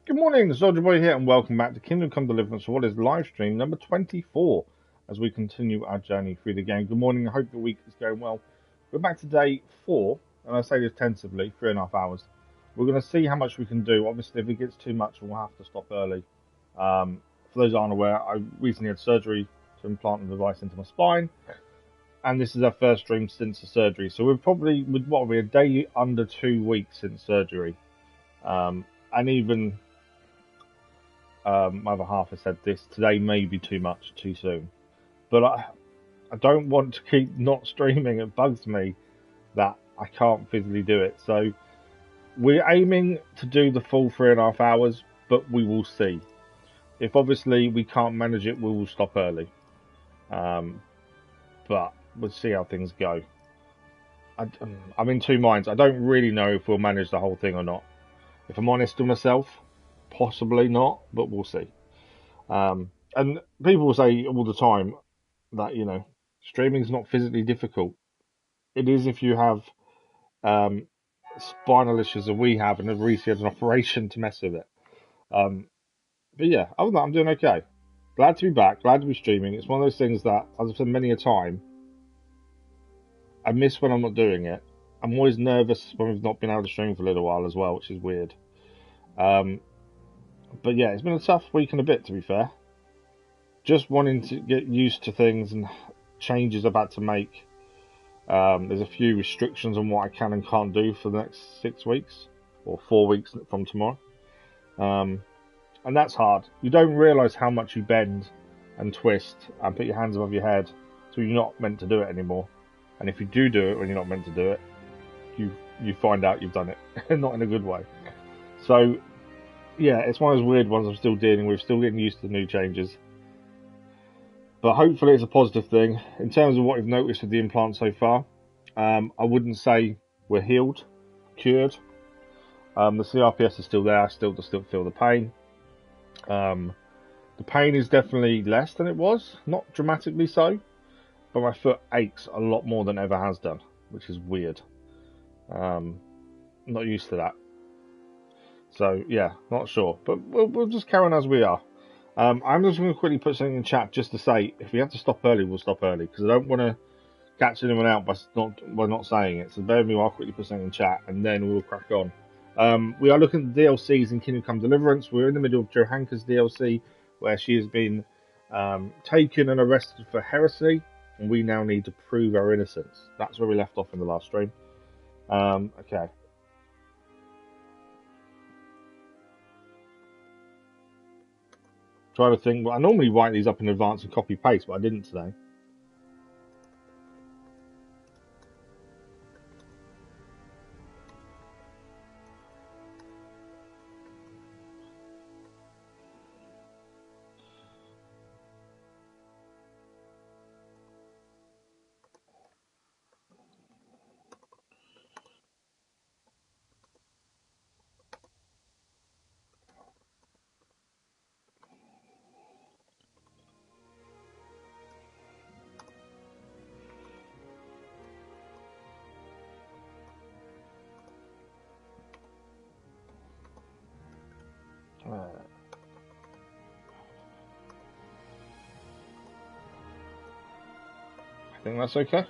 Good morning, Soldier Boy here, and welcome back to Kingdom Come Deliverance for what is live stream number 24 as we continue our journey through the game. Good morning, I hope your week is going well. We're back to day 4, and I say this tentatively, 3.5 hours. We're going to see how much we can do. Obviously, if it gets too much, we'll have to stop early. For those who aren't aware, I recently had surgery to implant a device into my spine, and this is our first stream since the surgery. So we're probably, a day under 2 weeks since surgery. And even my other half has said this today may be too much too soon, but I don't want to keep not streaming. It bugs me that I can't physically do it. So we're aiming to do the full 3.5 hours, but we will see. If obviously we can't manage it, we will stop early. But we'll see how things go. I'm in two minds. I don't really know if we'll manage the whole thing or not. If I'm honest with myself, possibly not, but we'll see. And people will say all the time that, streaming is not physically difficult. It is if you have spinal issues that we have and have recently had an operation to mess with it. But yeah, other than that, I'm doing okay. Glad to be back, glad to be streaming. It's one of those things that, as I've said many a time, I miss when I'm not doing it. I'm always nervous when we've not been able to stream for a little while as well, which is weird. But yeah, it's been a tough week and a bit, to be fair. Just wanting to get used to things and changes I've had to make. There's a few restrictions on what I can and can't do for the next 6 weeks, or 4 weeks from tomorrow. And that's hard. You don't realise how much you bend and twist and put your hands above your head so you're not meant to do it anymore. And if you do it when you're not meant to do it, you find out you've done it, not in a good way. So yeah, it's one of those weird ones I'm still dealing with, still getting used to the new changes. But hopefully it's a positive thing. In terms of what we've noticed with the implant so far, I wouldn't say we're healed, cured. The CRPS is still there, I still feel the pain. The pain is definitely less than it was, not dramatically so, but my foot aches a lot more than it ever has done, which is weird. I'm not used to that. So yeah, not sure, but we'll just carry on as we are. I'm just going to quickly put something in chat just to say if we have to stop early, we'll stop early because I don't want to catch anyone out by not saying it. So bear with me while I quickly put something in chat and then we'll crack on. We are looking at the DLCs in Kingdom Come Deliverance. We're in the middle of Johanka's DLC where she has been taken and arrested for heresy, and we now need to prove our innocence. That's where we left off in the last stream. Okay. Trying to think. Well, I normally write these up in advance and copy paste, but I didn't today. I think that's okay.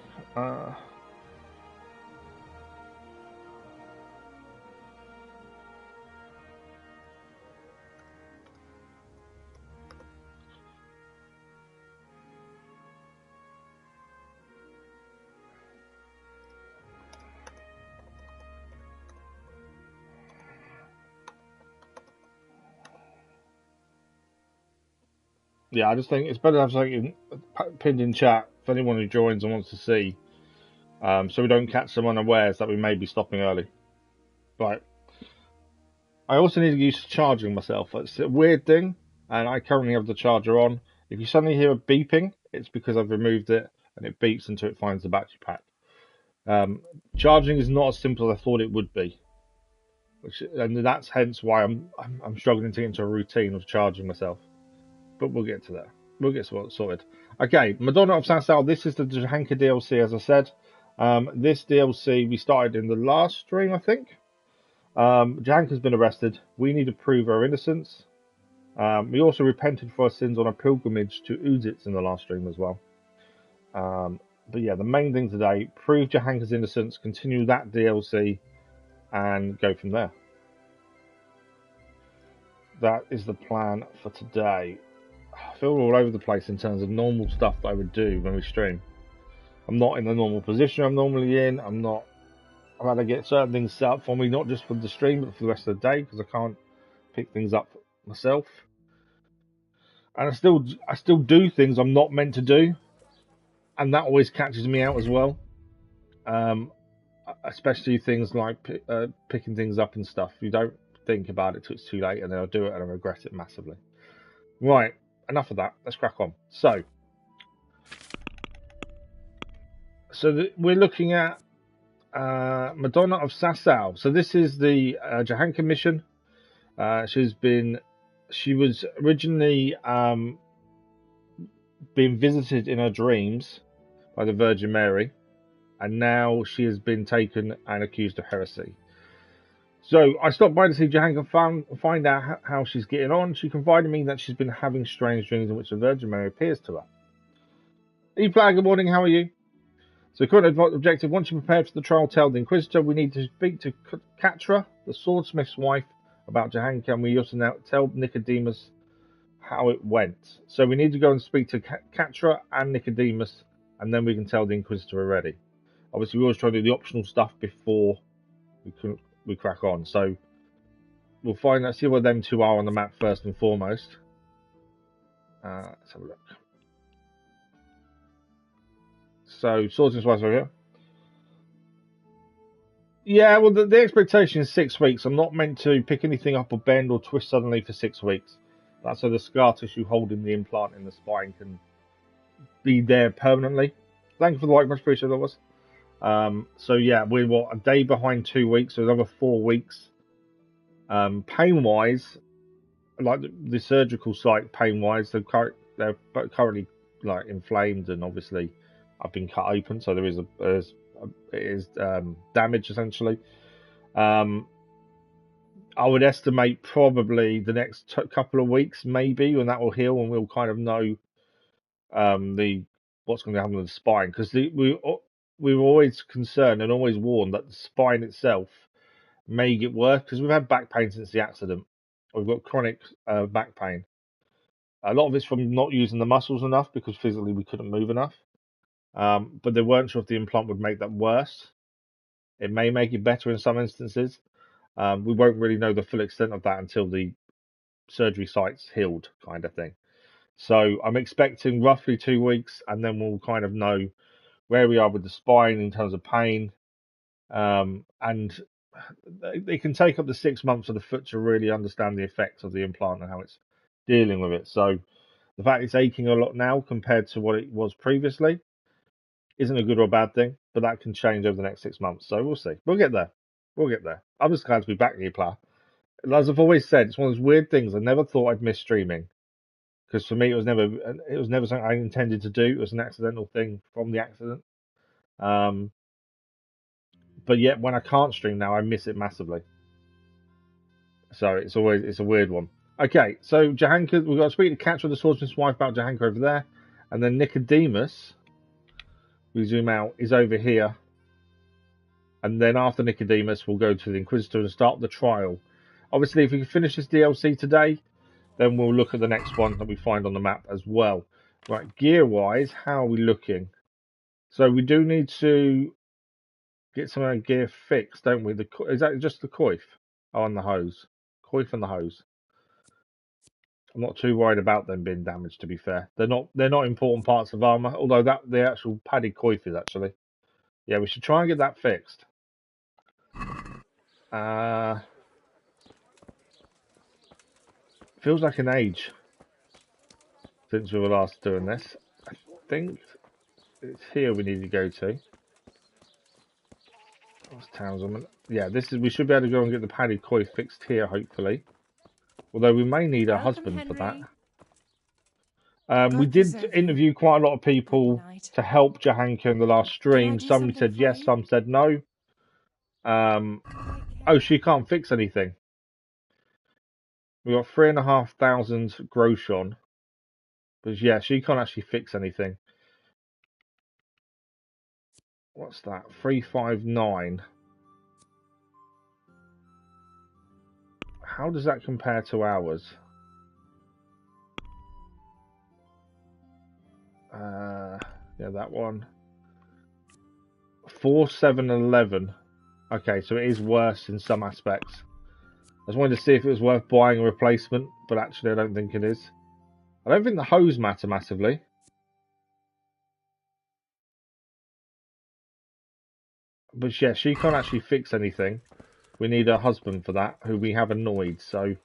Yeah, I just think it's better to have something pinned in chat for anyone who joins and wants to see, so we don't catch them unawares that we may be stopping early. Right. I also need to get used to charging myself. It's a weird thing, and I currently have the charger on. If you suddenly hear a beeping, it's because I've removed it, and it beeps until it finds the battery pack. Charging is not as simple as I thought it would be, and that's hence why I'm struggling to get into a routine of charging myself. But we'll get to that. We'll get sorted. Okay, Madonna of Sansal. This is the Johanka DLC, as I said. This DLC we started in the last stream, I think. Johanka's been arrested. We need to prove her innocence. We also repented for our sins on a pilgrimage to Uzitz in the last stream as well. But yeah, the main thing today, prove Johanka's innocence, continue that DLC, and go from there. That is the plan for today. I feel all over the place in terms of normal stuff that I would do when we stream. I'm not in the normal position I'm normally in. I've had to get certain things set up for me, not just for the stream, but for the rest of the day, because I can't pick things up myself. And I still do things I'm not meant to do, and that always catches me out as well. Especially things like picking things up and stuff. You don't think about it till it's too late, and then I'll do it and I regret it massively. Right, enough of that. Let's crack on. So we're looking at Madonna of Sasau. So this is the Johanka mission. She was originally being visited in her dreams by the Virgin Mary, and now she has been taken and accused of heresy. So I stopped by to see Johanka find out how she's getting on. She confided me that she's been having strange dreams in which the Virgin Mary appears to her. E-Flag, good morning, how are you? So current objective, once you're prepared for the trial, tell the Inquisitor we need to speak to Katra, the swordsmith's wife, about Johanka, and we also now tell Nicodemus how it went. So we need to go and speak to Katra and Nicodemus, and then we can tell the Inquisitor we're ready. Obviously, we always try to do the optional stuff before we crack on. So we'll see where them two are on the map first and foremost. Let's have a look. So swordsmith's wife over here. Yeah, well, the expectation is 6 weeks. I'm not meant to pick anything up or bend or twist suddenly for 6 weeks. That's so the scar tissue holding the implant in the spine can be there permanently. Thank you for the like, much appreciated, that was. So yeah, we're a day behind 2 weeks, so another 4 weeks. Pain-wise, like the surgical site, pain-wise, they're currently like inflamed, and obviously I've been cut open, so it is damage essentially. I would estimate probably the next couple of weeks, maybe, when that will heal, and we'll kind of know what's going to happen with the spine, because we were always concerned and always warned that the spine itself may get worse, because we've had back pain since the accident. We've got chronic back pain. A lot of it's from not using the muscles enough, because physically we couldn't move enough. But they weren't sure if the implant would make that worse. It may make it better in some instances. We won't really know the full extent of that until the surgery site's healed, kind of thing. So I'm expecting roughly 2 weeks, and then we'll kind of know where we are with the spine in terms of pain. And they can take up to 6 months for the foot to really understand the effects of the implant and how it's dealing with it. So the fact it's aching a lot now compared to what it was previously isn't a good or a bad thing, but that can change over the next 6 months. So we'll see. We'll get there. I'm just glad to be back here, player. As I've always said, it's one of those weird things. I never thought I'd miss streaming, because for me it was never something I intended to do. It was an accidental thing from the accident. But yet when I can't stream now, I miss it massively. So it's a weird one. Okay, so Johanka, we've got to speak to Katra, the swordsmith's wife, about Johanka over there, and then Nicodemus, we zoom out, is over here. And then after Nicodemus, we'll go to the Inquisitor and start the trial. Obviously, if we can finish this DLC today, then we'll look at the next one that we find on the map as well. Right, gear-wise, how are we looking? So we do need to get some of our gear fixed, don't we? Is that just the coif? Oh, and the hose. Coif and the hose. I'm not too worried about them being damaged, to be fair. They're not important parts of armour, although the actual padded coif is actually. Yeah, we should try and get that fixed. Feels like an age since we were last doing this. I think it's here we need to go to. What's Townsend? Yeah, we should be able to go and get the padded coif fixed here, hopefully. Although we may need a husband for that. We did interview quite a lot of people to help Johanka in the last stream. Some said yes, some said no. Oh, she can't fix anything. We got 3,500 groschen. But yeah, she can't actually fix anything. What's that? 359. How does that compare to ours? Yeah, that one. 4,711. Okay, so it is worse in some aspects. I just wanted to see if it was worth buying a replacement, but actually I don't think it is. I don't think the hose matter massively. But yeah, she can't actually fix anything. We need her husband for that, who we have annoyed, so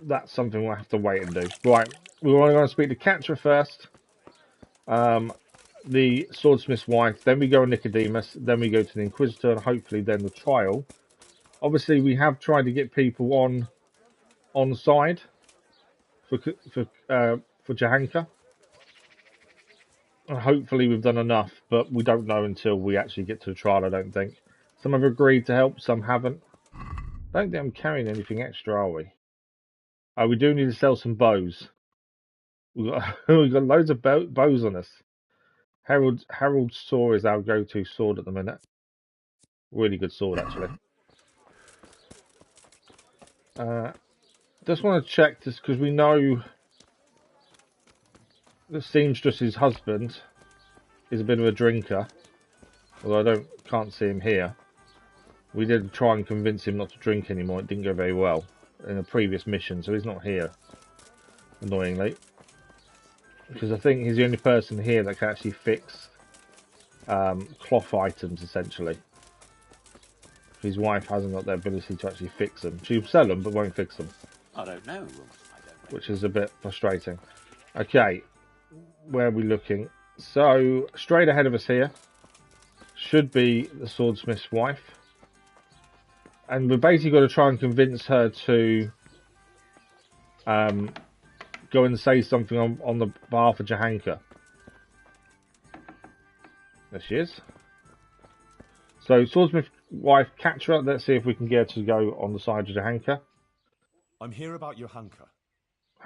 that's something we'll have to wait and do. Right, we want to go and speak to Catra first. The swordsmith's wife, then we go to Nicodemus, then we go to the Inquisitor, and hopefully then the trial. Obviously, we have tried to get people on side for Johanka, and hopefully we've done enough, but we don't know until we actually get to the trial. I don't think some have agreed to help, some haven't. I don't think I'm carrying anything extra, are we? Oh, we do need to sell some bows. We've got loads of bows on us. Harold's sword is our go-to sword at the minute. Really good sword, actually. Just want to check this because we know the seamstress's husband is a bit of a drinker. Although I can't see him here. We did try and convince him not to drink anymore. It didn't go very well in a previous mission, so he's not here. Annoyingly, because I think he's the only person here that can actually fix cloth items, essentially. His wife hasn't got the ability to actually fix them. She'll sell them, but won't fix them. I don't know. Which is a bit frustrating. Okay, where are we looking? So, straight ahead of us here should be the swordsmith's wife. And we've basically got to try and convince her to go and say something on the behalf of Johanka. There she is. So, swordsmith's wife, Catra, let's see if we can get her to go on the side of Johanka. I'm here about Johanka.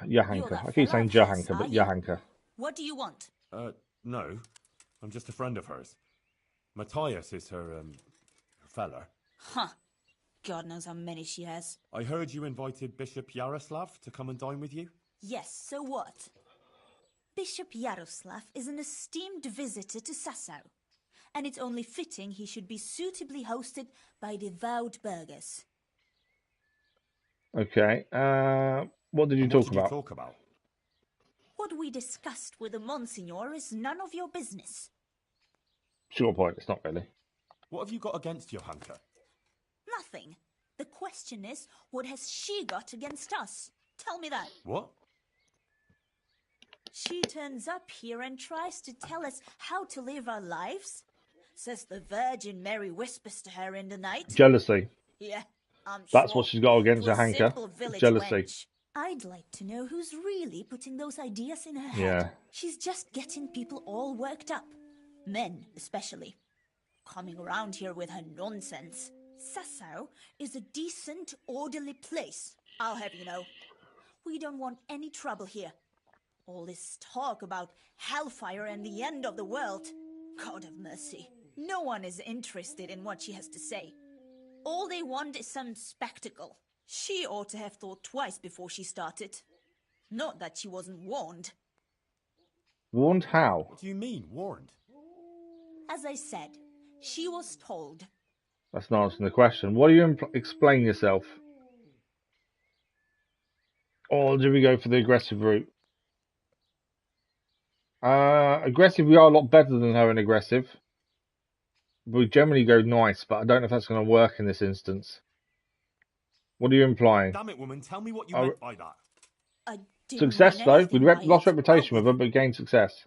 Johanka. I keep saying Johanka, but Johanka. What do you want? No. I'm just a friend of hers. Matthias is her fella. Huh. God knows how many she has. I heard you invited Bishop Yaroslav to come and dine with you? Yes, so what? Bishop Yaroslav is an esteemed visitor to Sassau, and it's only fitting he should be suitably hosted by devout burghers. Okay, what did you talk about? What we discussed with the Monsignor is none of your business. Short point, it's not really. What have you got against Johanka? Nothing. The question is, what has she got against us? Tell me that. What? She turns up here and tries to tell us how to live our lives. Says the Virgin Mary whispers to her in the night. Jealousy. Yeah, I'm sure. That's what she's got against Johanka. Jealousy. Wench. I'd like to know who's really putting those ideas in her head. Yeah. She's just getting people all worked up. Men, especially. Coming around here with her nonsense. Sassau is a decent, orderly place, I'll have you know. We don't want any trouble here. All this talk about hellfire and the end of the world. God have mercy. No one is interested in what she has to say. All they want is some spectacle. She ought to have thought twice before she started. Not that she wasn't warned. Warned how? What do you mean, warned? As I said, she was told. That's not answering the question. What do you explain yourself? Or do we go for the aggressive route? Aggressive, we are a lot better than her in aggressive. We generally go nice, but I don't know if that's going to work in this instance. What are you implying? Damn it, woman, tell me what you meant by that. Success, though. We lost reputation with her, but gained success.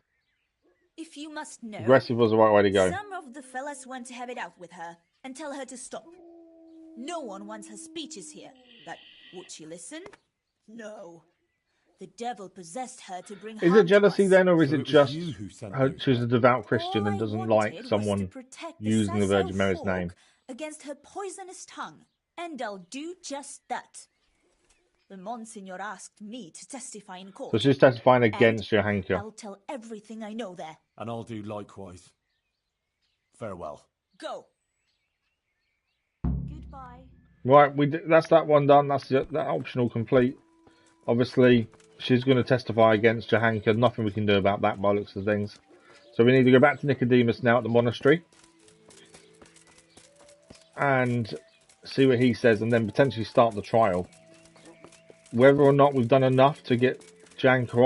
If you must know, aggressive was the right way to go. Some of the fellas want to have it out with her and tell her to stop. No one wants her speeches here, but would she listen? No. The devil possessed her to bring harm Is it jealousy to us. then, or is So it was just you who sent her, me she's a devout Christian All and I doesn't wanted like was someone to protect using the Sassau Virgin Mary's folk name? against her poisonous tongue, and I'll do just that. The Monsignor asked me to testify in court. So she's testifying and against Johanka. I'll tell everything I know there. And I'll do likewise. Farewell. Go. Goodbye. Right, that's that one done. That's that optional complete. Obviously, she's going to testify against Johanka. Nothing we can do about that by the looks of things. So we need to go back to Nicodemus now at the monastery. And see what he says, and then potentially start the trial. Whether or not we've done enough to get Johanka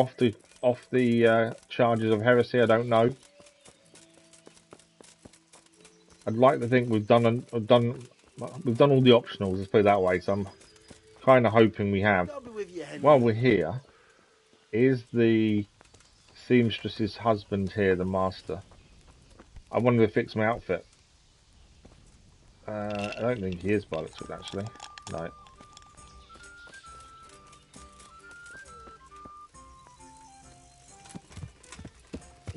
off the charges of heresy, I don't know. I'd like to think we've done all the optionals. Let's put it that way. So I'm kind of hoping we have. While we're here, is the seamstress's husband here, the master? I wanted to fix my outfit. I don't think he is by the looks of it, actually. No.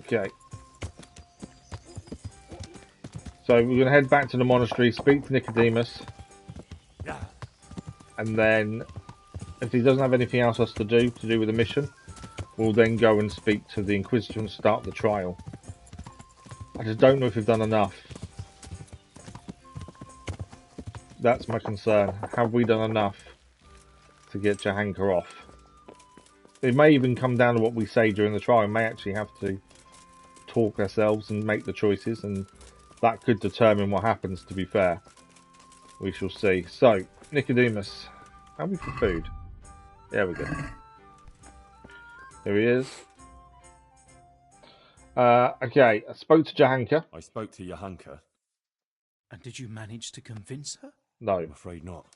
Okay. So we're going to head back to the monastery, speak to Nicodemus. Yeah. And then, if he doesn't have anything else to do with the mission, we'll then go and speak to the Inquisitor and start the trial. I just don't know if we've done enough. That's my concern. Have we done enough to get Johanka off? It may even come down to what we say during the trial. We may actually have to talk ourselves and make the choices, and that could determine what happens, to be fair. We shall see. So, Nicodemus, how are we for food? There we go. There he is. Okay, I spoke to Johanka. I spoke to Johanka. And did you manage to convince her? No. I'm afraid not.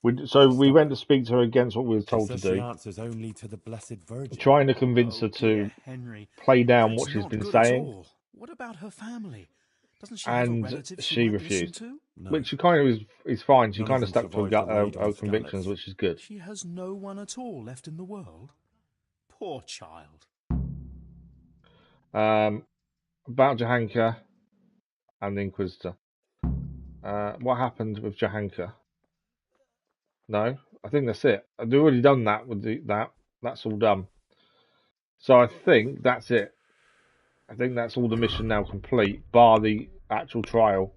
We went to speak to her against what we were told to do. She answers only to the Blessed Virgin. Trying to convince her to Henry, play down what she's been saying. What about her family? Doesn't she and have a relative she might refused. No. Which she kind of is fine. She None kind of of them stuck to survived the her raid on convictions, Skalitz. which is good. She has no one at all left in the world. Poor child. About Johanka and the Inquisitor. What happened with Johanka? No, I think that's it. I've already done that with that. That's all done. So I think that's it. I think that's all the mission now complete, bar the actual trial.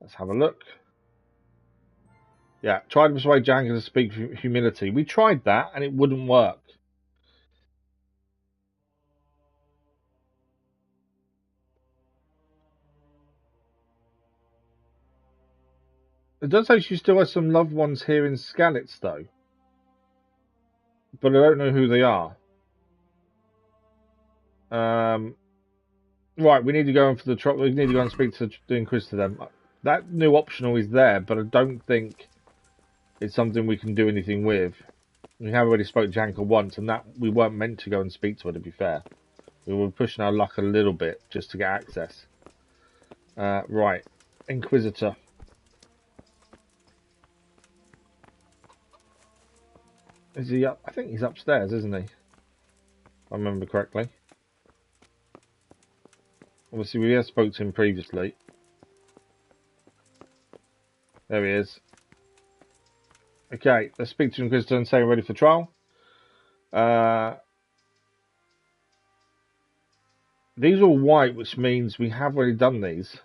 Let's have a look. Yeah, try to persuade Johanka to speak humility. We tried that and it wouldn't work. It does say she still has some loved ones here in Skalitz, though. But I don't know who they are. Right, we need to go in for the trial. We need to go and speak to the Inquisitor then. That new optional is there, but I don't think it's something we can do anything with. We have already spoke to Johanka once, and that we weren't meant to go and speak to her, to be fair. We were pushing our luck a little bit just to get access. Right, Inquisitor. Is he up? I think he's upstairs, isn't he? If I remember correctly. Obviously, we have spoke to him previously. There he is. Okay, let's speak to Inquisitor and say we're ready for trial. These are all white, which means we have already done these.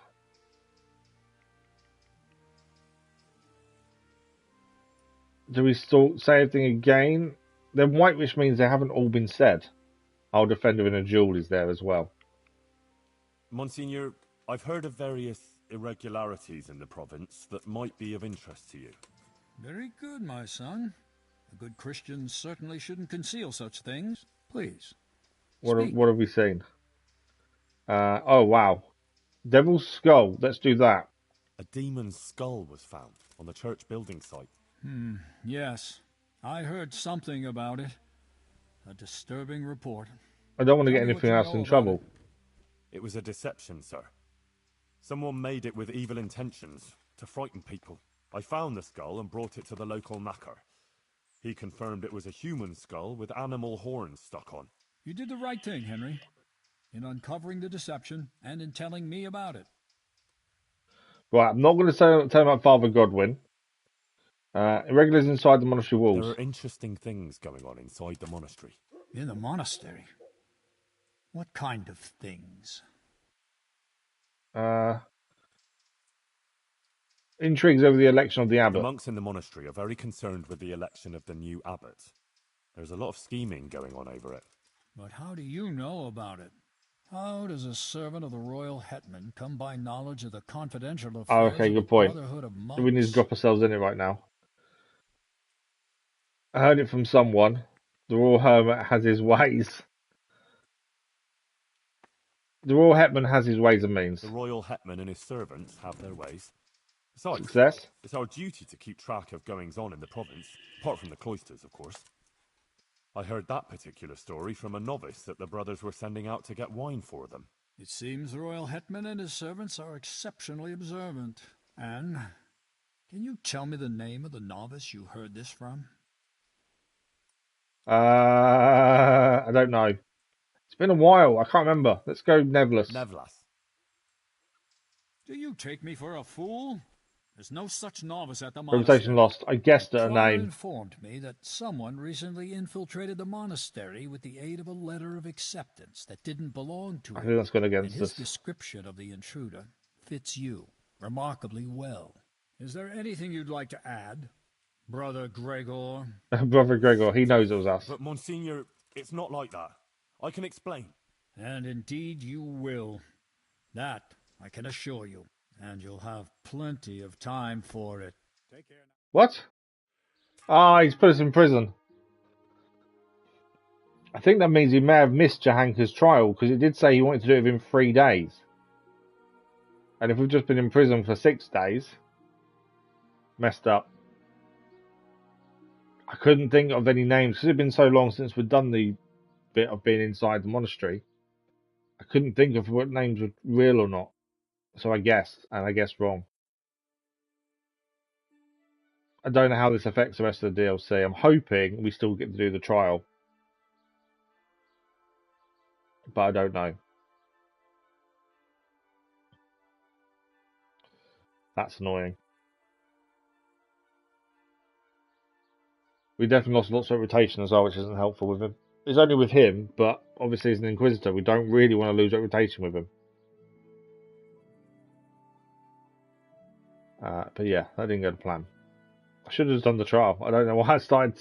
Do we still say everything again? They're white, which means they haven't all been said. Our defender in a duel is there as well. Monsignor, I've heard of various irregularities in the province that might be of interest to you. Very good, my son. A good Christian certainly shouldn't conceal such things. Please. What have we seen? Oh, wow. Devil's Skull. Let's do that. A demon's skull was found on the church building site. Yes. I heard something about it. A disturbing report. I don't want to Tell get me what anything you else know in about trouble. It was a deception, sir. Someone made it with evil intentions to frighten people. I found the skull and brought it to the local knacker. He confirmed it was a human skull with animal horns stuck on. You did the right thing, Henry, in uncovering the deception and in telling me about it. Right, I'm not going to tell about Father Godwin. Irregulars inside the monastery walls. There are interesting things going on inside the monastery. In the monastery? What kind of things? Intrigues over the election of the The abbot. monks in the monastery are very concerned with the election of the new abbot. There's a lot of scheming going on over it. But how do you know about it? How does a servant of the royal hetman come by knowledge of the confidential affairs Oh, okay, of the good point. Brotherhood of Monks? We need to drop ourselves in it right now. I heard it from someone. The royal hermit has his ways. The royal hetman has his ways and means. The royal hetman and his servants have their ways. Besides, Success? it's our duty to keep track of goings-on in the province, apart from the cloisters, of course. I heard that particular story from a novice that the brothers were sending out to get wine for them. It seems the royal hetman and his servants are exceptionally observant. Anne, can you tell me the name of the novice you heard this from? I don't know. It's been a while. I can't remember. Let's go Nevlas. Nevlas. Do you take me for a fool? There's no such novice at the monastery. Reputation lost. I guessed at a Father name. informed me that someone recently infiltrated the monastery with the aid of a letter of acceptance that didn't belong to him. I think that's gone And against his us. description of the intruder fits you remarkably well. Is there anything you'd like to add, Brother Gregor? Brother Gregor, he knows it was us. But, Monsignor, it's not like that. I can explain. And indeed you will. That I can assure you. And you'll have plenty of time for it. Take care now. What? Ah, he's put us in prison. I think that means he may have missed Johanka's trial, because it did say he wanted to do it within 3 days. And if we've just been in prison for 6 days, messed up. I couldn't think of any names, because it had been so long since we'd done the bit of being inside the monastery. I couldn't think of what names were real or not. So I guessed, and I guessed wrong. I don't know how this affects the rest of the DLC. I'm hoping we still get to do the trial. But I don't know. That's annoying. We definitely lost lots of reputation as well, which isn't helpful with him. It's only with him, but obviously as an Inquisitor, we don't really want to lose reputation with him. But yeah, that didn't go to plan. I should have just done the trial. I don't know why I started...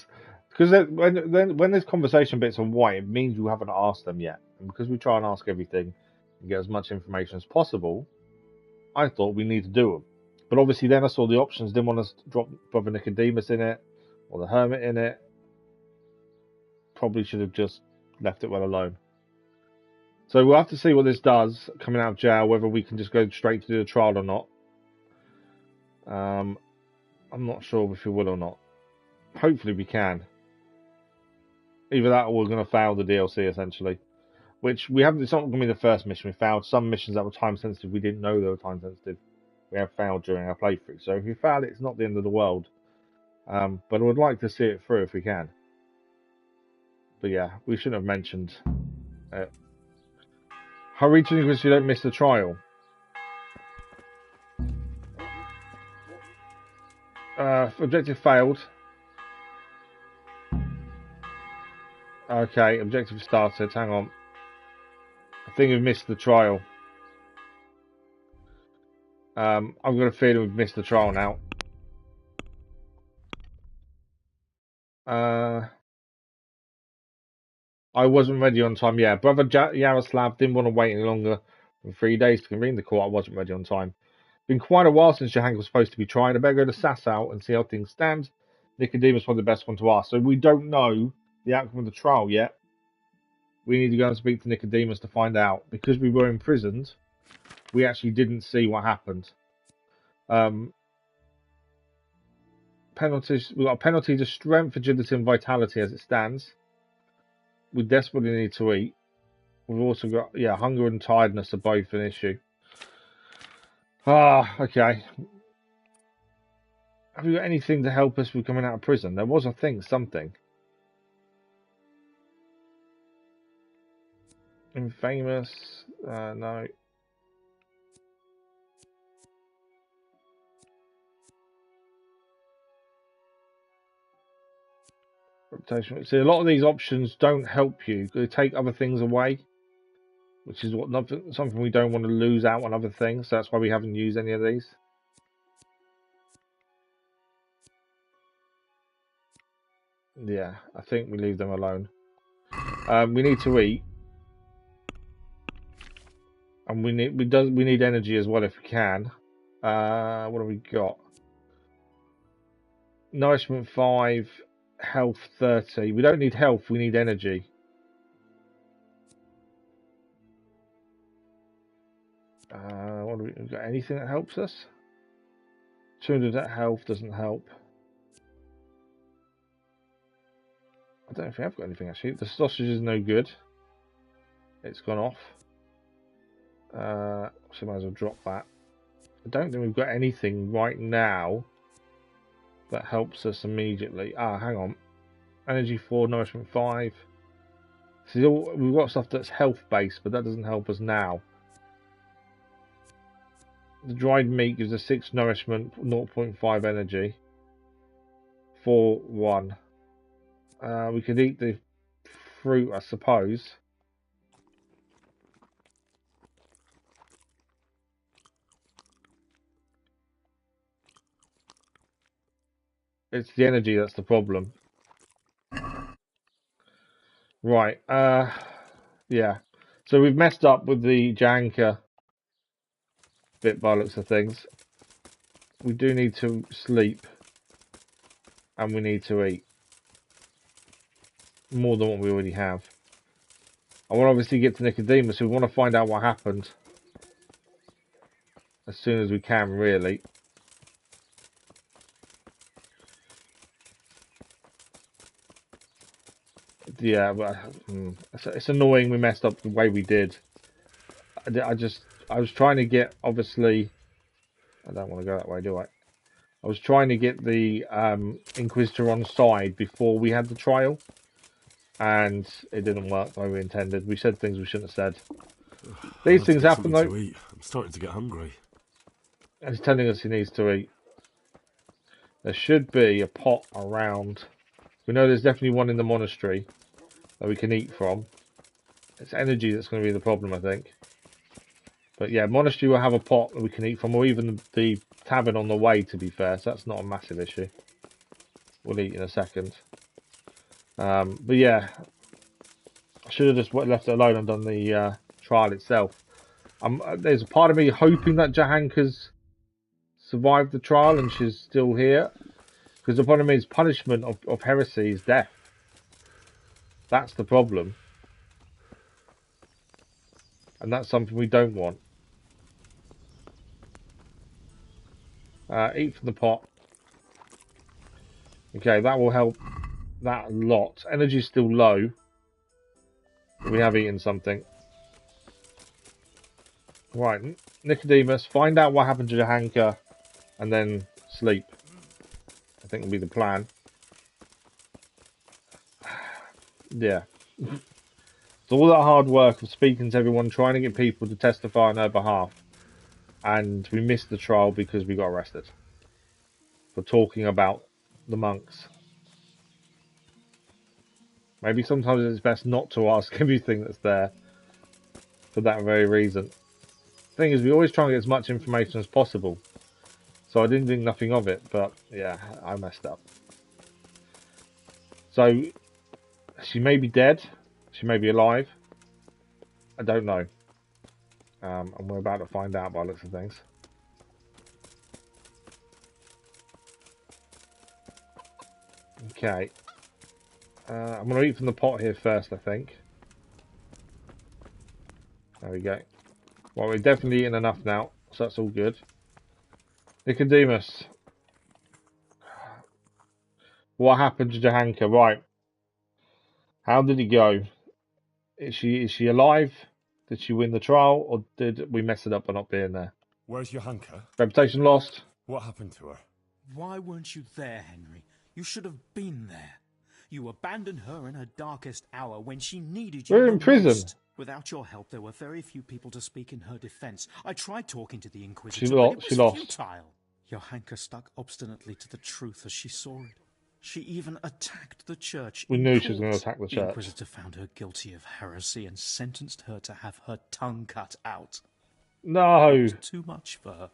Because when there's conversation bits on white, it means you haven't asked them yet. And because we try and ask everything and get as much information as possible, I thought we need to do them. But obviously then I saw the options, didn't want to drop Brother Nicodemus in it, or the Hermit in it. Probably should have just left it well alone. So we'll have to see what this does coming out of jail, whether we can just go straight to do the trial or not. I'm not sure if we will or not. Hopefully we can. Either that or we're going to fail the DLC essentially. Which we haven't, it's not going to be the first mission we failed. Some missions that were time sensitive, we didn't know they were time sensitive. We have failed during our playthrough. So if we fail it, it's not the end of the world. But I would like to see it through if we can. But yeah, we shouldn't have mentioned it. Hurry to because you don't miss the trial. Objective failed. Okay, objective started. Hang on. I think we've missed the trial. I've got a feeling we've missed the trial now. I wasn't ready on time. Yeah, Brother Yaroslav didn't want to wait any longer than 3 days to convene the court. I wasn't ready on time. Been quite a while since Johanka was supposed to be trying. I better go to Sasau and see how things stand. Nicodemus was the best one to ask. So we don't know the outcome of the trial yet. We need to go and speak to Nicodemus to find out. Because we were imprisoned, we actually didn't see what happened. Penalties. We've got a penalty to strength, agility, and vitality as it stands. We desperately need to eat. We've also got, yeah, hunger and tiredness are both an issue. Okay. Have you got anything to help us with coming out of prison? There was, I think, something. Infamous. No. Reputation. See, a lot of these options don't help you. They take other things away, which is something we don't want to lose out on other things. So that's why we haven't used any of these. Yeah, I think we leave them alone. We need to eat, and we need energy as well if we can. What have we got? Nourishment 5, health 30. We don't need health. We need energy. What have we got? Anything that helps us? 200 at health doesn't help. I don't know if we have got anything actually. The sausage is no good. It's gone off. So might as well drop that. I don't think we've got anything right now that helps us immediately. Hang on. Energy 4, nourishment 5. See, we've got stuff that's health based, but that doesn't help us now. The dried meat gives us 6 nourishment, 0.5 energy. 4, 1. We could eat the fruit, I suppose. It's the energy that's the problem. Right, yeah. So we've messed up with the Johanka bit by the looks of things. We do need to sleep. And we need to eat. More than what we already have. I want to obviously get to Nicodemus, so we want to find out what happened. As soon as we can, really. Yeah, but it's annoying we messed up the way we did. I was trying to get, obviously, I don't want to go that way, do I? I was trying to get the Inquisitor on side before we had the trial, and it didn't work the way we intended. We said things we shouldn't have said. These things happen though. To eat. I'm starting to get hungry. And he's telling us he needs to eat. There should be a pot around. We know there's definitely one in the monastery that we can eat from. It's energy that's going to be the problem, I think. But yeah, monastery will have a pot that we can eat from, or even the tavern on the way, to be fair. So that's not a massive issue. We'll eat in a second. But yeah, I should have just left it alone and done the trial itself. There's a part of me hoping that Johanka's survived the trial and she's still here. Because the problem is punishment of heresy is death. That's the problem. And that's something we don't want. Eat from the pot. Okay, that will help that a lot. Energy's still low. But we have eaten something. Right, Nicodemus, find out what happened to Johanka and then sleep. I think will be the plan. Yeah. It's all that hard work of speaking to everyone, trying to get people to testify on her behalf. And we missed the trial because we got arrested. For talking about the monks. Maybe sometimes it's best not to ask everything that's there. For that very reason. The thing is, we always try and get as much information as possible. So I didn't think nothing of it, but yeah, I messed up. So, she may be dead. She may be alive. I don't know. And we're about to find out by the looks of things. Okay. I'm going to eat from the pot here first, I think. There we go. Well, we're definitely eating enough now, so that's all good. Nicodemus. What happened to Johanka? Right. How did it go? Is she alive? Did she win the trial, or did we mess it up by not being there? Where's Johanka? Reputation lost. What happened to her? Why weren't you there, Henry? You should have been there. You abandoned her in her darkest hour when she needed you We're in prison. most. Without your help, there were very few people to speak in her defense. I tried talking to the Inquisitor, but it was futile. Johanka stuck obstinately to the truth as she saw it. She even attacked the church. We in knew she was going to court. attack the The church. Inquisitor found her guilty of heresy and sentenced her to have her tongue cut out. It No! was too much for her.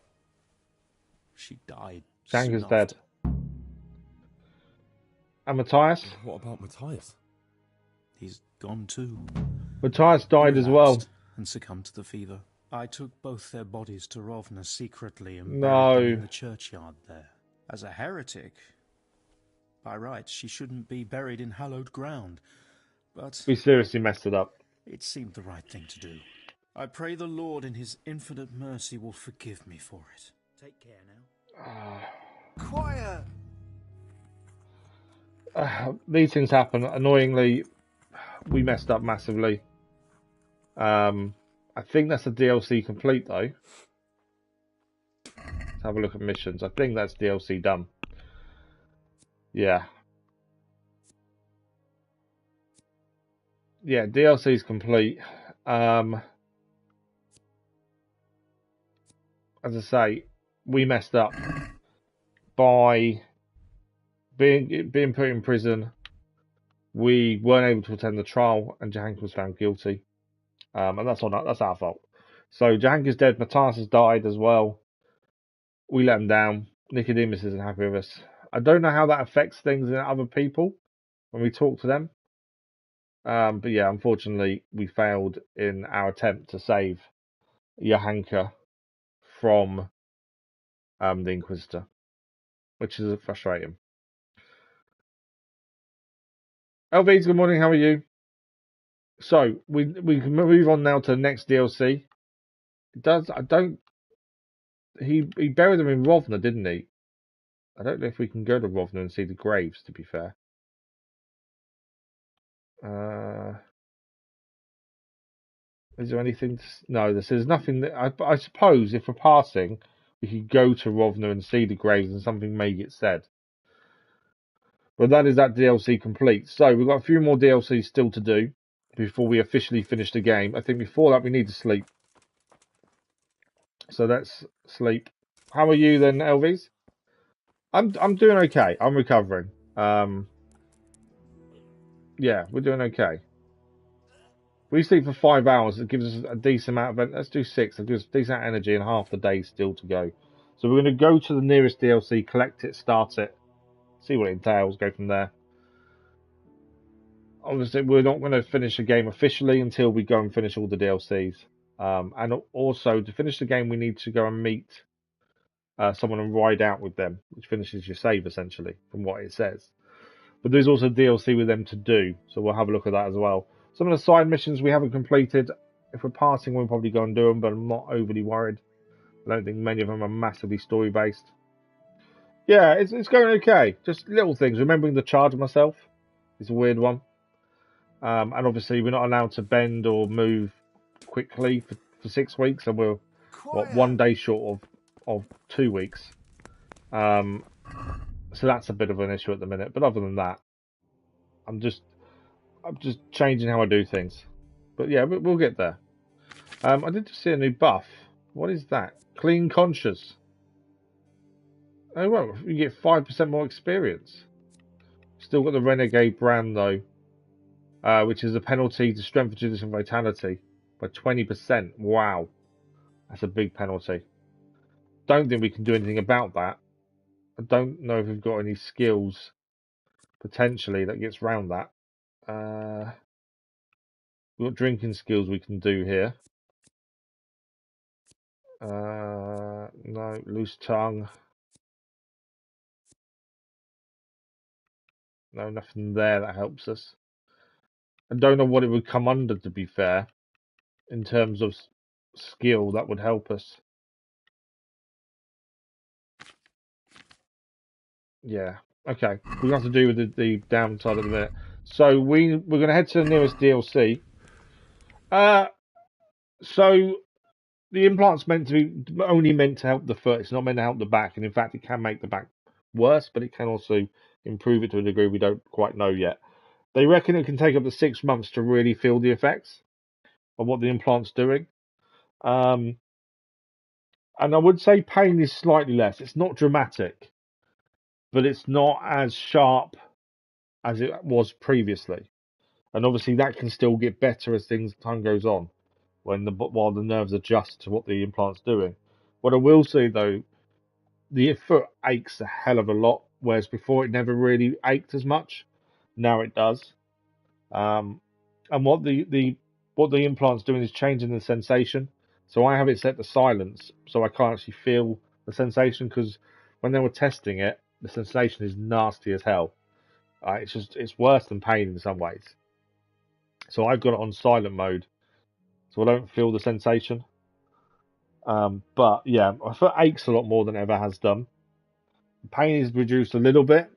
She died. Johanka's soon dead. after. And Matthias? What about Matthias? He's gone too. Matthias died as well. Relapsed and succumbed to the fever. I took both their bodies to Rovna secretly and buried them in the churchyard there. As a heretic, by rights, she shouldn't be buried in hallowed ground. But We seriously messed it up. it seemed the right thing to do. I pray the Lord in his infinite mercy will forgive me for it. Take care now. Quiet! These things happen. Annoyingly, we messed up massively. I think that's a DLC complete, though. Let's have a look at missions. I think that's DLC done. Yeah. Yeah, DLC is complete. As I say, we messed up by being put in prison. We weren't able to attend the trial, and Johanka was found guilty. And that's our fault. So Johanka's dead. Matthias has died as well. We let him down. Nicodemus isn't happy with us. I don't know how that affects things in other people when we talk to them. But yeah, unfortunately, we failed in our attempt to save Johanka from the Inquisitor, which is frustrating. LVs, good morning. How are you? So we can move on now to the next DLC. He buried them in Rovna, didn't he? I don't know if we can go to Rovna and see the graves, to be fair. Is there anything? No, there's nothing. I suppose if we're passing, we could go to Rovna and see the graves and something may get said. But that is that DLC complete. So we've got a few more DLCs still to do before we officially finish the game. I think before that we need to sleep. So let's sleep. How are you then, Elvis? I'm doing okay. I'm recovering. Yeah, we're doing okay. We sleep for 5 hours. It gives us a decent amount of. Let's do 6. It gives us decent energy and half the day still to go. So we're going to go to the nearest DLC, collect it, start it, see what it entails, go from there. Obviously, we're not going to finish the game officially until we go and finish all the DLCs. And also, to finish the game, we need to go and meet someone and ride out with them, which finishes your save, essentially, from what it says. But there's also DLC with them to do, so we'll have a look at that as well. Some of the side missions we haven't completed. If we're passing, we'll probably go and do them, but I'm not overly worried. I don't think many of them are massively story-based. Yeah, it's going okay. Just little things. Remembering to charge myself is a weird one. And obviously, we're not allowed to bend or move quickly for 6 weeks, and we're one day short of 2 weeks. So that's a bit of an issue at the minute. But other than that, I'm just changing how I do things. But yeah, we'll get there. I did just see a new buff. What is that? Clean Conscious. Oh well, you get 5% more experience. Still got the Renegade brand though. Which is a penalty to strength, agility, and vitality by 20%. Wow, that's a big penalty. Don't think we can do anything about that. I don't know if we've got any skills potentially that gets round that. We've got drinking skills we can do here. No, loose tongue. No, nothing there that helps us. I don't know what it would come under, to be fair, in terms of skill that would help us. Yeah, okay. We're going to have to do with the downside of the minute. So we're going to head to the nearest DLC. So the implant's only meant to help the foot. It's not meant to help the back, and in fact, it can make the back worse, but it can also improve it to a degree we don't quite know yet. They reckon it can take up to 6 months to really feel the effects of what the implant's doing. And I would say pain is slightly less. It's not dramatic, but it's not as sharp as it was previously. And obviously that can still get better as time goes on, while the nerves adjust to what the implant's doing. What I will say though, the foot aches a hell of a lot, whereas before it never really ached as much. Now it does. And what the implant's doing is changing the sensation. So I have it set to silence, so I can't actually feel the sensation, because when they were testing it, the sensation is nasty as hell. It's worse than pain in some ways. So I've got it on silent mode, so I don't feel the sensation. But yeah, my foot aches a lot more than it ever has done. Pain is reduced a little bit,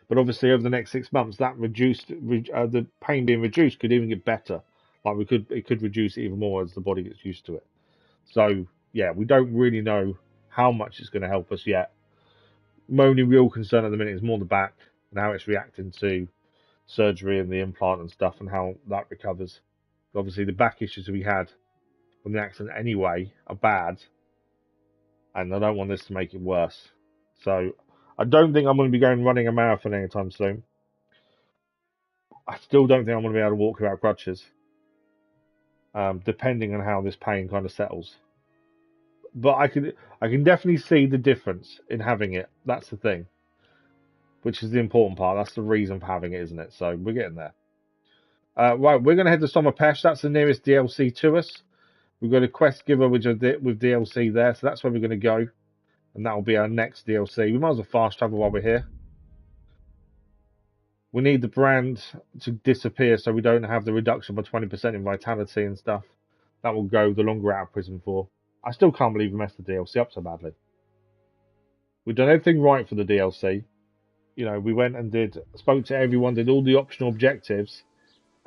but obviously over the next 6 months, that the pain being reduced could even get better. Like it could reduce it even more as the body gets used to it. So yeah, we don't really know how much it's going to help us yet. My only real concern at the minute is more the back and how it's reacting to surgery and the implant and stuff, and how that recovers. Obviously, the back issues we had from the accident anyway are bad, and I don't want this to make it worse. So I don't think I'm going to be running a marathon anytime soon. I still don't think I'm going to be able to walk without crutches, depending on how this pain kind of settles. But I can definitely see the difference in having it. That's the thing, which is the important part. That's the reason for having it, isn't it? So we're getting there. Right, we're going to head to Sommerpesh. That's the nearest DLC to us. We've got a quest giver with DLC there, so that's where we're going to go. And that will be our next DLC. We might as well fast travel while we're here. We need the brand to disappear so we don't have the reduction by 20% in vitality and stuff. That will go the longer out of prison for. I still can't believe we messed the DLC up so badly. We've done everything right for the DLC. You know, we went and spoke to everyone, did all the optional objectives,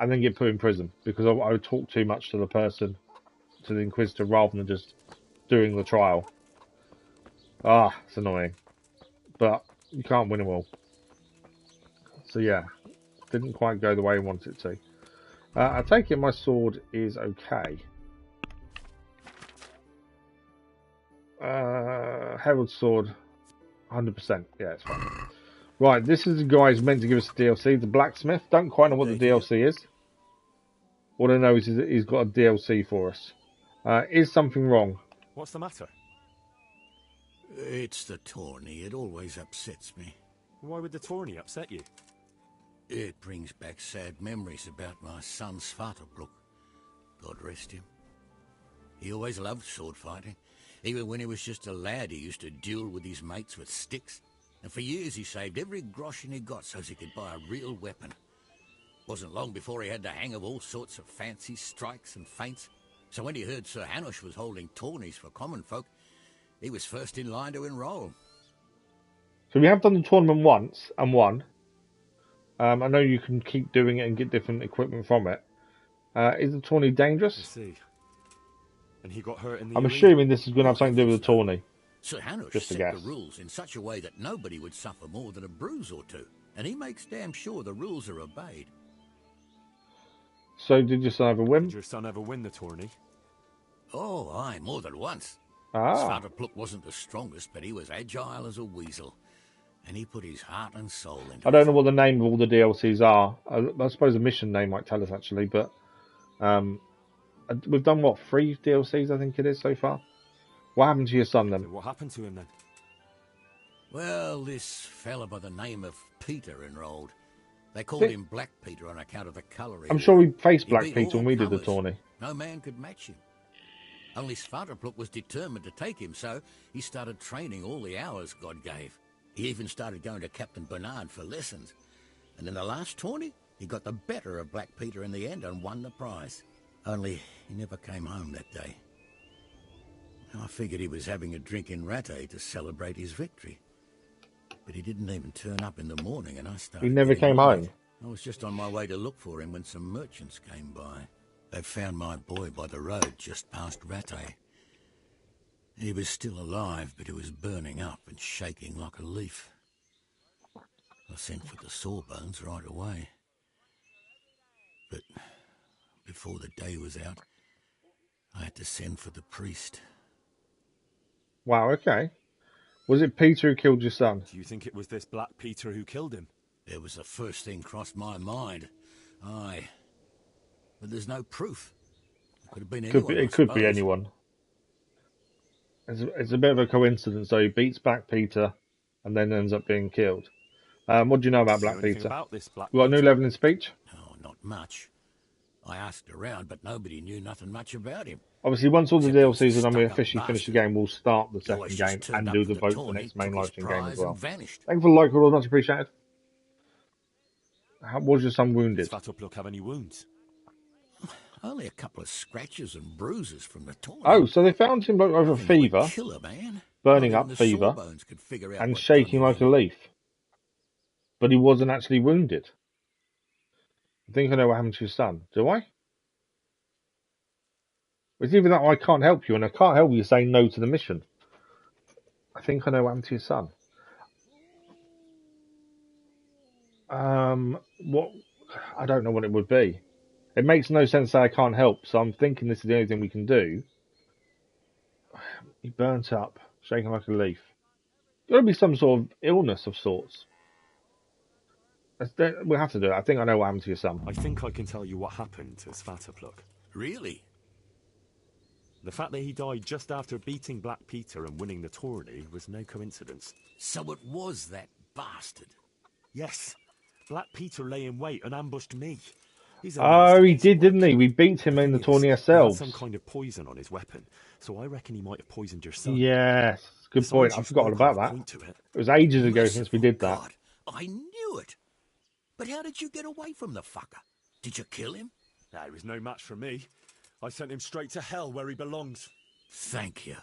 and then get put in prison because I would talk too much to the Inquisitor, rather than just doing the trial. It's annoying. But you can't win them all. So yeah, didn't quite go the way I wanted it to. I take it my sword is okay. Herald sword, 100%. Yeah, it's fine. Right, this is the guy who's meant to give us the DLC, the blacksmith. Don't quite know what the DLC is. All I know is that he's got a DLC for us. Is something wrong? What's the matter? It's the tourney. It always upsets me. Why would the tourney upset you? It brings back sad memories about my son Svartalfluk. God rest him. He always loved sword fighting. Even when he was just a lad, he used to duel with his mates with sticks. And for years he saved every groschen he got so he could buy a real weapon. Wasn't long before he had the hang of all sorts of fancy strikes and feints. So when he heard Sir Hanush was holding tourneys for common folk, he was first in line to enroll. So we have done the tournament once and won. I know you can keep doing it and get different equipment from it. Is the tourney dangerous? I see. And he got hurt in the I'm arena. assuming this is going to have something to do with the tourney. Sir Hanush set the rules in such a way that nobody would suffer more than a bruise or two, and he makes damn sure the rules are obeyed. So did your son ever win? Did your son ever win the tourney? Oh, aye, more than once. Ah. Svartalfluk wasn't the strongest, but he was agile as a weasel. And he put his heart and soul into it. I don't know what the name of all the DLCs are. I suppose a mission name might tell us, actually. But we've done, 3 DLCs, I think it is, so far? What happened to your son, then? What happened to him, then? Well, this fella by the name of Peter enrolled. They called him Black Peter on account of the colour he I'm wore. sure we faced Black beat Peter all when we did the comers. tourney. No man could match him. Only Svartalfluk was determined to take him, so he started training all the hours God gave. He even started going to Captain Bernard for lessons. And in the last tourney, he got the better of Black Peter in the end and won the prize. Only he never came home that day. I figured he was having a drink in Rattay to celebrate his victory. But he didn't even turn up in the morning, and I started... He never came home? I was just on my way to look for him when some merchants came by. They found my boy by the road just past Rattay. He was still alive, but he was burning up and shaking like a leaf. I sent for the sawbones right away. But before the day was out, I had to send for the priest. Wow, okay. Was it Peter who killed your son? Do you think it was this Black Peter who killed him? It was the first thing crossed my mind. Aye. But there's no proof. It could have been anyone, It could be anyone. It's a bit of a coincidence, though. He beats Black Peter and then ends up being killed. What do you know about Black Peter? About this Black You got a new level in speech? Oh, not much. I asked around, but nobody knew nothing much about him. Obviously, once all the DLCs are done, we officially finish the game. We'll start the second game and do the vote for the next main live stream game as well. Thank you for the like, all much appreciated. How was your son wounded? Does Fat Look have any wounds? Only a couple of scratches and bruises from the tournament. Oh, so they found him over fever, killer, man. burning up fever, and shaking like a leaf. But he wasn't actually wounded. I think I know what happened to your son. Do I? It's either that or I can't help you, and I can't help you saying no to the mission. I think I know what happened to your son. What? I don't know what it would be. It makes no sense that I can't help, so I'm thinking this is the only thing we can do. He burnt up, shaking like a leaf. Got to be some sort of illness of sorts. We'll have to do it. I think I know what happened to your son. I think I can tell you what happened to Svatopluk. Really? The fact that he died just after beating Black Peter and winning the tourney was no coincidence. So it was that bastard? Yes. Black Peter lay in wait and ambushed me. Oh, he did, didn't he? We beat him in the tourney ourselves. He had some kind of poison on his weapon, so I reckon he might have poisoned your son. Yes, good point. I forgot all about that. It was ages ago since we did that. God, I knew it. But how did you get away from the fucker? Did you kill him? Nah, he was no match for me. I sent him straight to hell where he belongs. Thank you.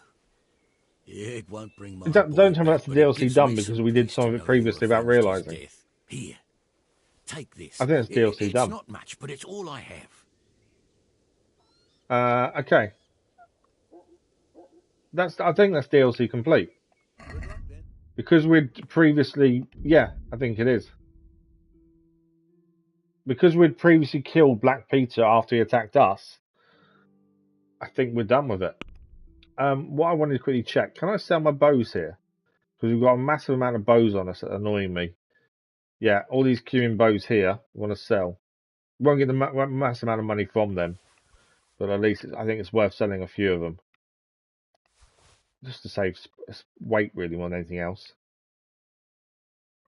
It won't bring my don't tell me that's the DLC done because we did some of it previously without realising. Here, take this. I think it's DLC done. It's not much, but it's all I have. Okay. I think that's DLC complete. Because we'd previously... Yeah, I think it is. Because we'd previously killed Black Peter after he attacked us, I think we're done with it. What I wanted to quickly check, can I sell my bows here? Because we've got a massive amount of bows on us that are annoying me. Yeah, all these queuing bows here, I want to sell. Won't get the massive amount of money from them, but at least I think it's worth selling a few of them. Just to save weight, really, more than anything else.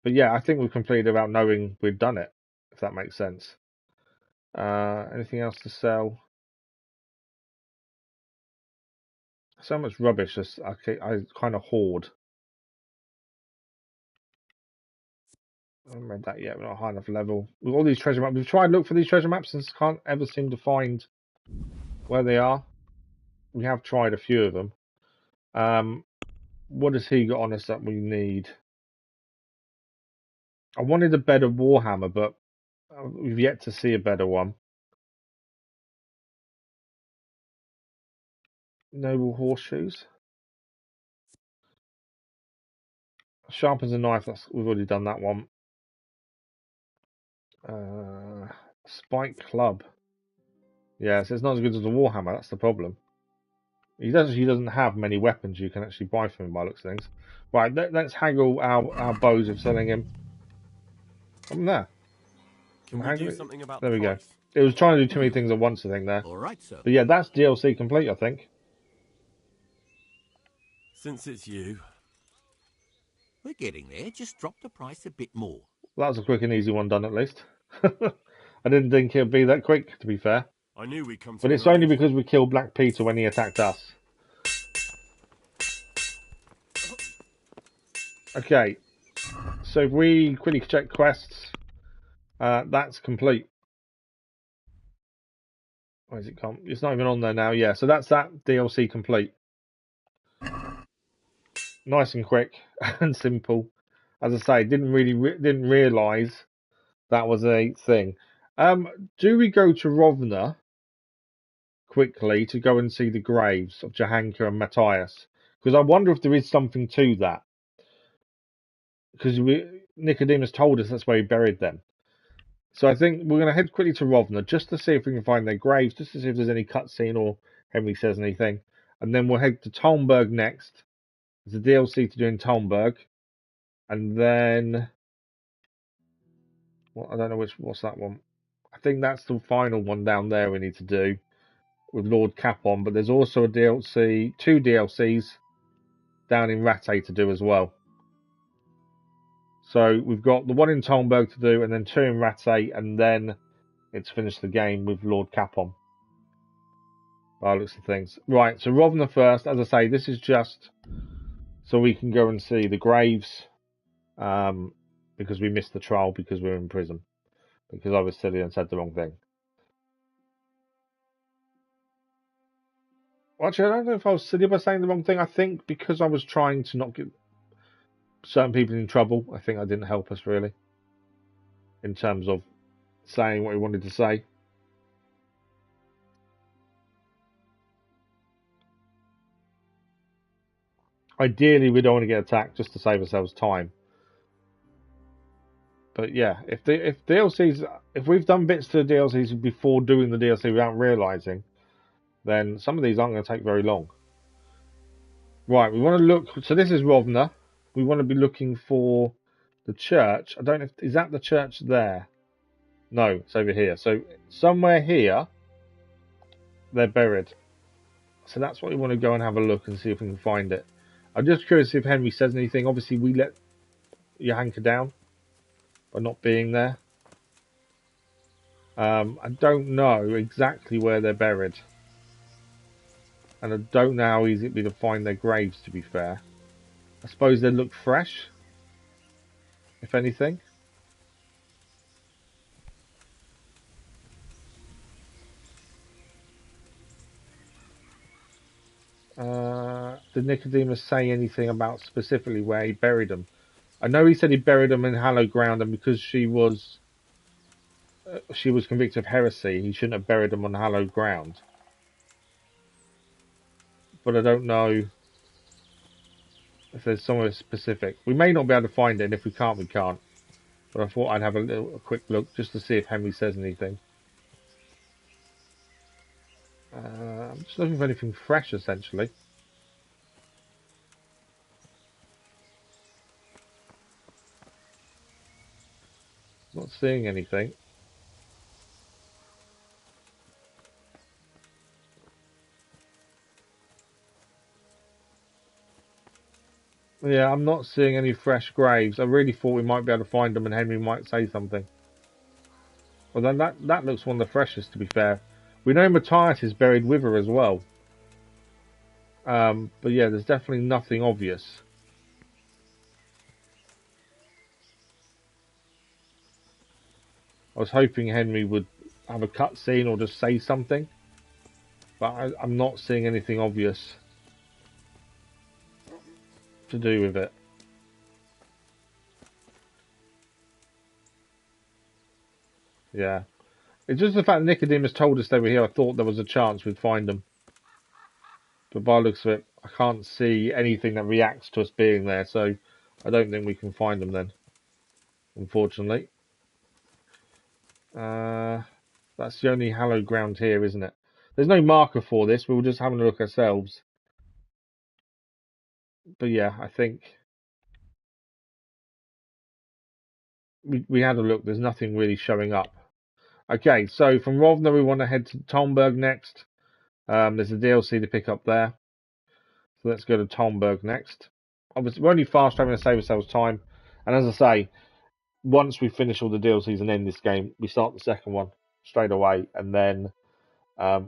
But yeah, I think we've completed without knowing we've done it, if that makes sense. Anything else to sell? So much rubbish I kind of hoard. I haven't read that yet. We're not high enough level. With all these treasure maps, we've tried to look for these treasure maps and can't ever seem to find where they are. We have tried a few of them. What has he got on us that we need? I wanted a better Warhammer, but we've yet to see a better one. Noble horseshoes. Sharpens a knife. We've already done that one. Spike club. Yeah, so it's not as good as the Warhammer. That's the problem. He doesn't have many weapons you can actually buy from him by looks of things. Right, let's haggle our bows of selling him. I'm there. Can we do something about there we go. It was trying to do too many things at once, I think, there. All right, sir. But yeah, that's DLC complete, I think. Since it's you. We're getting there. Just drop the price a bit more. That was a quick and easy one done, at least. I didn't think it would be that quick, to be fair. I knew we'd come to But it's only because we killed Black Peter when he attacked us. Okay. So if we quickly check quests, that's complete. Where's it come? It's not even on there now. Yeah, so that's that DLC complete. Nice and quick and simple. As I say, didn't realise that was a thing. Do we go to Rovna quickly to go and see the graves of Johanka and Matthias? Because I wonder if there is something to that. Because Nicodemus told us that's where he buried them. So I think we're going to head quickly to Rovna just to see if we can find their graves, just to see if there's any cutscene or Henry says anything. And then we'll head to Talmberg next There's a DLC to do in Talmberg. And then... Well, I don't know what's that one. I think that's the final one down there we need to do with Lord Capon. But there's also a DLC, 2 DLCs down in Rattay to do as well. So we've got the one in Talmberg to do, and then 2 in Rattay, and then it's finished the game with Lord Capon. By the looks of things. Right, so Rovna first. As I say, this is just so we can go and see the graves, because we missed the trial because we were in prison. Because I was silly and said the wrong thing. Actually, I don't know if I was silly by saying the wrong thing. I think because I was trying to not get certain people in trouble, I think I didn't help us really. In terms of saying what we wanted to say. Ideally, we don't want to get attacked just to save ourselves time. But yeah, if DLCs, if we've done bits to the DLCs before doing the DLC without realising, then some of these aren't going to take very long. Right, we want to look. So this is Rovna. We want to be looking for the church. I don't know. Is that the church there? No, it's over here. So somewhere here, they're buried. So that's what we want to go and have a look and see if we can find it. I'm just curious if Henry says anything. Obviously, we let Johanka down by not being there. I don't know exactly where they're buried. And I don't know how easy it'd be to find their graves, to be fair. I suppose they look fresh, if anything. Did Nicodemus say anything about specifically where he buried them? I know he said he buried them in hallowed ground, and because she was convicted of heresy, he shouldn't have buried them on hallowed ground. But I don't know if there's somewhere specific. We may not be able to find it, and if we can't, we can't. But I thought I'd have a quick look just to see if Henry says anything. I'm just looking for anything fresh, essentially. Not seeing anything. Yeah, I'm not seeing any fresh graves. I really thought we might be able to find them and Henry might say something. Well, then that looks one of the freshest, to be fair. We know Matthias is buried with her as well. But yeah, there's definitely nothing obvious. I was hoping Henry would have a cutscene or just say something. But I'm not seeing anything obvious to do with it. Yeah. It's just the fact that Nicodemus told us they were here. I thought there was a chance we'd find them. But by the looks of it, I can't see anything that reacts to us being there. So I don't think we can find them then. Unfortunately. That's the only hallowed ground here, isn't it? There's no marker for this. We were just having a look ourselves. But yeah, I think we had a look. There's nothing really showing up. Okay, so from Rovna, we want to head to Talmberg next. There's a DLC to pick up there. So let's go to Talmberg next. Obviously, we're only fast traveling to save ourselves time. And as I say, once we finish all the DLCs and end this game, we start the second one straight away. And then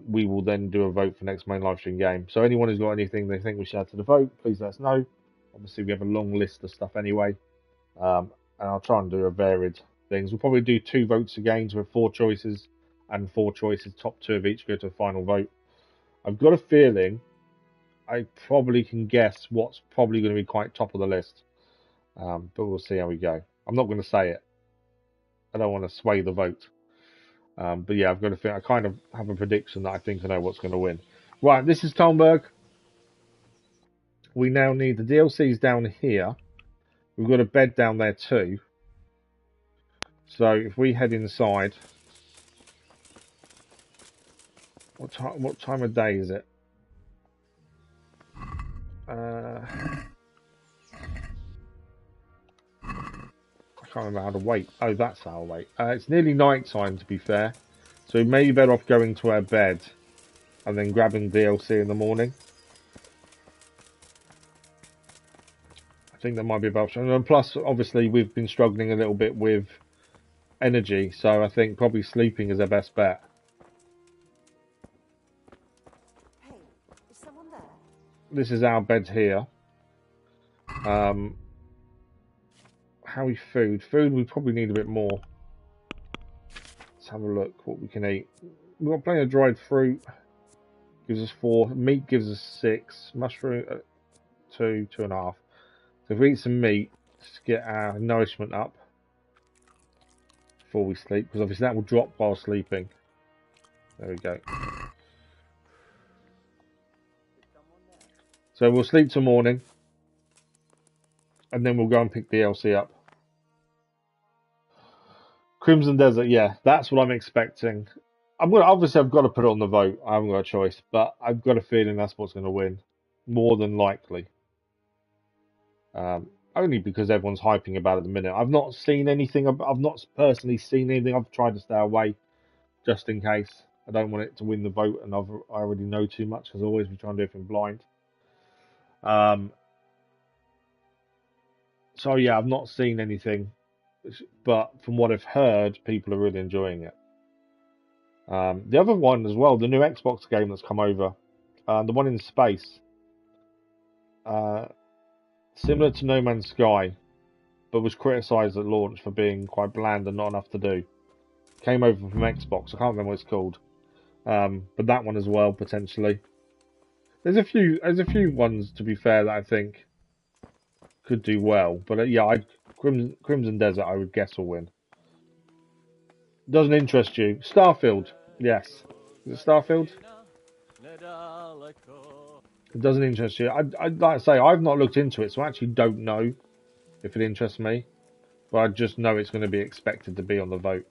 we will then do a vote for next main live stream game. So anyone who's got anything they think we should add to the vote, please let us know. Obviously, we have a long list of stuff anyway. And I'll try and do a varied things. We'll probably do 2 votes again, so we have 4 choices, and 4 choices, top 2 of each go to a final vote. I've got a feeling I probably can guess what's probably going to be quite top of the list. But we'll see how we go. I'm not going to say it. I don't want to sway the vote. But yeah, I've got a feeling. I kind of have a prediction that I think I know what's going to win. Right, this is Talmberg. We now need the DLCs down here. We've got a bed down there too. So if we head inside, what time of day is it? can't remember how to wait. Oh, that's how I wait. It's nearly night time, to be fair. So we may be better off going to our bed and then grabbing DLC in the morning. I think that might be a better option. And plus, obviously, we've been struggling a little bit with energy, so I think probably sleeping is our best bet. Hey, is someone there? This is our bed here. How food? Food, we probably need a bit more. Let's have a look what we can eat. We've got plenty of dried fruit. Gives us 4. Meat gives us 6. Mushroom, 2, 2.5. So if we eat some meat, just to get our nourishment up before we sleep, because obviously that will drop while sleeping. There we go. So we'll sleep till morning, and then we'll go and pick DLC up. Crimson Desert, yeah, that's what I'm expecting. Obviously I've got to put it on the vote. I haven't got a choice, but I've got a feeling that's what's going to win, more than likely. Only because everyone's hyping about it at the minute. I've not seen anything. I've not personally seen anything. I've tried to stay away, just in case. I don't want it to win the vote, and I already know too much, because always we try and do everything blind. So yeah, I've not seen anything, but from what I've heard, people are really enjoying it. The other one as well, the new Xbox game that's come over, the one in space, similar to No Man's Sky, but was criticised at launch for being quite bland and not enough to do. Came over from Xbox. I can't remember what it's called, but that one as well potentially. There's a few ones, to be fair, that I think could do well, but yeah, Crimson Desert I would guess will win. Doesn't interest you? Starfield, yes. Is it Starfield? It doesn't interest you. I'd like to say I've not looked into it, so I actually don't know if it interests me. But I just know it's going to be expected to be on the vote.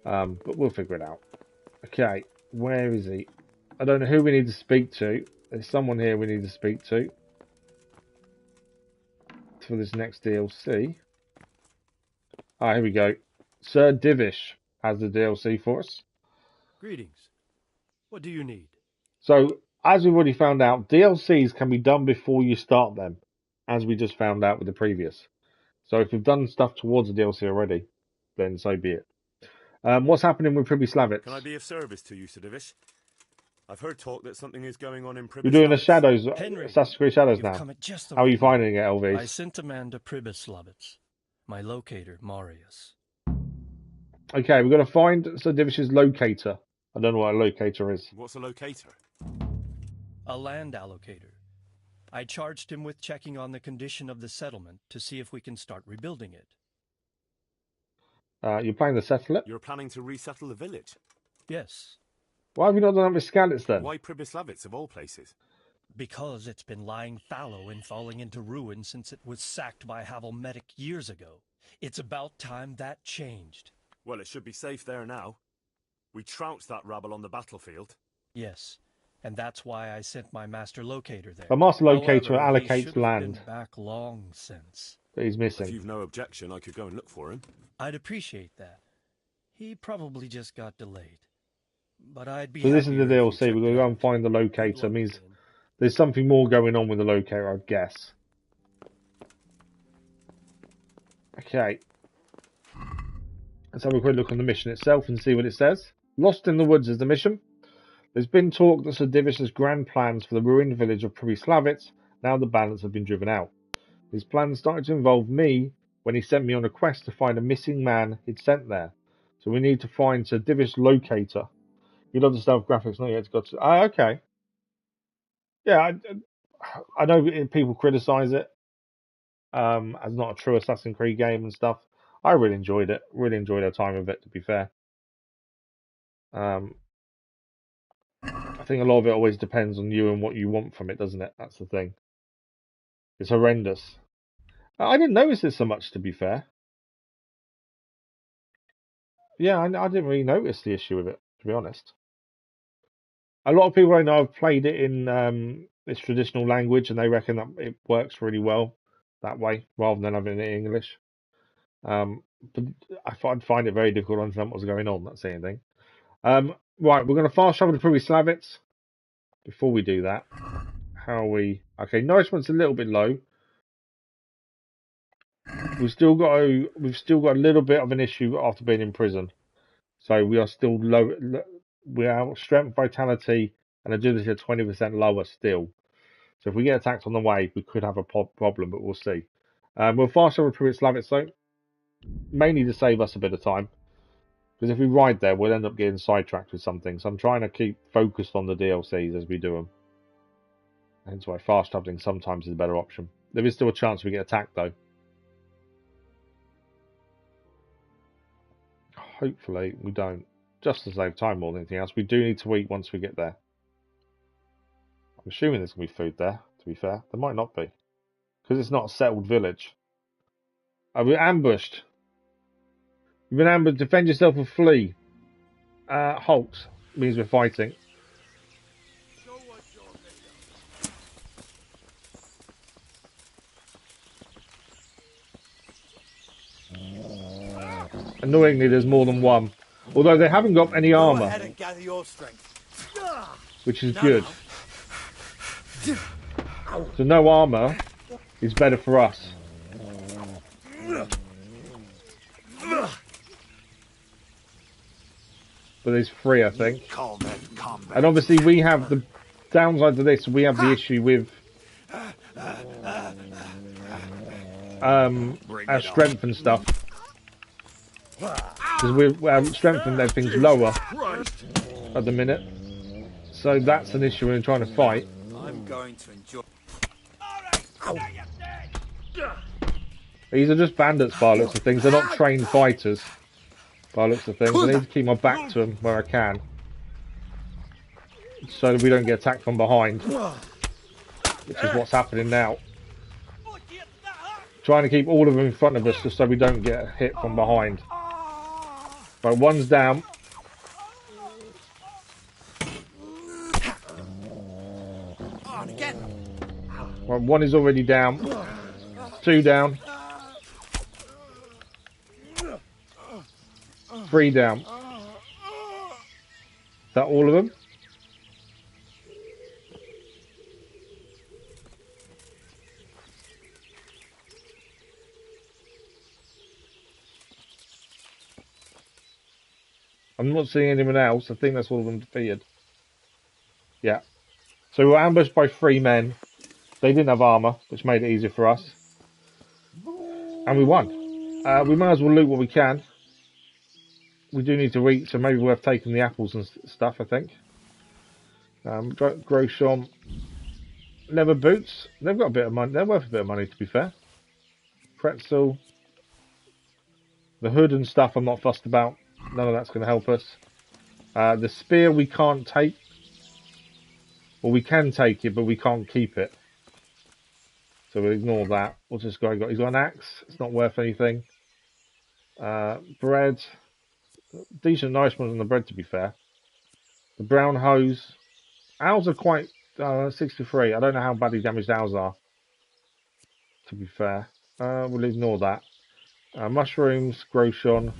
But we'll figure it out. Okay, where is he? I don't know who we need to speak to. There's someone here we need to speak to for this next DLC. Ah, here we go. Sir Divish has the DLC for us. Greetings. What do you need? So, as we've already found out, DLCs can be done before you start them, as we just found out with the previous. So if you've done stuff towards the DLC already, then so be it. What's happening with Pribyslavitz? Can I be of service to you, Sir Divish? I've heard talk that something is going on in Pribyslavitz. You're doing the Shadows, Henry, Assassin's Creed Shadows you've now. come at just the How are you right finding it, moment. LV? I sent a man to Pribyslavitz, my locator, Marius. Okay, we've got to find Sir Divish's locator. I don't know what a locator is. What's a locator? A land allocator. I charged him with checking on the condition of the settlement to see if we can start rebuilding it. You're playing the settler? You're planning to resettle the village? Yes. Why have you not done that with Skalitz then? Why Pribyslavitz of all places? Because it's been lying fallow and falling into ruin since it was sacked by Havelmetic years ago. It's about time that changed. Well, it should be safe there now. We trounced that rabble on the battlefield. Yes, and that's why I sent my master locator there. A master locator However, allocates he should have land been back long since. that he's missing. If you've no objection, I could go and look for him. I'd appreciate that. He probably just got delayed. But I'd be So this is the happier if you DLC. checked We're going to it go out. and find the Good locator. luck, Means Ben. there's something more going on with the locator, I'd guess. Okay. Let's have a quick look on the mission itself and see what it says. Lost in the Woods is the mission. There's been talk that Sir Divish has grand plans for the ruined village of Pribyslavitz now the bandits have been driven out. His plans started to involve me when he sent me on a quest to find a missing man he'd sent there. So we need to find Sir Divish's locator. You love the stealth graphics, not yet got to... Ah, okay. Yeah, I know people criticise it as not a true Assassin's Creed game and stuff. I really enjoyed it. Really enjoyed our time with it, to be fair. I think a lot of it always depends on you and what you want from it, doesn't it? That's the thing. It's horrendous. I didn't notice this so much, to be fair. Yeah, I didn't really notice the issue with it, to be honest. A lot of people I know have played it in its traditional language, and they reckon that it works really well that way, rather than having it in English. But I'd find it very difficult to understand what's going on. That's the only thing. Right, we're going to fast travel to Pribyslavitz. Before we do that, how are we? Okay, nourishment's a little bit low. We've still got a little bit of an issue after being in prison. So we are still low. We are strength, vitality, and agility are 20% lower still. So if we get attacked on the way, we could have a problem, but we'll see. We'll fast travel to Pribyslavitz though, mainly to save us a bit of time. Because if we ride there, we'll end up getting sidetracked with something. So I'm trying to keep focused on the DLCs as we do them. Hence why fast traveling sometimes is a better option. There is still a chance we get attacked though. Hopefully we don't. Just to save time more than anything else. We do need to eat once we get there. I'm assuming there's going to be food there, to be fair. There might not be. Because it's not a settled village. We're ambushed. You've been ambushed. Defend yourself or flee. Halt means we're fighting. Annoyingly, there's more than one. Although they haven't got any armor. Which is good. So no armor is better for us. But there's 3, I think. And obviously we have the downside to this. We have the issue with our strength and stuff. Because our strength and everything's lower at the minute. So that's an issue when we're trying to fight. I'm going to enjoy. These are just bandits by looks of things. They're not trained fighters by looks of things. I need to keep my back to them where I can. So that we don't get attacked from behind. Which is what's happening now. Trying to keep all of them in front of us just so we don't get hit from behind. Right, one's down. Right, one is already down. 2 down. 3 down. Is that all of them? I'm not seeing anyone else. I think that's all of them defeated. Yeah. So we were ambushed by 3 men. They didn't have armor, which made it easier for us. And we won. We might as well loot what we can. We do need to eat, so maybe we've taken the apples and stuff, I think. Groshom. Leather boots. They've got a bit of money. They're worth a bit of money, to be fair. Pretzel. The hood and stuff I'm not fussed about. None of that's going to help us. The spear we can't take. Well, we can take it, but we can't keep it. So we'll ignore that. What's this guy got? He's got an axe. It's not worth anything. Bread. Decent nourishment on the bread, to be fair. The brown hose. Owls are quite... 63. I don't know how badly damaged owls are, to be fair. We'll ignore that. Mushrooms, Groshon.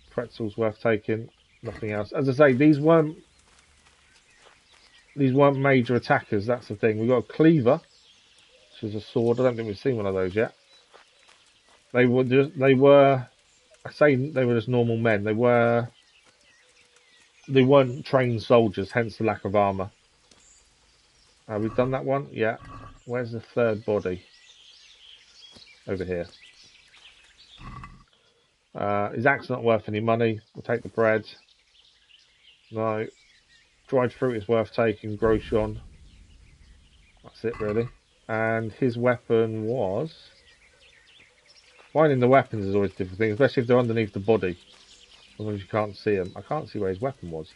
Pretzels worth taking. Nothing else. As I say, these weren't major attackers. That's the thing. We've got a cleaver, which is a sword. I don't think we've seen one of those yet. They were I say they were just normal men. They weren't trained soldiers, hence the lack of armor. We've done that one? Yeah. Where's the 3rd body? Over here. His axe not worth any money. We'll take the bread. No. Dried fruit is worth taking. Groshon. That's it, really. And his weapon was... Finding the weapons is always a difficult thing, especially if they're underneath the body. Sometimes you can't see them. I can't see where his weapon was.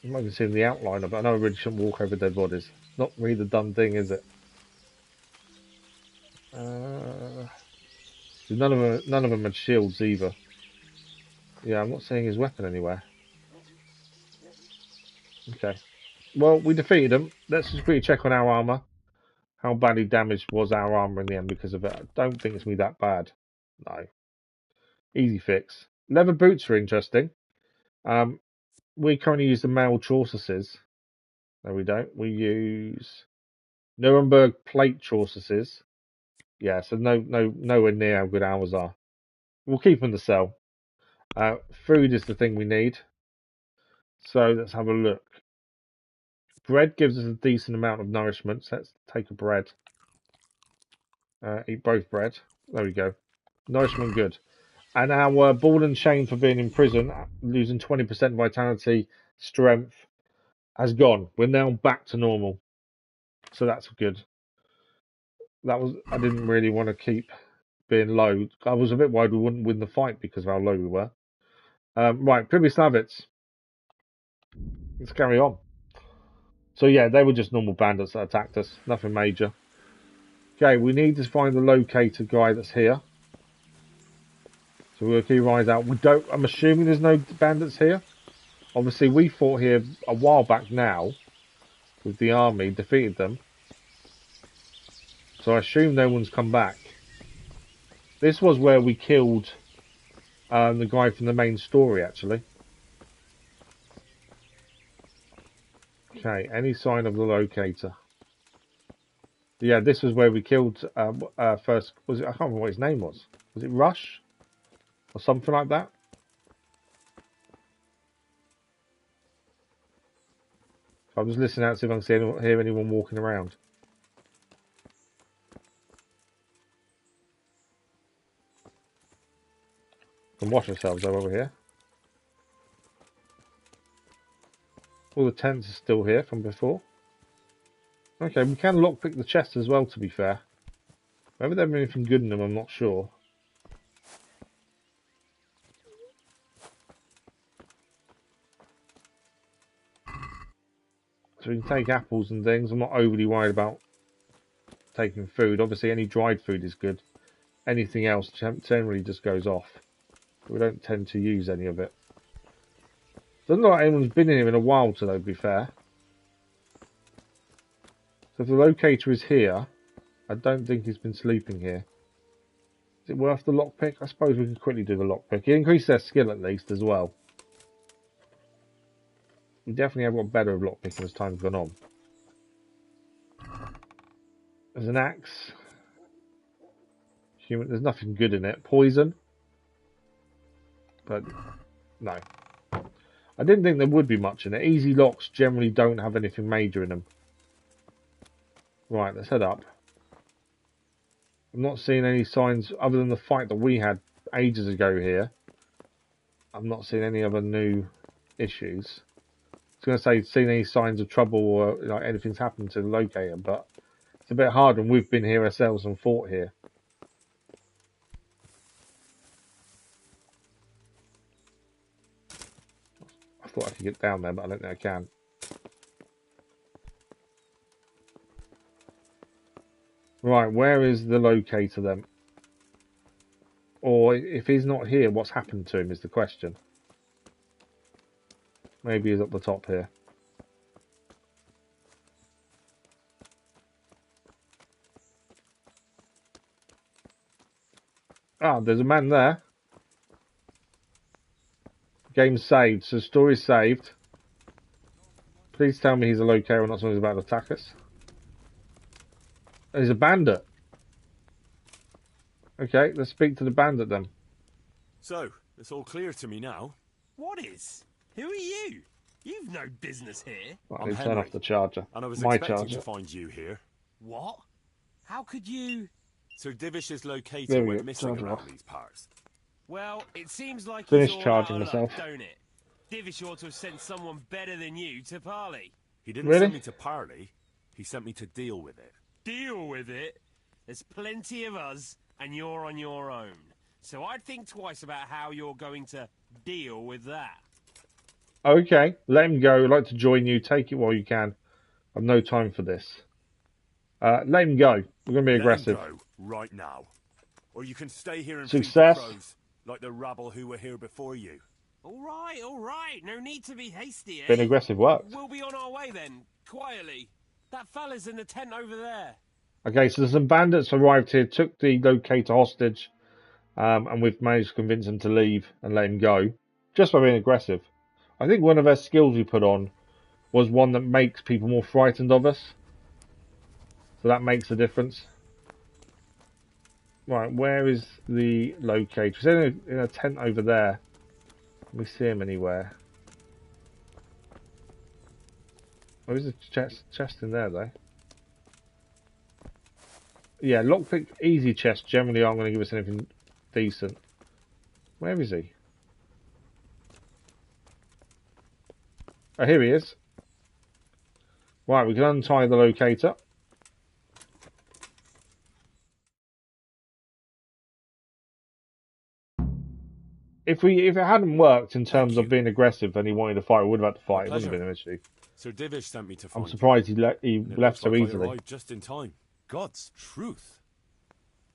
You might be seeing the outline of it. I know I really shouldn't walk over dead bodies. Not really the done thing, is it? None of them had shields either. Yeah, I'm not seeing his weapon anywhere. Okay. Well, we defeated him. Let's just quickly check on our armor. How badly damaged was our armor in the end because of it? I don't think it's going to be that bad. No. Easy fix. Leather boots are interesting. We currently use the male Chaucer's. No, we don't. We use Nuremberg plate Chaucer's. Yeah, so nowhere near how good ours are. We'll keep them to sell. Food is the thing we need. So let's have a look. Bread gives us a decent amount of nourishment. So let's take a bread. Eat both bread. There we go. Nourishment good. And our ball and chain for being in prison, losing 20% vitality, strength, has gone. We're now back to normal. So that's good. I didn't really want to keep being low. I was a bit worried we wouldn't win the fight because of how low we were. Right, Pribyslavitz. Let's carry on. So yeah, they were just normal bandits that attacked us. Nothing major. Okay, we need to find the locator guy that's here. So we'll keep our eyes out. I'm assuming there's no bandits here. Obviously, we fought here a while back now with the army, defeated them. So I assume no one's come back. This was where we killed the guy from the main story, actually. Okay, any sign of the locator? Yeah, this was where we killed first. Was it? I can't remember what his name was. Was it Rush or something like that? I'm just listening out to see if I can hear anyone walking around. We can wash ourselves though over here. All the tents are still here from before. Okay, we can lockpick the chest as well, to be fair. Whether there's anything good in them, I'm not sure. So we can take apples and things. I'm not overly worried about taking food. Obviously, any dried food is good. Anything else generally just goes off. We don't tend to use any of it. Doesn't look like anyone's been in here in a while, to be fair. So if the locator is here, I don't think he's been sleeping here. Is it worth the lockpick? I suppose we can quickly do the lockpick. It increases their skill at least as well. We definitely have got better at lockpicking as time's gone on. There's an axe. There's nothing good in it. Poison. But no. I didn't think there would be much in it. Easy locks generally don't have anything major in them. Right, let's head up. I'm not seeing any signs other than the fight that we had ages ago here. I'm not seeing any other new issues. I was going to say, seen any signs of trouble or like anything's happened to the locator, but it's a bit hard when we've been here ourselves and fought here. I thought I could get down there, but I don't think I can. Right, where is the locator then? Or if he's not here, what's happened to him is the question. Maybe he's up the top here. Ah, there's a man there. Game saved, so story saved. Please tell me he's a locator and not someone who's about to attack us. He's a bandit. Okay, let's speak to the bandit then. So, it's all clear to me now. What is? Who are you? You've no business here. Right, I'm let's turn Henry, off the charger. And I was My expecting charger. to find you here. What? How could you... Sir Divish's There locator we went go, missing charger around off. these parts. Well, it seems like Finish he's all charging out of myself. luck, don't it? Divish ought to have sent someone better than you to parley. He didn't Really? send me to parley. He sent me to deal with it. Deal with it? There's plenty of us, and you're on your own. So I'd think twice about how you're going to deal with that. Okay, let him go. I'd like to join you. Take it while you can. I've no time for this. Let him go. We're going to be Let aggressive. him go right now. Or you can stay here and Success. feed the crows, like the rabble who were here before you. All right. No need to be hasty, eh? Been aggressive work. We'll be on our way then, quietly. That fella's in the tent over there. Okay, so there's some bandits arrived here, took the locator hostage, and we've managed to convince him to leave and let him go, just by being aggressive. I think one of our skills we put on was one that makes people more frightened of us. So that makes a difference. Right, where is the locator? He's in a tent over there. Can we see him anywhere? Where's the chest in there, though? Yeah, lockpick easy chest generally aren't going to give us anything decent. Where is he? Oh, here he is. Right, we can untie the locator. If it hadn't worked in terms of being aggressive and he wanted to fight, we would have had to fight. It wouldn't have been an issue. Sir Divish sent me to find I'm surprised he left so like easily. I arrived just in time. God's truth.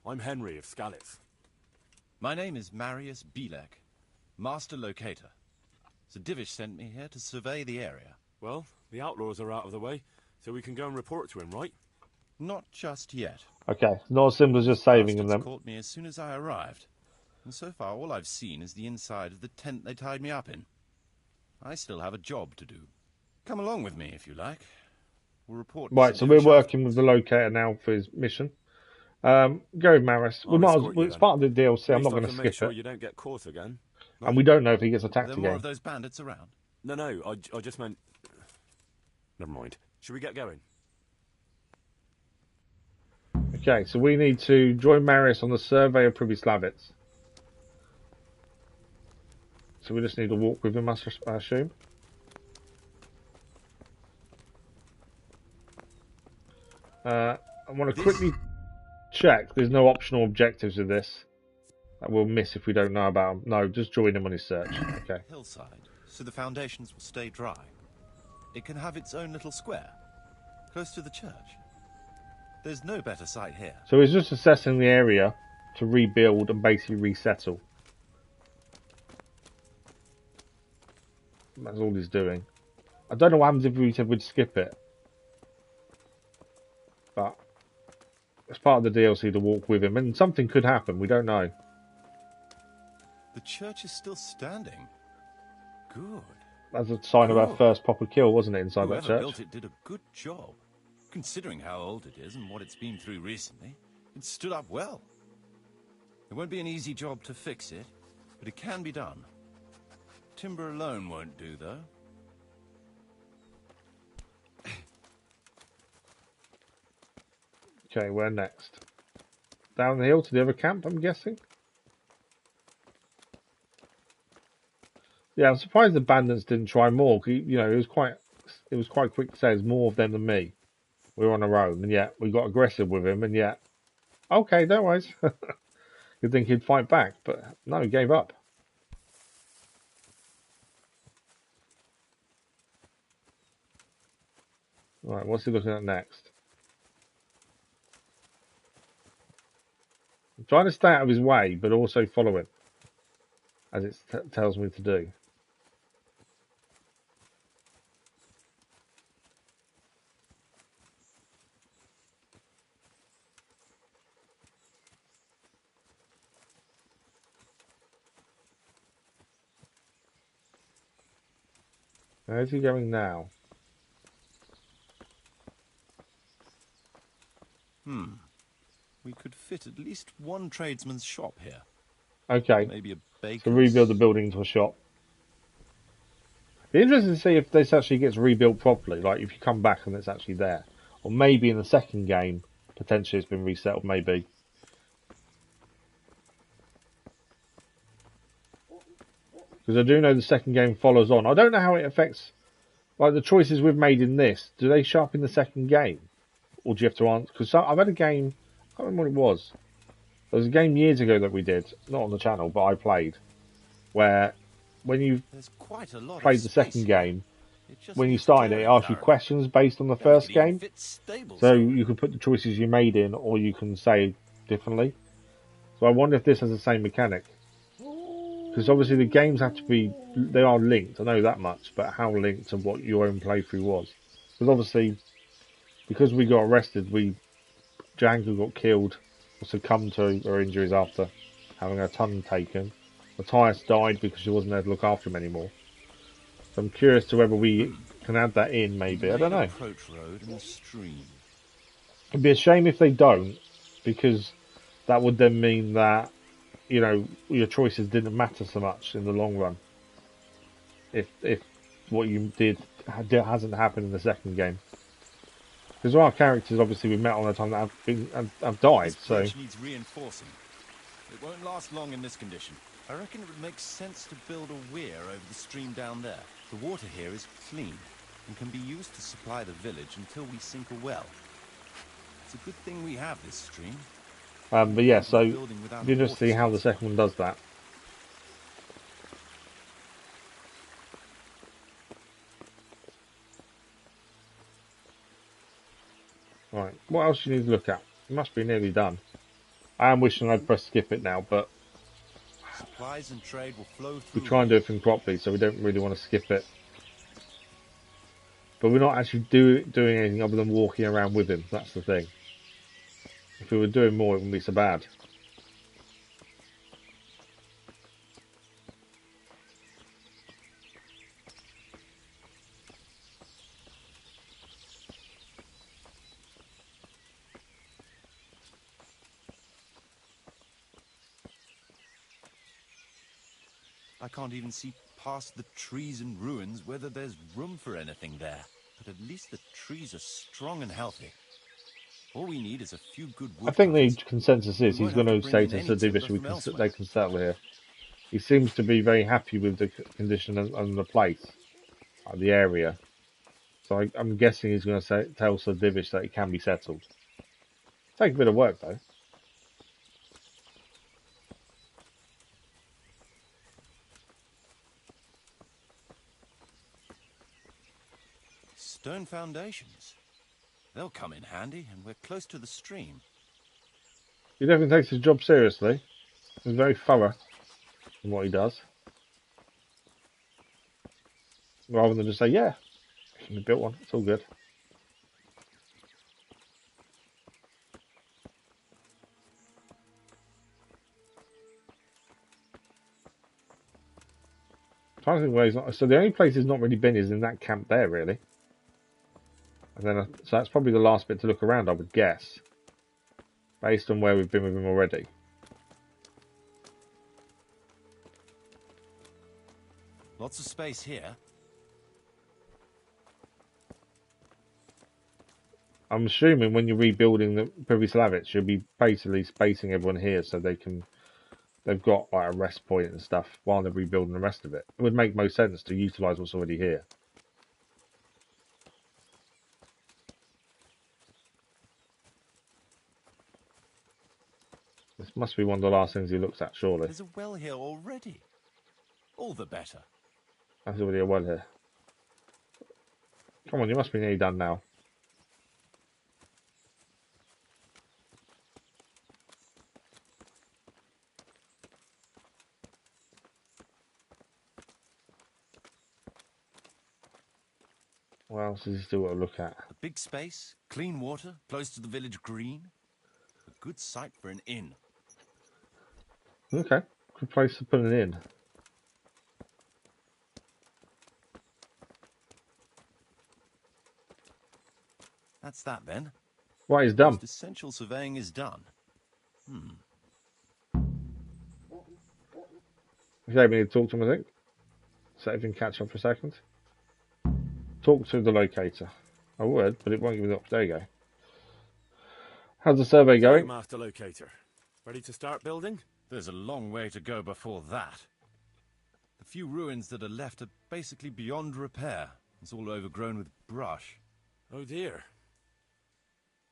I'm Henry of Skalitz. My name is Marius Bielek, Master Locator. Sir Divish sent me here to survey the area. Well, the outlaws are out of the way, so we can go and report to him, right? Not just yet. Okay, not as simple as just saving him then. Caught me as soon as I arrived. And so far, all I've seen is the inside of the tent they tied me up in. I still have a job to do. Come along with me, if you like. We'll report. Right, so we're working with the locator now for his mission. Go with Maris. It's part of the DLC. I'm not going to skip sure it. You don't get caught again. And we don't know if he gets attacked Are there again. more of those bandits around? No, I just meant... Never mind. Should we get going? Okay, so we need to join Marius on the survey of Pribyslavitz. So we just need to walk with him, I assume. I want to quickly check. There's no optional objectives with this that we'll miss if we don't know about him. No, just join him on his search. Okay. Hillside, so the foundations will stay dry. It can have its own little square, close to the church. There's no better site here. So he's just assessing the area to rebuild and basically resettle. That's all he's doing. I don't know what happens if we said we'd skip it. But it's part of the DLC to walk with him, and something could happen, we don't know. The church is still standing. Good. That's a sign of our first proper kill, wasn't it, inside that Whoever church? built it did a good job. Considering how old it is and what it's been through recently, it stood up well. It won't be an easy job to fix it, but it can be done. Timber alone won't do, though. Okay, where next? Down the hill to the other camp, I'm guessing? Yeah, I'm surprised the bandits didn't try more. You know, it was quite quick to say there's more of them than me. We were on our own, and yet we got aggressive with him, and yet... Okay, no worries. You'd think he'd fight back, but no, he gave up. Right, what's he looking at next? I'm trying to stay out of his way, but also follow him, as it tells me to do. Where's he going now? We could fit at least one tradesman's shop here. Okay. Maybe a baker's. So rebuild the building into a shop. Be interesting to see if this actually gets rebuilt properly, like if you come back and it's actually there. Or maybe in the second game, potentially it's been resettled, maybe. Because I do know the second game follows on. I don't know how it affects, like the choices we've made in this. Do they show up in the second game? Or do you have to answer? Because I've had a game, I can't remember what it was. There was a game years ago that we did, not on the channel, but I played, where when you played the second game, when you started it asks you questions based on the first game. So you can put the choices you made in, or you can say differently. So I wonder if this has the same mechanic. Because obviously the games have to be, they are linked, I know that much, but how linked to what your own playthrough was. Because obviously, because we got arrested, we Johanka got killed or succumbed to her injuries after having her tongue taken. Matthias died because she wasn't there to look after him anymore. So I'm curious to whether we can add that in, maybe. I don't know. Approach road and a stream. It'd be a shame if they don't, because that would then mean that, you know, your choices didn't matter so much in the long run. If what you did hasn't happened in the second game. Because our characters, obviously, we've met all the time that have died, This so... bridge needs reinforcing. It won't last long in this condition. I reckon it would make sense to build a weir over the stream down there. The water here is clean and can be used to supply the village until we sink a well. It's a good thing we have this stream. But yeah, so it'll be interesting to see how the second one does that. Right, what else do you need to look at? It must be nearly done. I am wishing I'd press skip it now, but supplies and trade will flow through. we try and do everything properly, so we don't really want to skip it. But we're not actually doing anything other than walking around with him. That's the thing. If we were doing more, it wouldn't be so bad. I can't even see past the trees and ruins whether there's room for anything there. But at least the trees are strong and healthy. All we need is a few good wood. I think the consensus is he's going to say to the division they can settle here. He seems to be very happy with the condition and the place, the area. So I'm guessing he's going to tell Sir Divish that it can be settled. Take a bit of work though. Stone foundations. They'll come in handy, and we're close to the stream. He definitely takes his job seriously. He's very thorough in what he does. Rather than just say, yeah, we built one, it's all good. I'm trying to think where he's not. So the only place he's not really been is in that camp there, really. And then, so that's probably the last bit to look around, I would guess, based on where we've been with him already. Lots of space here. I'm assuming when you're rebuilding the Pribyslavitz, you'll be basically spacing everyone here so they've got like a rest point and stuff while they're rebuilding the rest of it. It would make most sense to utilise what's already here. This must be one of the last things he looks at, surely. There's a well here already. All the better. There's already a well here. Come on, you must be nearly done now. What else is he still got to look at? A big space, clean water, close to the village green. A good site for an inn. Okay, good place to put an inn. That's that then. Right, he's done. Most essential surveying is done. Okay, we need to talk to him, I think. So if you can catch up for a second. Talk to the locator. I would, but it won't give me the option. There you go. How's the survey going? Master Locator. Ready to start building? There's a long way to go before that. The few ruins that are left are basically beyond repair. It's all overgrown with brush. Oh dear.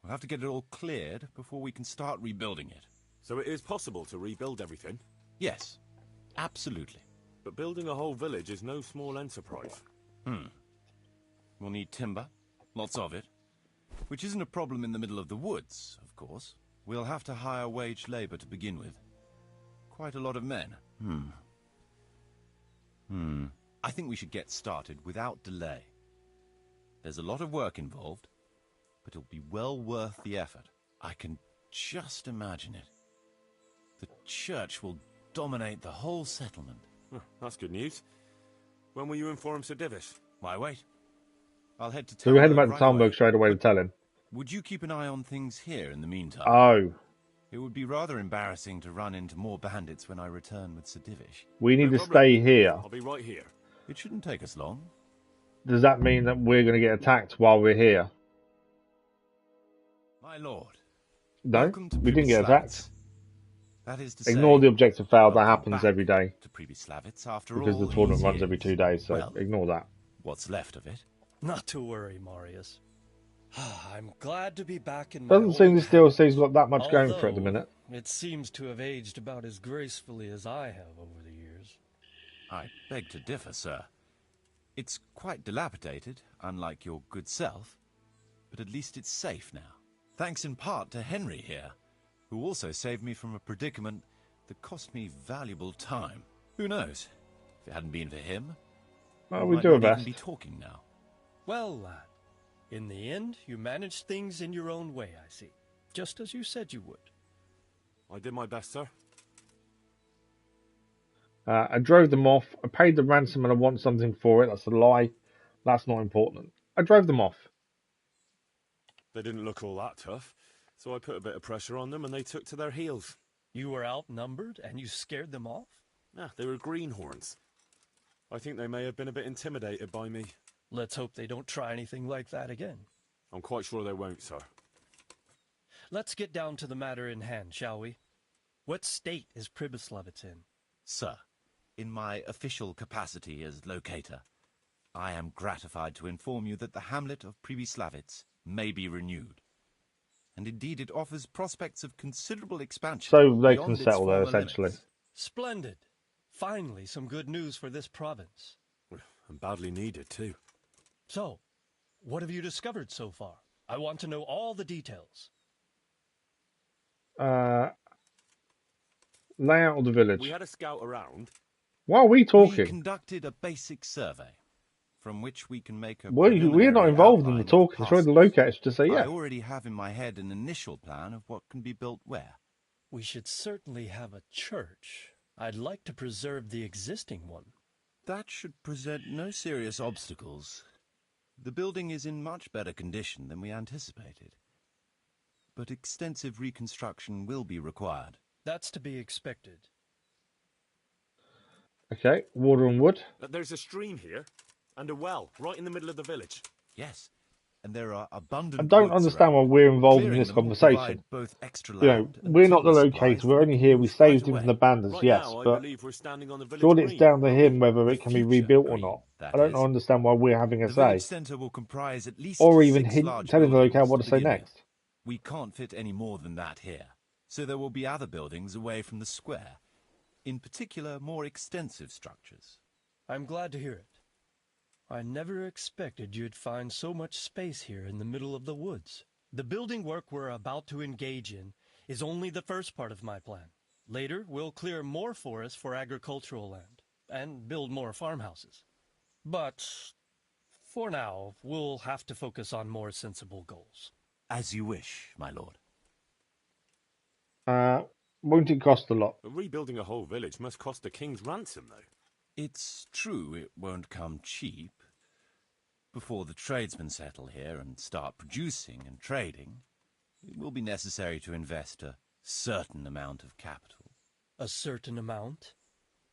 We'll have to get it all cleared before we can start rebuilding it. So it is possible to rebuild everything? Yes, absolutely. But building a whole village is no small enterprise. We'll need timber, lots of it. Which isn't a problem in the middle of the woods, of course. We'll have to hire wage labor to begin with. Quite a lot of men. I think we should get started without delay. There's a lot of work involved, but it'll be well worth the effort. I can just imagine it. The church will dominate the whole settlement. Oh, that's good news. When will you inform Sir Divish? Why wait? I'll head to So we're heading Talmberg back to right away. Talmberg straight away to tell him. Would you keep an eye on things here in the meantime? Oh, It would be rather embarrassing to run into more bandits when I return with Sir Divish. we need No to problem. stay here. I'll be right here. It shouldn't take us long. Does that mean that we're going to get attacked while we're here? My lord. No, Welcome to we didn't get Pribyslavitz. attacked. That is to Ignore say, the objective fail. That welcome happens back every day to Pribyslavitz after because all the tournament these runs every years. 2 days. So Well, ignore that. what's left of it. Not to worry, Marius. I'm glad to be back in my Doesn't seem old this DLC's got that much going for it at the although minute. It seems to have aged about as gracefully as I have over the years. I beg to differ, sir. It's quite dilapidated, unlike your good self, but at least it's safe now. Thanks in part to Henry here, who also saved me from a predicament that cost me valuable time. Who knows? If it hadn't been for him, Well, we we might do our not best. even be talking now. Well, lad, in the end, you managed things in your own way, I see. Just as you said you would. I did my best, sir. I drove them off. I paid the ransom and I want something for it. That's a lie. That's not important. I drove them off. They didn't look all that tough, so I put a bit of pressure on them and they took to their heels. You were outnumbered and you scared them off? Ah, they were greenhorns. I think they may have been a bit intimidated by me. Let's hope they don't try anything like that again. I'm quite sure they won't, sir. Let's get down to the matter in hand, shall we? What state is Pribyslavitz in? Sir, in my official capacity as locator, I am gratified to inform you that the hamlet of Pribyslavitz may be renewed. And indeed it offers prospects of considerable expansion. So they beyond can its settle there, former essentially. limits. Splendid. Finally, some good news for this province. And badly needed, too. So, what have you discovered so far? I want to know all the details. Layout of the village. We had a scout around. Why are we We talking? conducted a basic survey, from which we can make a We're not preliminary involved in outline the of talking. It's really the parcels. locators to say I yeah. already have in my head an initial plan of what can be built where. We should certainly have a church. I'd like to preserve the existing one. That should present no serious obstacles. The building is in much better condition than we anticipated. But extensive reconstruction will be required. That's to be expected. Okay, water and wood. There's a stream here, and a well, right in the middle of the village. Yes, and there are abundant I don't woods understand around. why we're involved in Clearing this them will conversation. provide both extra You know, land and we're not the timber supplies locator. We're that only can here. be We used right saved him away. from the bandits, Right yes, now, I but believe we're standing on the village surely it's green. down to him whether it can be future rebuilt or green, not. that I don't is. understand why we're having a The say, village centre will comprise at least or even 6 large telling the buildings locale what to say begin with. next. We can't fit any more than that here, so there will be other buildings away from the square. In particular, more extensive structures. I'm glad to hear it. I never expected you'd find so much space here in the middle of the woods. The building work we're about to engage in is only the first part of my plan. Later, we'll clear more forest for agricultural land and build more farmhouses. But for now, we'll have to focus on more sensible goals. As you wish, my lord. Won't it cost a lot? Rebuilding a whole village must cost a king's ransom, though. It's true it won't come cheap. Before the tradesmen settle here and start producing and trading, it will be necessary to invest a certain amount of capital. A certain amount?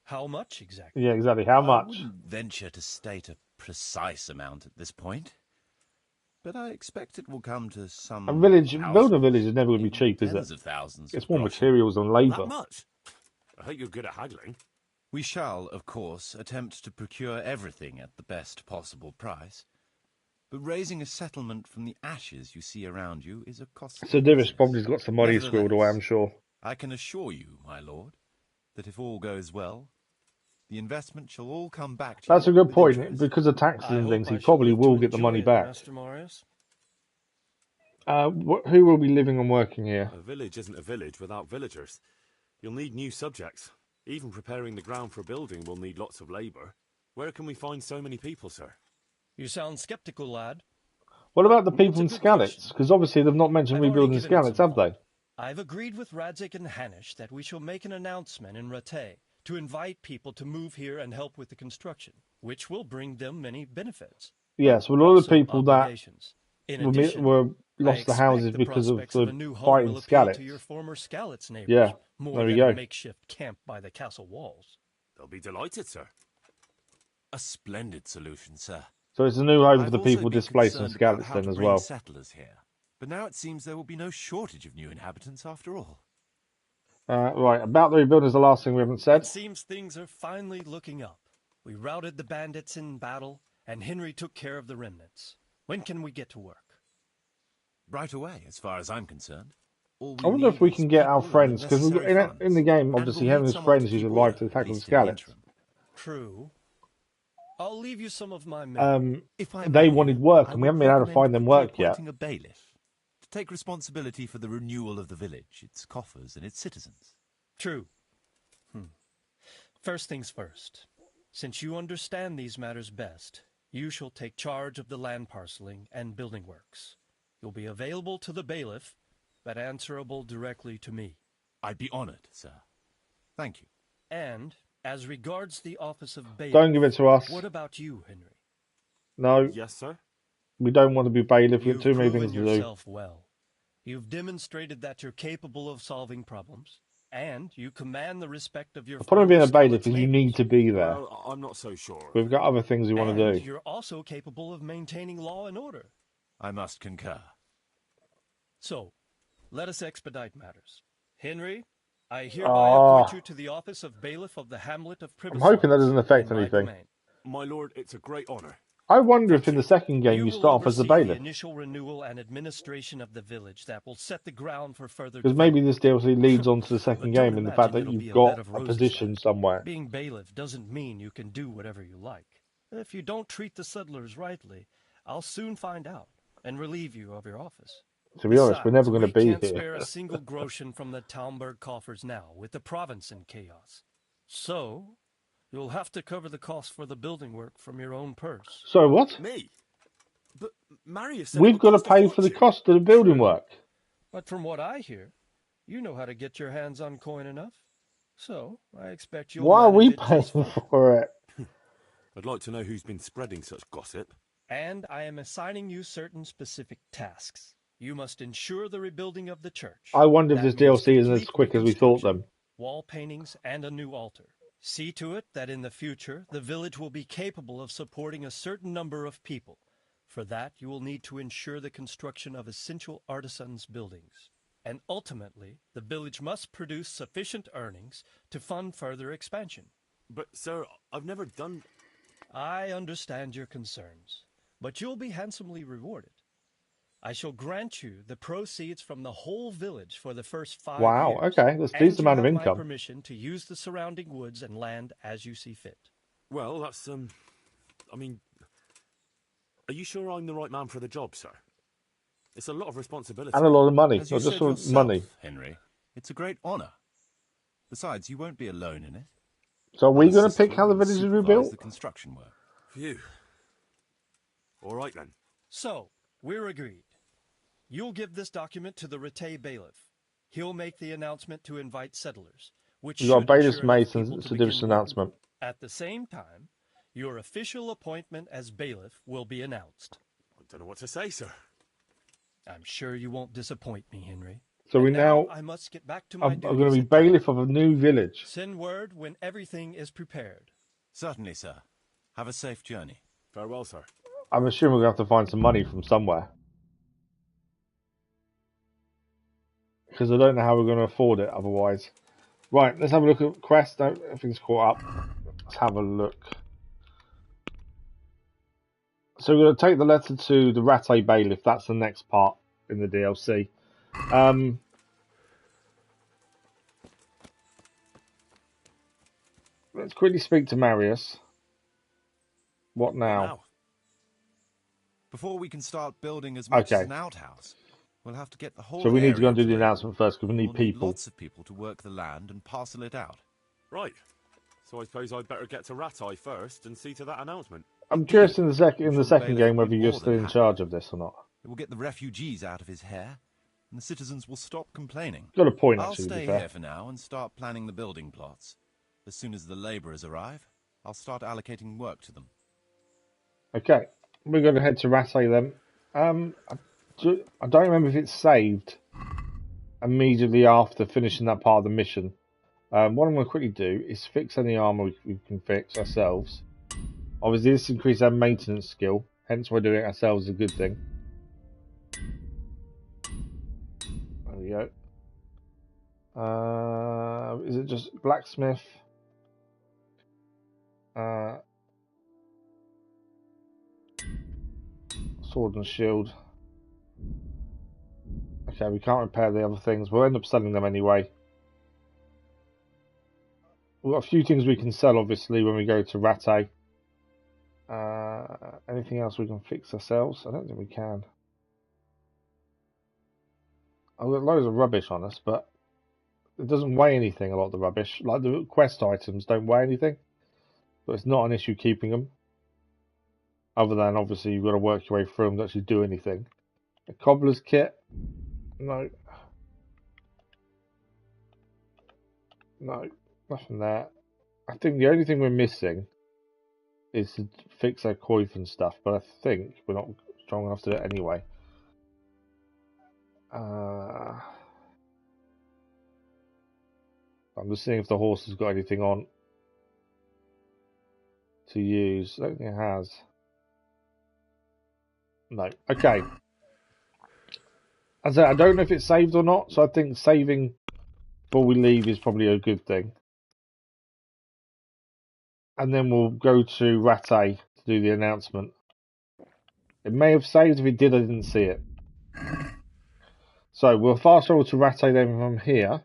How much exactly? Yeah, exactly. How I much? wouldn't venture to state a precise amount at this point, but I expect it will come to some... Building a village is never going to be even cheap, is tens it? of thousands It's of more groschen. materials and labour. That much? I hope you're good at haggling. We shall, of course, attempt to procure everything at the best possible price. But raising a settlement from the ashes you see around you is a costly So Divish business. probably has got some money squirreled away, I'm sure. I can assure you, my lord, that if all goes well, the investment shall all come back to That's you a good with point. interest. Because of taxes I and hope things, he I shall probably live to will get the enjoy money it, back. Master Marius. Who will be living and working here? A village isn't a village without villagers. You'll need new subjects. Even preparing the ground for building will need lots of labour. Where can we find so many people, sir? You sound skeptical, lad. What about the people in It's a good question. Skalitz? Because obviously they've not mentioned I've already rebuilding given it Skalitz, some have they? thought. I've agreed with Radzig and Hanish that we shall make an announcement in Rattay to invite people to move here and help with the construction, which will bring them many benefits. Yes, well, all the people that In addition, were lost I the houses expect because of prospects of the a new home fight in will appeal to your Skalitz. former Skalitz neighbors Yeah, more there we than go. a makeshift camp by the castle walls. They'll be delighted, sir. A splendid solution, sir. So it's a new home for I've the also people been displaced in concerned about Skalitz how then to as bring well. settlers here. But now it seems there will be no shortage of new inhabitants after all. Right, about the rebuilding is the last thing we haven't said. It seems things are finally looking up. We routed the bandits in battle, and Henry took care of the remnants. When can we get to work? Right away, as far as I'm concerned. All I wonder if we need can is get our people and friends, the because necessary in funds. the game, And obviously, we'll having need his someone friends to who keep survived order, to at tackle the least in the Skalitz. interim. True. I'll leave you some of my men. If I They may, wanted work, I and we would haven't been able to recommend find them quickly work yet. appointing a bailiff to take responsibility for the renewal of the village, its coffers, and its citizens. True. First things first. Since you understand these matters best, you shall take charge of the land parceling and building works. You'll be available to the bailiff, but answerable directly to me. I'd be honored, sir. Thank you. And, as regards the office of bailiff... Don't give it to us. What about you, Henry? No. Yes, sir. We don't want to be bailiff. We've got too many things to do. Yourself well. You've demonstrated that you're capable of solving problems, and you command the respect of your The problem with being a bailiff Skalitz is you neighbors. need to be there. Well, I'm not so sure. We've got other things we want to And do. you're also capable of maintaining law and order. I must concur. So, let us expedite matters. Henry, I hereby appoint you to the office of bailiff of the hamlet of Pribyslavitz. I'm hoping that doesn't affect anything. My lord, it's a great honor. I wonder if in the second game you will start off as the oversee bailiff. the initial renewal and administration of the village that will set the ground for further Because maybe this DLC leads on to the second But don't game in the fact that imagine it'll be you've a bed got of a roses position there. somewhere. Being bailiff doesn't mean you can do whatever you like. If you don't treat the settlers rightly, I'll soon find out and relieve you of your office. To be honest, we're never going to be we can't here. spare a single groschen from the Talmberg coffers now, with the province in chaos. So, you'll have to cover the cost for the building work from your own purse. So what? Me? But Marius said We've got to pay for the cost of the building work. But from what I hear, you know how to get your hands on coin enough. So, I expect you'll Why are we manage it just paying fine. for it? I'd like to know who's been spreading such gossip. And I am assigning you certain specific tasks. You must ensure the rebuilding of the church. I wonder if That this means DLC isn't as complete quick as we thought reconstruction, them. Wall paintings and a new altar. See to it that in the future, the village will be capable of supporting a certain number of people. For that, you will need to ensure the construction of essential artisans' buildings. And ultimately, the village must produce sufficient earnings to fund further expansion. But, sir, I've never done... I understand your concerns, but you'll be handsomely rewarded. I shall grant you the proceeds from the whole village for the first 5 Wow, years. okay, that's a And decent you amount of have my income. permission to use the surrounding woods and land as you see fit. Well, that's, I mean... Are you sure I'm the right man for the job, sir? It's a lot of responsibility. And a lot of money. As Not you just said for yourself, money. Henry, it's a great honor. Besides, you won't be alone in it. So are we I'll going to assist pick you how the and village is supervise rebuilt? the construction work. Phew. All right, then. So, we're agreed. You'll give this document to the Rattay bailiff. He'll make the announcement to invite settlers, which We've got should Bailiff's ensure enough Mace people and to Sedivious begin work. announcement. At the same time, your official appointment as bailiff will be announced. I don't know what to say, sir. I'm sure you won't disappoint me, Henry. So we And now... I must get back to my I'm going to duties be at town. bailiff of a new village. Send word when everything is prepared. Certainly, sir. Have a safe journey. Farewell, sir. I'm assuming we're going to have to find some money from somewhere. Because I don't know how we're going to afford it otherwise. Right, let's have a look at quest. No, everything's caught up. Let's have a look. So we're going to take the letter to the Rattay bailiff. That's the next part in the DLC. Let's quickly speak to Marius. What now? Before we can start building as much Okay. as an outhouse, we'll have to get the whole So we need to go area and do the cleared. announcement first because we need We'll people. lots of people to work the land and parcel it out. Right. So I suppose I'd better get to Rattay first and see to that announcement. I'm curious in the second Sure game Bailiff whether would be you're more still than in happy. charge of this or not. It will get the refugees out of his hair, and the citizens will stop complaining. Got a point, I'll actually, to be stay fair. here for now and start planning the building plots. As soon as the labourers arrive, I'll start allocating work to them. Okay, we're going to head to Radzig then. I don't remember if it's saved immediately after finishing that part of the mission. What I'm going to quickly do is fix any armour we can fix ourselves. Obviously, this increases our maintenance skill, hence why doing it ourselves is a good thing. There we go. Is it just blacksmith? Sword and shield. Okay, we can't repair the other things. We'll end up selling them anyway. We've got a few things we can sell, obviously, when we go to Radzig. Anything else we can fix ourselves? I don't think we can. I've got loads of rubbish on us, but it doesn't weigh anything, a lot of the rubbish. Like the quest items don't weigh anything, but it's not an issue keeping them. Other than, obviously, you've got to work your way through them to actually do anything. A cobbler's kit? No. No, nothing there. I think the only thing we're missing is to fix our coif and stuff, but I think we're not strong enough to do it anyway. I'm just seeing if the horse has got anything on to use. I don't think it has. No. Okay. As I said, I don't know if it's saved or not, so I think saving before we leave is probably a good thing. And then we'll go to Radzig to do the announcement. It may have saved. If it did, I didn't see it. So we'll fast forward to Radzig then from here.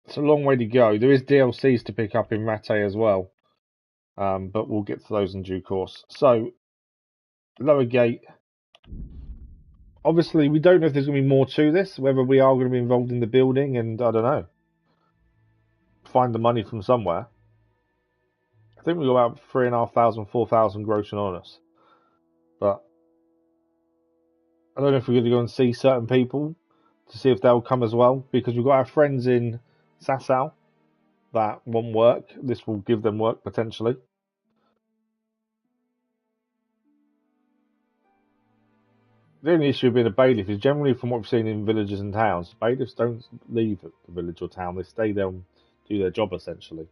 It's a long way to go. There is DLCs to pick up in Radzig as well. But we'll get to those in due course. So, lower gate. Obviously, we don't know if there's going to be more to this. Whether we are going to be involved in the building and, I don't know, find the money from somewhere. I think we've got about 3,500, 4,000 grossing on us. But I don't know if we're going to go and see certain people to see if they'll come as well. Because we've got our friends in Sasau that want work. This will give them work potentially. The only issue with being a bailiff is generally from what we've seen in villages and towns, bailiffs don't leave the village or town. They stay there and do their job essentially.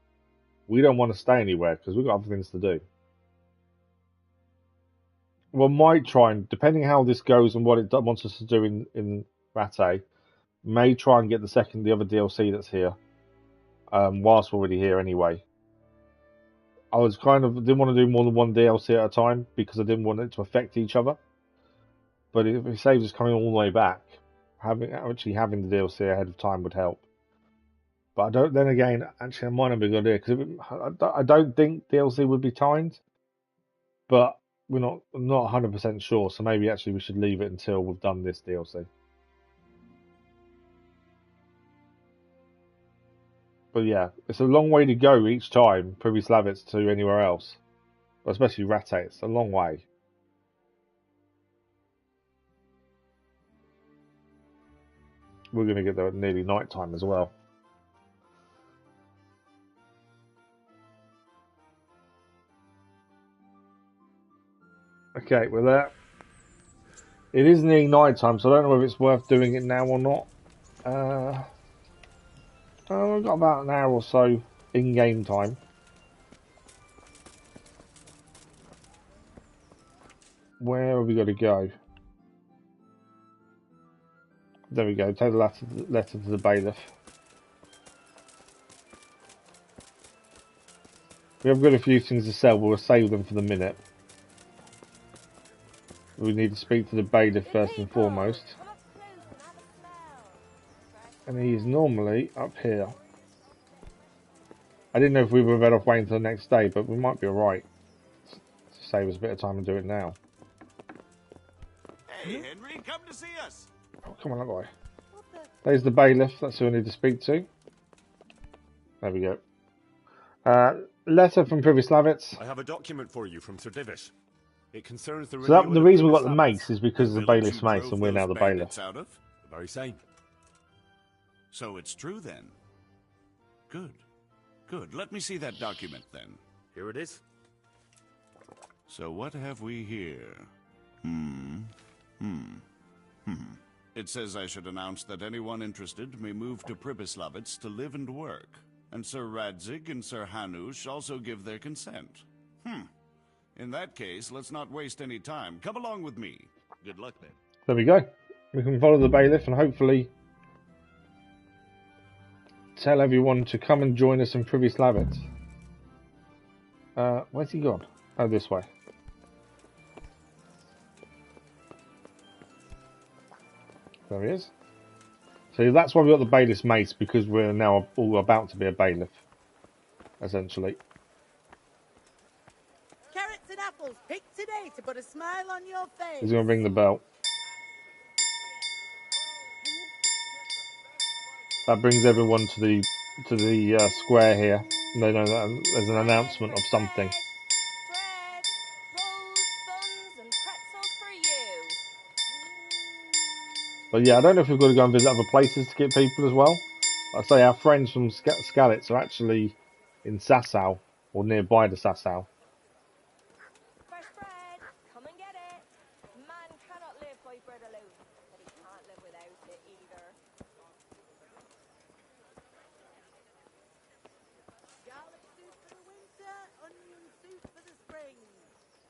We don't want to stay anywhere because we've got other things to do. We might try and, depending how this goes and what it wants us to do in Radzig, may try and get the other DLC that's here, whilst we're already here anyway. I was didn't want to do more than one DLC at a time because I didn't want it to affect each other. But if it saves us coming all the way back, having the DLC ahead of time would help. But I don't. Then again, actually, it might not be a good idea because I don't think DLC would be timed. But we're not 100% sure. So maybe actually we should leave it until we've done this DLC. But yeah, it's a long way to go each time, Pribyslavitz to anywhere else, especially Radzig. It's a long way. We're going to get there at nearly night time as well. Okay, we're there. It is nearly night time, so I don't know whether it's worth doing it now or not. We've got about an hour or so in game time. Where have we got to go? There we go, take the letter to the bailiff. We have got a few things to sell, but we'll save them for the minute. We need to speak to the bailiff first and foremost. And he is normally up here. I didn't know if we were better off waiting until the next day, but we might be alright. To save us a bit of time and do it now. Hey, Henry, come to see us. Oh, come on, that guy. There's the bailiff. That's who I need to speak to. There we go. Letter from Pribyslavitz. I have a document for you from Sir Divish. It concerns the So the reason we got the mace is because of the bailiff's mace, and we're now the bailiff. Out of? The very same. So it's true then. Good. Good. Let me see that document then. Here it is. So what have we here? It says I should announce that anyone interested may move to Pribyslavitz to live and work. And Sir Radzig and Sir Hanush also give their consent. In that case, let's not waste any time. Come along with me. Good luck then. There we go. We can follow the bailiff and hopefully tell everyone to come and join us in Pribyslavitz. Where's he gone? Oh, this way. There he is. So that's why we got the bailiff's mace, because we're now all about to be a bailiff, essentially. Carrots and apples picked today to put a smile on your face. He's going to ring the bell. That brings everyone to the square here. And they know that there's an announcement of something. Bread, rolls, buns, and pretzels for you. But yeah, I don't know if we've got to go and visit other places to get people as well. Like I say, our friends from Skalitz are actually in Sasau, or nearby to Sasau. Fresh bread, come and get it. Man cannot live by bread alone, but he can't live without it either. Garlic soup for the winter, onion soup for the spring.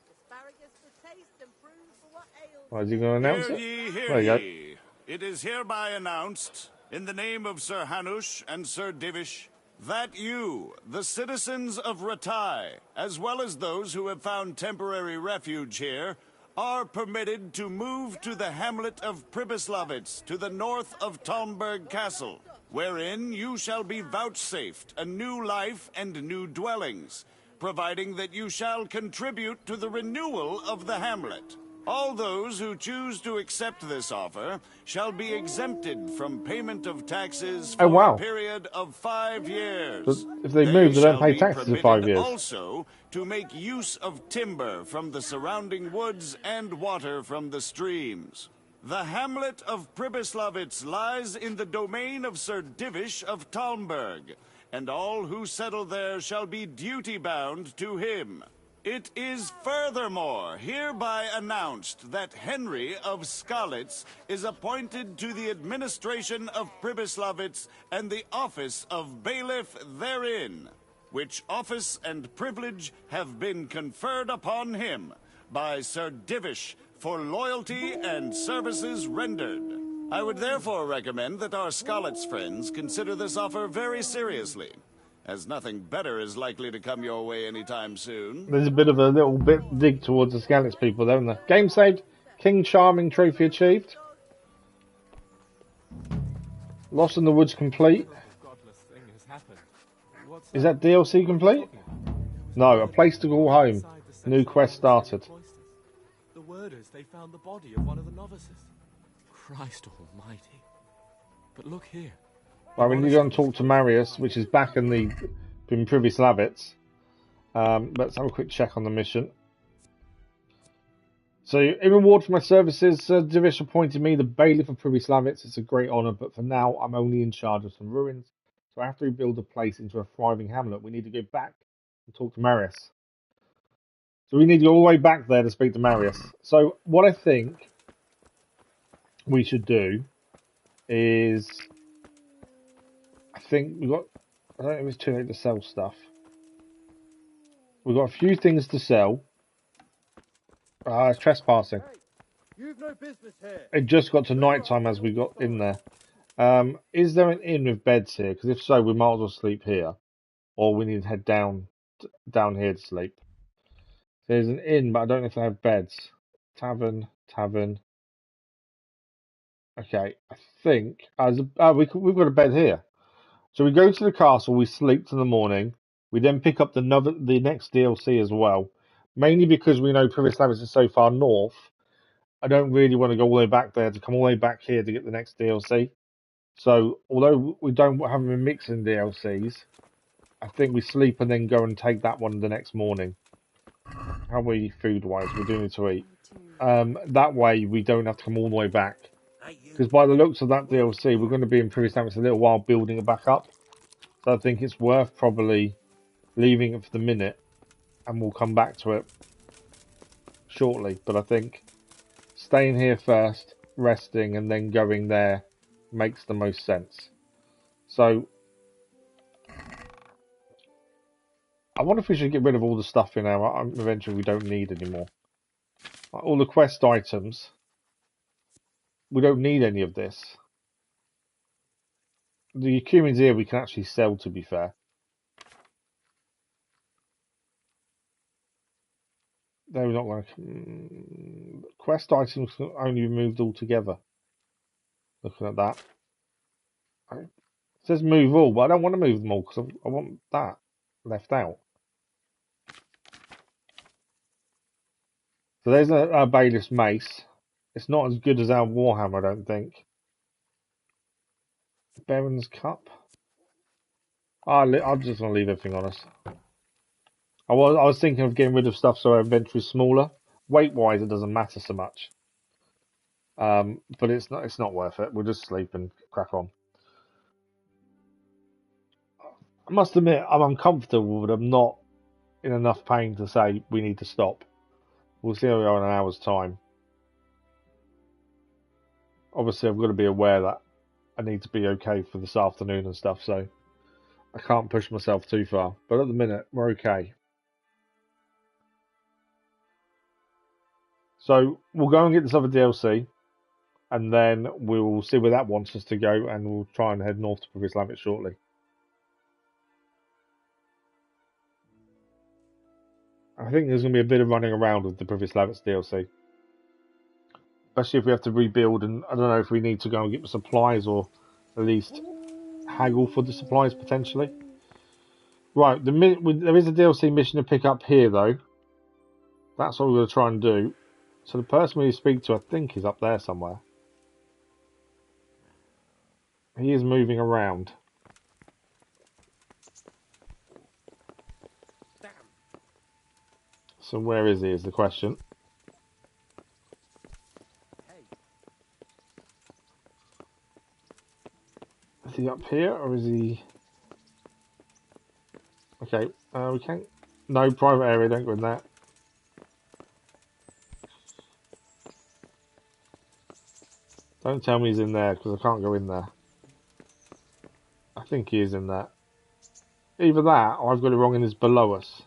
Asparagus for taste and prunes for what ails. Why is he going to announce Hear it? ye, hear There you go. ye. It is hereby announced, in the name of Sir Hanush and Sir Divish, that you, the citizens of Ratai, as well as those who have found temporary refuge here, are permitted to move to the hamlet of Pribyslavitz, to the north of Talmberg Castle, wherein you shall be vouchsafed a new life and new dwellings, providing that you shall contribute to the renewal of the hamlet. All those who choose to accept this offer shall be exempted from payment of taxes for a period of 5 years. So if they move, they don't pay taxes for 5 years. Also, to make use of timber from the surrounding woods and water from the streams. The hamlet of Pribyslavitz lies in the domain of Sir Divish of Talmberg, and all who settle there shall be duty-bound to him. It is furthermore hereby announced that Henry of Skalitz is appointed to the administration of Pribyslavitz and the office of bailiff therein, which office and privilege have been conferred upon him by Sir Divish for loyalty and services rendered. I would therefore recommend that our Skalitz friends consider this offer very seriously, as nothing better is likely to come your way anytime soon. There's a bit of a little bit dig towards the Skalitz people there, isn't there? Game saved. King Charming trophy achieved. Lost in the Woods complete. Is that DLC complete? No, a place to call home. New quest started. The worders, they found the body of one of the novices. Christ almighty. But look here. Right, we need to go and talk to Marius, which is back in Pribyslavitz. Let's have a quick check on the mission. So, in reward for my services, Sir Divish appointed me the bailiff of Pribyslavitz. It's a great honour, but for now, I'm only in charge of some ruins. So, after we build a place into a thriving hamlet, we need to go back and talk to Marius. So, we need to go all the way back there to speak to Marius. So, what I think we should do is... I think I don't know if it's too late to sell stuff. We've got a few things to sell. It's trespassing. You've no business here. It just got to night time as we got in there. Is there an inn with beds here? Because if so, we might as well sleep here. Or we need to head down here to sleep. There's an inn, but I don't know if they have beds. Tavern. Okay, I think... we've got a bed here. So we go to the castle, we sleep till the morning. We then pick up the next DLC as well. Mainly because we know Pribyslavitz is so far north. I don't really want to go all the way back there to come all the way back here to get the next DLC. So, although we haven't been mixing DLCs, I think we sleep and then go and take that one the next morning. How are we food-wise? We do need to eat. That way we don't have to come all the way back. Because by the looks of that DLC, we're going to be in Pribyslavitz a little while building it back up. So I think it's worth probably leaving it for the minute, and we'll come back to it shortly. But I think staying here first, resting, and then going there makes the most sense. So I wonder if we should get rid of all the stuff in our inventory we don't need anymore. Like all the quest items. We don't need any of this. The cumins here we can actually sell, to be fair. They're not going to... Quest items can only be moved altogether. Looking at that. It says move all, but I don't want to move them all because I want that left out. So there's a bailiff's mace. It's not as good as our warhammer, I don't think. Baron's cup. I'm just going to leave everything on us. I was thinking of getting rid of stuff so our inventory is smaller. Weight-wise, it doesn't matter so much. But it's not worth it. We'll just sleep and crack on. I must admit, I'm uncomfortable, but I'm not in enough pain to say we need to stop. We'll see how we are in an hour's time. Obviously, I've got to be aware that I need to be okay for this afternoon and stuff, so I can't push myself too far. But at the minute, we're okay. So we'll go and get this other DLC, and then we'll see where that wants us to go, and we'll try and head north to Pribyslavitz shortly. I think there's going to be a bit of running around with the Pribyslavitz DLC. Especially if we have to rebuild, and I don't know if we need to go and get the supplies or at least haggle for the supplies potentially. Right, there is a DLC mission to pick up here though. That's what we're going to try and do. So the person we speak to, I think, is up there somewhere. He is moving around. So where is he is the question. Is he up here or is he... Okay, we can't... No, private area, don't go in that. Don't tell me he's in there because I can't go in there. I think he is in there. Either that or I've got it wrong and it's below us.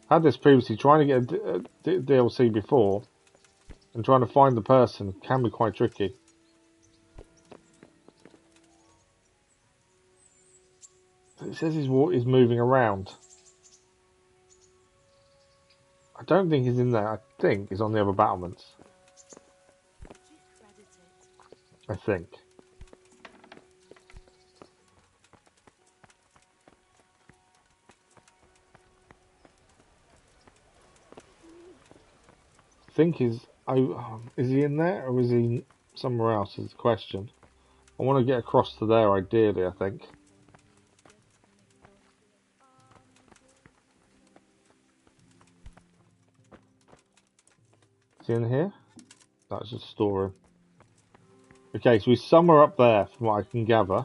Had this previously, trying to get a DLC before and trying to find the person can be quite tricky. It says he's moving around. I don't think he's in there. I think he's on the other battlements. I think. Is he in there or is he somewhere else is the question. I want to get across to there ideally, I think. Is he in here? That's just a storeroom. Okay, so he's somewhere up there from what I can gather.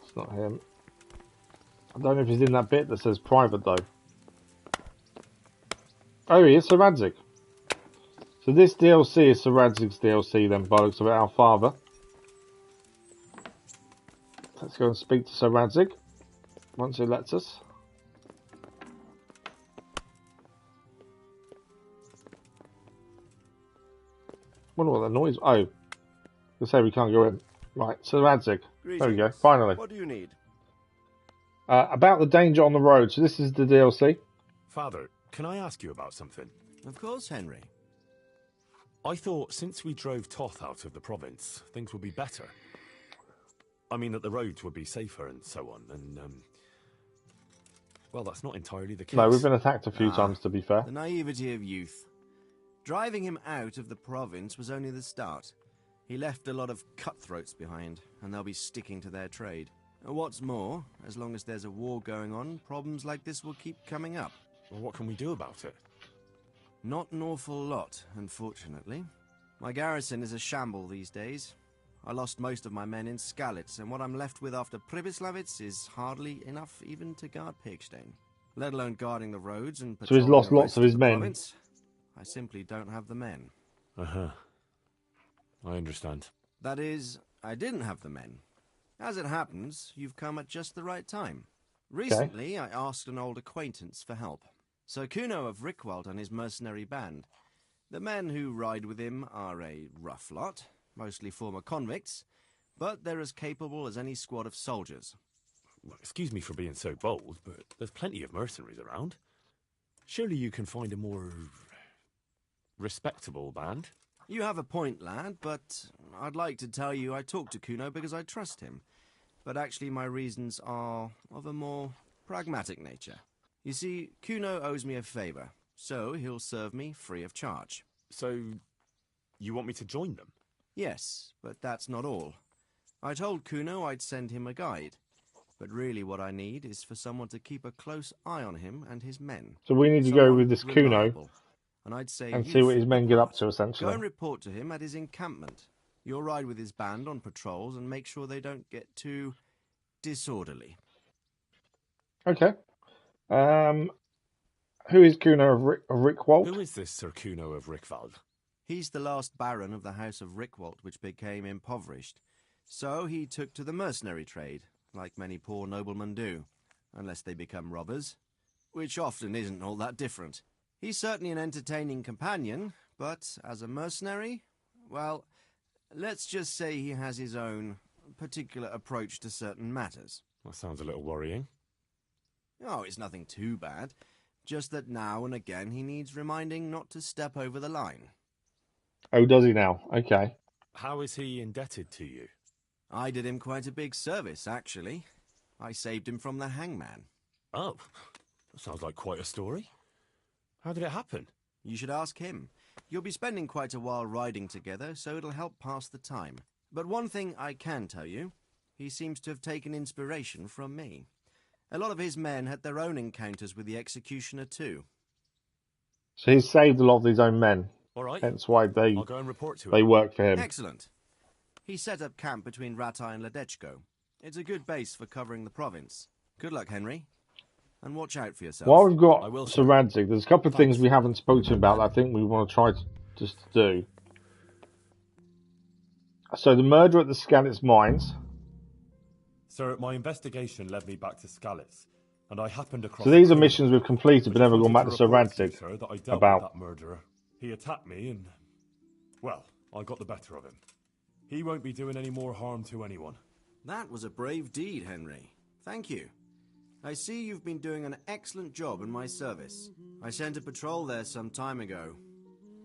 It's not him. I don't know if he's in that bit that says private though. Oh, he is Sir Radzig. So this DLC is Sir Radzig's DLC then, by the looks of it, our father. Let's go and speak to Sir Radzig, once he lets us. Wonder what that noise... Oh, they say we can't go in. Right, Sir Radzig. Greetings. There we go, finally. What do you need? About the danger on the road. So this is the DLC. Father, can I ask you about something? Of course, Henry. I thought since we drove Toth out of the province, things would be better. I mean that the roads would be safer and so on, and, well, that's not entirely the case. No, we've been attacked a few times, to be fair. The naivety of youth. Driving him out of the province was only the start. He left a lot of cutthroats behind, and they'll be sticking to their trade. What's more, as long as there's a war going on, problems like this will keep coming up. Well, what can we do about it? Not an awful lot, unfortunately. My garrison is a shamble these days. I lost most of my men in Skalitz, and what I'm left with after Pribyslavitz is hardly enough even to guard Pigstein, let alone guarding the roads and So he's patrolling lost the lots rest of his the men. province. I simply don't have the men. Uh-huh. I understand. That is, I didn't have the men. As it happens, you've come at just the right time. Recently, I asked an old acquaintance for help. Sir Kuno of Rickwald and his mercenary band. The men who ride with him are a rough lot, mostly former convicts, but they're as capable as any squad of soldiers. Well, excuse me for being so bold, but there's plenty of mercenaries around. Surely you can find a more respectable band? You have a point, lad, but I'd like to tell you I talked to Kuno because I trust him. But actually my reasons are of a more pragmatic nature. You see, Kuno owes me a favour, so he'll serve me free of charge. So, you want me to join them? Yes, but that's not all. I told Kuno I'd send him a guide, but really what I need is for someone to keep a close eye on him and his men. So we need to go with this Kuno and I'd say and see what his men get up to, Go essentially. and report to him at his encampment. You'll ride with his band on patrols and make sure they don't get too disorderly. Okay. Who is Kuno of Rickwald? Who is this Sir Kuno of Rickwald? He's the last baron of the House of Rickwald, which became impoverished. So he took to the mercenary trade, like many poor noblemen do, unless they become robbers, which often isn't all that different. He's certainly an entertaining companion, but as a mercenary, well, let's just say he has his own particular approach to certain matters. That sounds a little worrying. Oh, it's nothing too bad. Just that now and again he needs reminding not to step over the line. Oh, does he now? Okay. How is he indebted to you? I did him quite a big service, actually. I saved him from the hangman. Oh, that sounds like quite a story. How did it happen? You should ask him. You'll be spending quite a while riding together, so it'll help pass the time. But one thing I can tell you, he seems to have taken inspiration from me. A lot of his men had their own encounters with the executioner too. So he's saved a lot of his own men. All right. Hence why I'll go and report to they him. work for him. Excellent. He set up camp between Ratai and Ledechko. It's a good base for covering the province. Good luck, Henry. And watch out for yourself. While we've got Sir Radzig, there's a couple of things we haven't spoken to him about that I think we want to try to just do. So the murder at the Skalitz mines. Sir, my investigation led me back to Skalitz, and I happened across... So these are missions we've completed, but never gone back to Sir Radzig Radzig about that murderer. He attacked me and, well, I got the better of him. He won't be doing any more harm to anyone. That was a brave deed, Henry. Thank you. I see you've been doing an excellent job in my service. I sent a patrol there some time ago,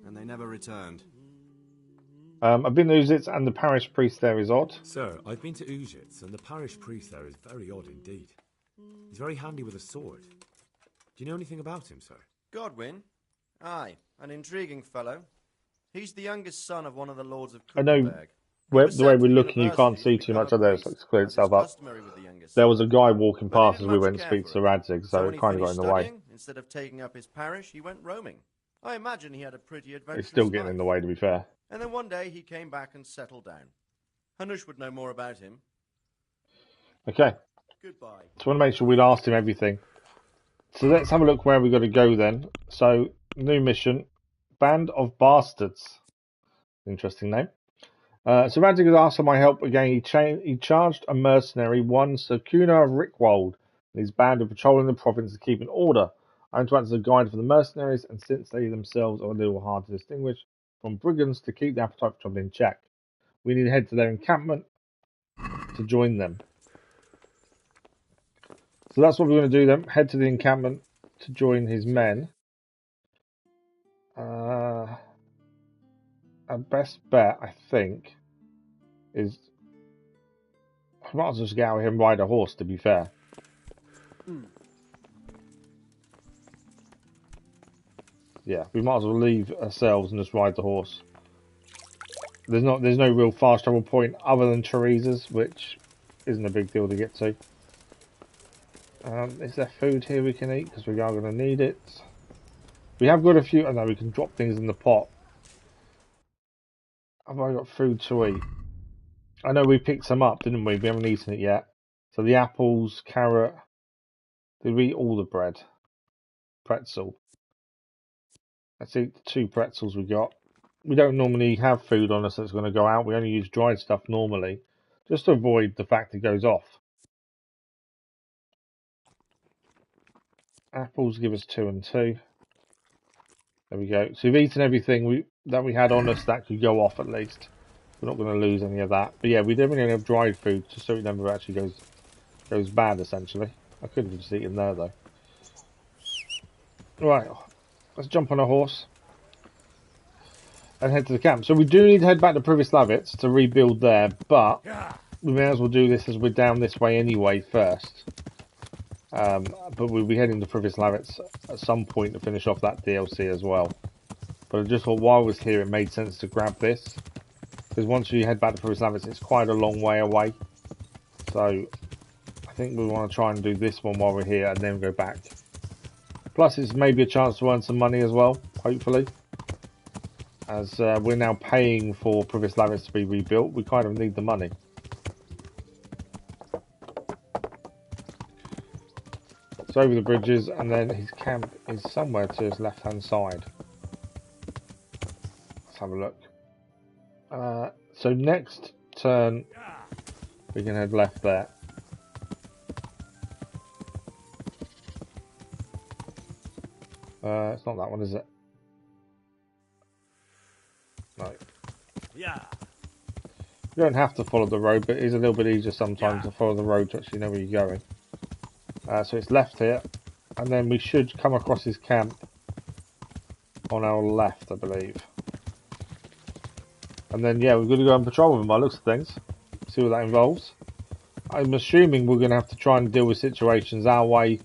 and they never returned. I've been to Uzitz, and the parish priest there is odd. Sir, I've been to Uzitz, and the parish priest there is very odd indeed. He's very handy with a sword. Do you know anything about him, sir? Godwin? Aye, an intriguing fellow. He's the youngest son of one of the lords of I know the way we're looking, you can't see too much of there, so it's cleared itself up. There was a guy walking past as we went to speak to Radzig, so it kind of got in the way. Instead of taking up his parish, he went roaming. I imagine he had a pretty adventurous It's still getting in the way, to be fair. And then one day he came back and settled down. Hanush would know more about him. Okay. Goodbye. So I want to make sure we'd asked him everything. So let's have a look where we've got to go then. So, new mission. Band of Bastards. Interesting name. So Radzig has asked for my help again. He charged a mercenary, one Sir Kuno of Rickwald, and his band of patrolling the province to keep in order. I'm to act as a guide for the mercenaries, and since they themselves are a little hard to distinguish from brigands, to keep the appetite for trouble in check. We need to head to their encampment to join them. So that's what we're going to do then. Head to the encampment to join his men. Our best bet, I think, is... I might as well just get out here and ride a horse, to be fair. Yeah, we might as well leave ourselves and just ride the horse. There's no real fast travel point other than Teresa's, which isn't a big deal to get to. Is there food here we can eat? Because we are going to need it. We have got a few. Oh no, we can drop things in the pot. Have I got food to eat? I know we picked some up, didn't we? We haven't eaten it yet. So the apples, carrot. Did we eat all the bread? Pretzel. Let's eat the 2 pretzels we got. We don't normally have food on us that's going to go out. We only use dried stuff normally, just to avoid the fact it goes off. Apples give us 2 and 2. There we go. So we've eaten everything that we had on us that could go off at least. We're not going to lose any of that. But yeah, we definitely have dried food just so it never actually goes bad, essentially. I could have just eaten there, though. Right, let's jump on a horse and head to the camp. So we do need to head back to Pribyslavitz to rebuild there, but we may as well do this as we're down this way anyway first. But we'll be heading to Pribyslavitz at some point to finish off that DLC as well. But I just thought while I was here it made sense to grab this. Because once you head back to Pribyslavitz it's quite a long way away. So I think we want to try and do this one while we're here and then go back. Plus it's maybe a chance to earn some money as well, hopefully. As we're now paying for Pribyslavitz to be rebuilt, we kind of need the money. It's over the bridges, and then his camp is somewhere to his left-hand side. Let's have a look. So next turn, we can head left there. It's not that one, is it? No. Yeah. You don't have to follow the road, but it is a little bit easier sometimes to follow the road to actually know where you're going. So it's left here, and then we should come across his camp on our left, I believe. And then, yeah, we're going to go on patrol with him by the looks of things. See what that involves. I'm assuming we're going to have to try and deal with situations our way,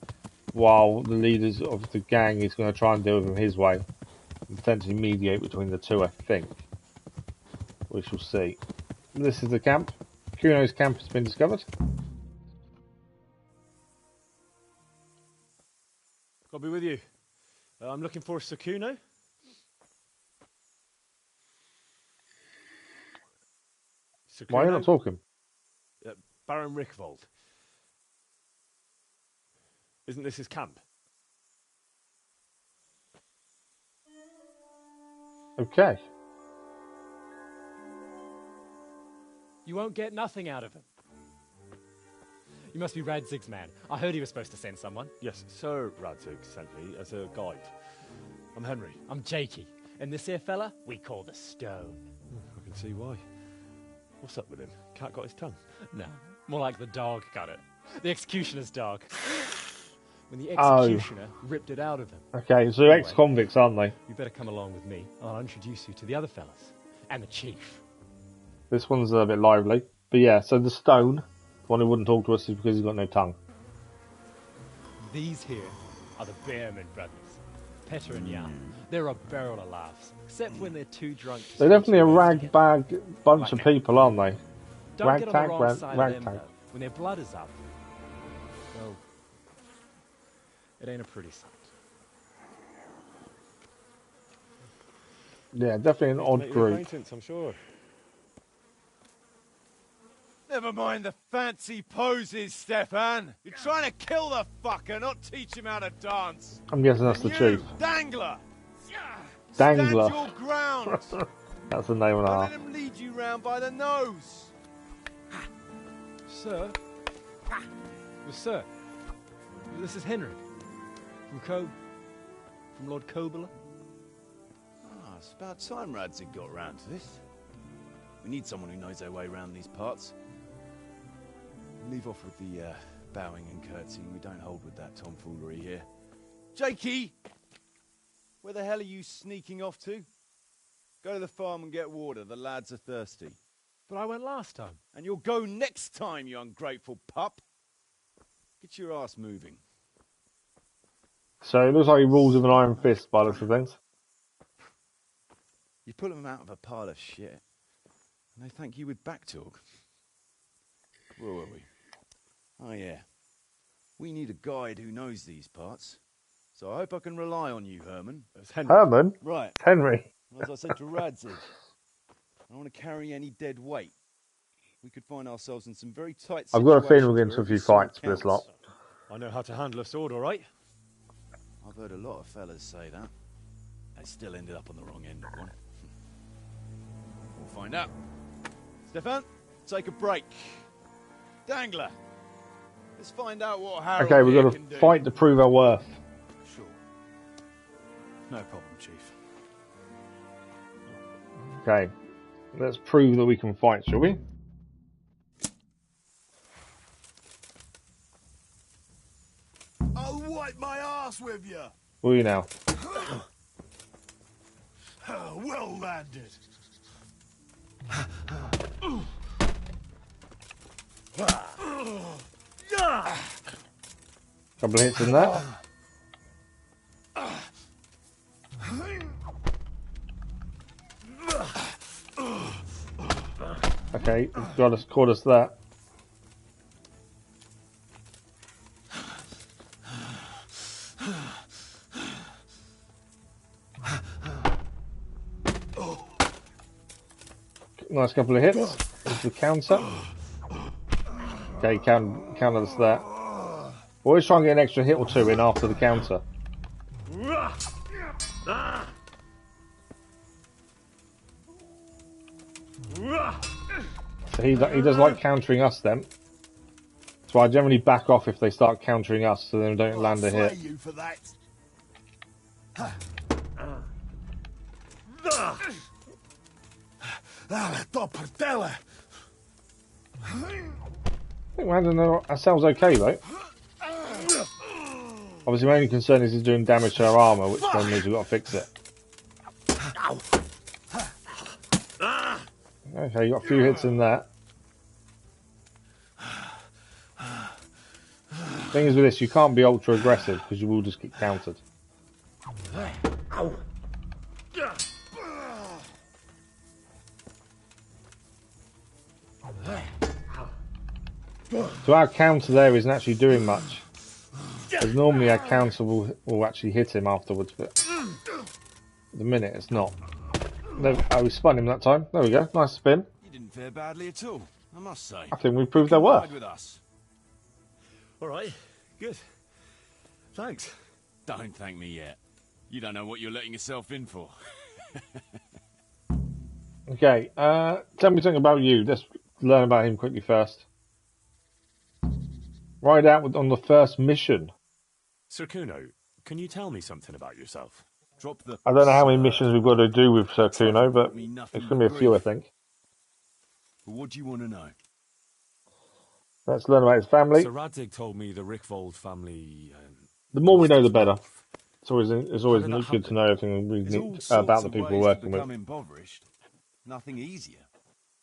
while the leaders of the gang is going to try and deal with them his way. And potentially mediate between the two, I think. We shall see. This is the camp. Kuno's camp has been discovered. I'll be with you. I'm looking for Sir Kuno. Why are you not talking? Baron Rickwold. Isn't this his camp? Okay. You won't get nothing out of him. You must be Radzig's man. I heard he was supposed to send someone. Yes, Sir Radzig sent me as a guide. I'm Henry. I'm Jakey. And this here fella, we call the Stone. I can see why. What's up with him? Cat got his tongue? No, more like the dog got it. The executioner's dog. When the executioner ripped it out of him. Okay, so anyway, ex-convicts, aren't they? You better come along with me. I'll introduce you to the other fellas. And the chief. This one's a bit lively. But yeah, so the Stone, the one who wouldn't talk to us is because he's got no tongue. These here are the Bearman brothers. Petter and Jan. They're a barrel of laughs. Except when they're too drunk to They're definitely a rag-bag bunch of people, aren't they? Don't get on the wrong side of them, though. When their blood is up, well, it ain't a pretty sight. Yeah, definitely an odd group. I'm sure. Never mind the fancy poses, Stefan. You're trying to kill the fucker, not teach him how to dance. I'm guessing that's the chief. Dangler! Dangler. Stand your ground. That's the name of the half. Let him lead you round by the nose. Sir? Well, sir, this is Henry. From Lord Kobler. Ah, it's about time Radzig got round to this. We need someone who knows their way around these parts. Leave off with the bowing and curtsying. We don't hold with that tomfoolery here. Jakey! Where the hell are you sneaking off to? Go to the farm and get water. The lads are thirsty. But I went last time. And you'll go next time, you ungrateful pup. Get your ass moving. So it looks like he rules with an iron fist by the looks of things. You pull him out of a pile of shit. And they thank you with back talk. Where were we? Oh, yeah. We need a guide who knows these parts. So I hope I can rely on you, Herman. As Henry. Herman? Right. Henry. As I said to Radzig, I don't want to carry any dead weight. We could find ourselves in some very tight situations. I've got a feeling we're getting where to a every few sword fights for this counts. lot. I know how to handle a sword, all right? I've heard a lot of fellas say that. They still ended up on the wrong end of one. We'll find out. Stefan, take a break. Dangler, let's find out what Harold Okay, we've here got can to do. fight to prove our worth. Sure. No problem, Chief. Okay, let's prove that we can fight, shall we? I'll wipe my ass with you. Will you now? Well landed. Couple of hits in that. Okay, caught us that. Nice couple of hits. There's the counter. Okay, counter us that. Always try and get an extra hit or two in after the counter. So he does like countering us then. So I generally back off if they start countering us, so then we don't land a hit. You for that. Dopperdella. I think that sounds okay though. Obviously my only concern is he's doing damage to our armour, which then means we've got to fix it. Okay, you got a few hits in that. Thing is with this, you can't be ultra aggressive because you will just get countered. So our counter there isn't actually doing much. Because normally our counter will actually hit him afterwards, but at the minute it's not. Oh, we spun him that time. There we go. Nice spin. You didn't fare badly at all, I must say. I think we proved their worth. With us. All right, good. Thanks. Don't thank me yet. You don't know what you're letting yourself in for. Okay, tell me something about you. Let's learn about him quickly first. Ride out on the first mission. Sir Kuno, can you tell me something about yourself? Drop the. I don't know how many missions we've got to do with Sir Kuno, but it's going to be a few, I think. But what do you want to know? Let's learn about his family. Sir Radzig told me the Rickvold family. The more we know, the better. It's always good to know everything we need about the people we're working with. Impoverished. Nothing easier,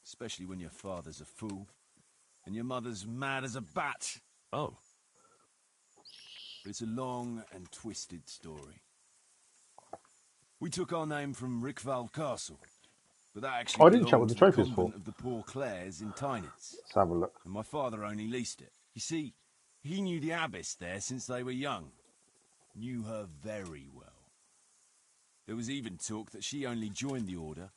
especially when your father's a fool and your mother's mad as a bat. Oh. But it's a long and twisted story. We took our name from Rickvold Castle, but that actually I didn't check what the trophy's for. Of the Poor Clares in Tynitz. Let's have a look. And my father only leased it. You see, he knew the abbess there since they were young. Knew her very well. There was even talk that she only joined the order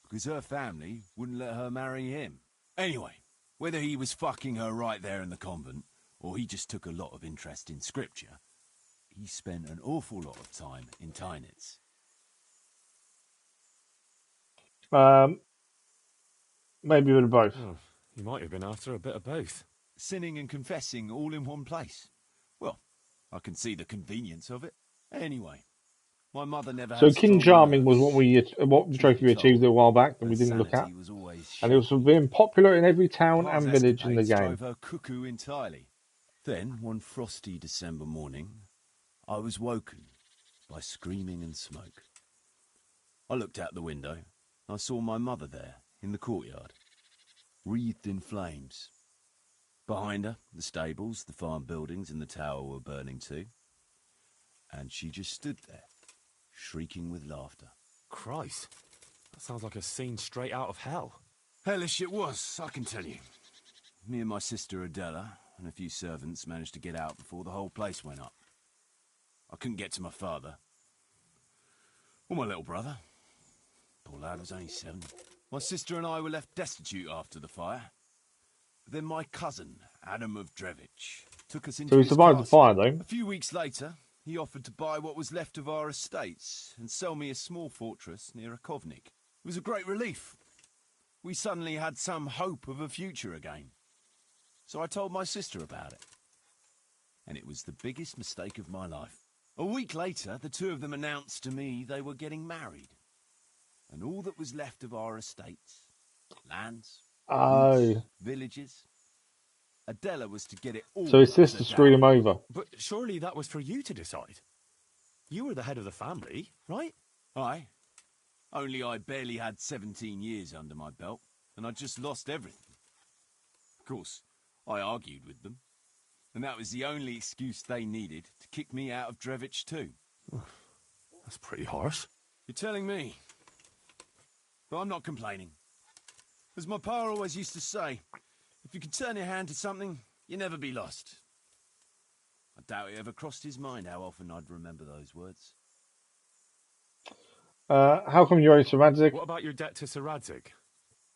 because her family wouldn't let her marry him. Anyway, whether he was fucking her right there in the convent, or he just took a lot of interest in scripture, he spent an awful lot of time in Tynitz. Maybe a bit of both. Oh, you might have been after a bit of both. Sinning and confessing all in one place. Well, I can see the convenience of it. Anyway, my mother never. So had King strong Charming was words. what the trophy we achieved a while back that we didn't look at, and it was being popular in every town and village in the game. Drove her cuckoo entirely. Then, one frosty December morning, I was woken by screaming and smoke. I looked out the window. I saw my mother there in the courtyard, wreathed in flames. Behind her, the stables, the farm buildings, and the tower were burning too. And she just stood there, shrieking with laughter. Christ, that sounds like a scene straight out of hell. Hellish it was, I can tell you. Me and my sister Adela and a few servants managed to get out before the whole place went up. I couldn't get to my father. Or my little brother. Poor lad was only 7. My sister and I were left destitute after the fire. But then my cousin, Adam of Drevich, took us into So he his survived the castle. fire, though. A few weeks later, he offered to buy what was left of our estates and sell me a small fortress near Akovnik. It was a great relief. We suddenly had some hope of a future again. So I told my sister about it. And it was the biggest mistake of my life. A week later, the two of them announced to me they were getting married. And all that was left of our estates, lands, woods, villages, Adela was to get it all. So his sister screwed him over. But surely that was for you to decide. You were the head of the family, right? Aye. Only I barely had 17 years under my belt, and I'd just lost everything. Of course, I argued with them, and that was the only excuse they needed to kick me out of Drevich too. That's pretty harsh. You're telling me. But I'm not complaining. As my pa always used to say, if you can turn your hand to something, you'll never be lost. I doubt it ever crossed his mind how often I'd remember those words. How come you owe to Radzig? What about your debt to Sir Radzig?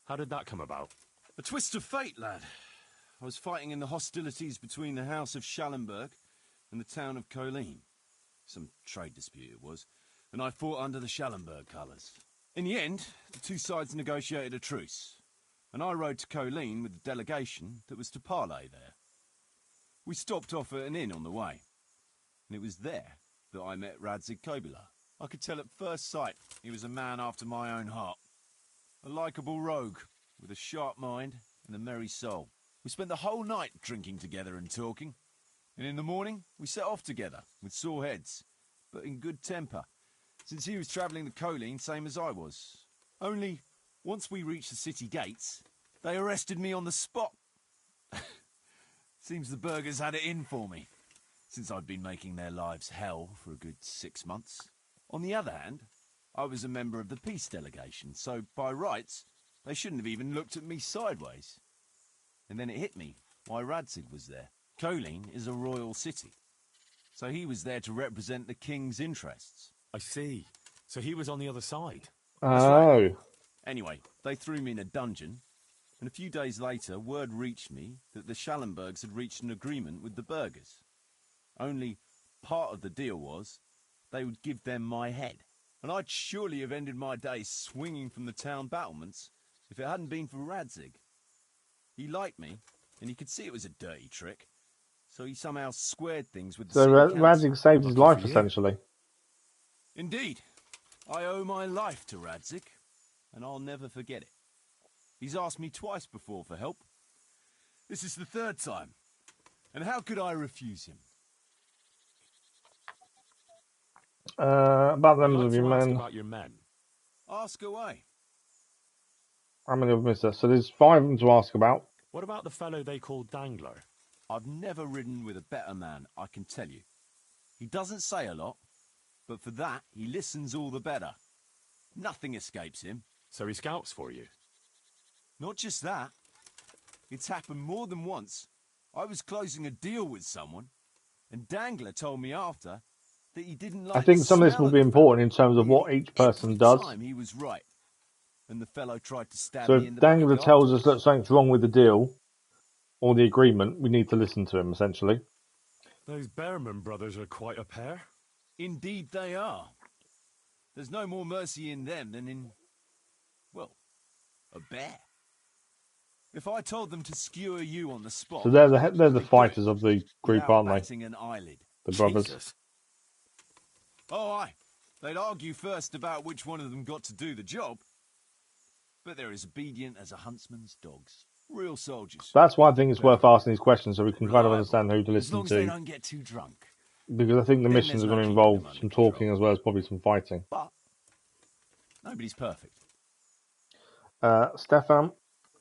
How did that come about? A twist of fate, lad. I was fighting in the hostilities between the House of Schallenberg and the town of Colleen. Some trade dispute it was, and I fought under the Schallenberg colours. In the end, the two sides negotiated a truce, and I rode to Colleen with the delegation that was to parley there. We stopped off at an inn on the way, and it was there that I met Radzig Kobyla. I could tell at first sight he was a man after my own heart. A likeable rogue, with a sharp mind and a merry soul. We spent the whole night drinking together and talking, and in the morning we set off together, with sore heads, but in good temper, since he was travelling the Colleen same as I was. Only, once we reached the city gates, they arrested me on the spot. Seems the burghers had it in for me, since I'd been making their lives hell for a good 6 months. On the other hand, I was a member of the peace delegation, so by rights, they shouldn't have even looked at me sideways. And then it hit me why Radzig was there. Colleen is a royal city, so he was there to represent the king's interests. I see. So he was on the other side. Oh. Right. Anyway, they threw me in a dungeon, and a few days later, word reached me that the Schallenbergs had reached an agreement with the burghers. Only part of the deal was they would give them my head, and I'd surely have ended my days swinging from the town battlements if it hadn't been for Radzig. He liked me, and he could see it was a dirty trick, so he somehow squared things with the So city council. Radzig saved his life, essentially. Indeed. I owe my life to Radzig, and I'll never forget it. He's asked me twice before for help. This is the 3rd time, and how could I refuse him? About the members of your men. About your men. Ask away. How many of them is there? So there's 5 of them to ask about. What about the fellow they call Dangler? I've never ridden with a better man, I can tell you. He doesn't say a lot, but for that, he listens all the better. Nothing escapes him. So he scouts for you? Not just that. It's happened more than once. I was closing a deal with someone, and Dangler told me after that he didn't like I think some of this will be important in terms of what each person does. Time he was right, and the fellow tried to stab So me in if the Dangler back tells us that something's wrong with the deal or the agreement, we need to listen to him, essentially. Those Behrman brothers are quite a pair. Indeed they are. There's no more mercy in them than in, well, a bear. If I told them to skewer you on the spot... So they're the fighters of the group, aren't they? batting an eyelid. The brothers. Jesus. Oh, aye. They'd argue first about which one of them got to do the job. But they're as obedient as a huntsman's dogs. Real soldiers. That's why I think it's worth asking these questions, so we can kind of understand who to As long listen as they to. don't get too drunk. Because I think the Then missions are there's going to no keeping involve them under some control. talking as well as probably some fighting. But nobody's perfect. Stefan?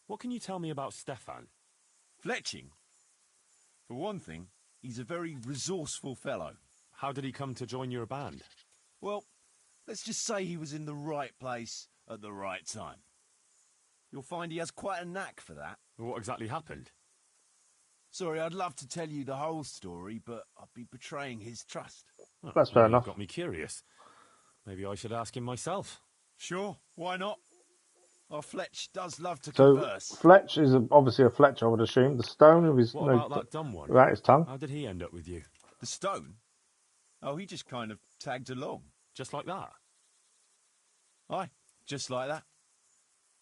What can you tell me about Stefan? Fletching. For one thing, he's a very resourceful fellow. How did he come to join your band? Well, let's just say he was in the right place at the right time. You'll find he has quite a knack for that. What exactly happened? Sorry, I'd love to tell you the whole story, but I'd be betraying his trust. Oh, That's fair enough. Got me curious. Maybe I should ask him myself. Sure, why not? Our Fletch does love to So converse. Fletch is obviously a Fletcher, I would assume. The stone of his... What about that dumb one? Right, his tongue. How did he end up with you? The stone? Oh, he just kind of tagged along. Just like that? Aye, just like that.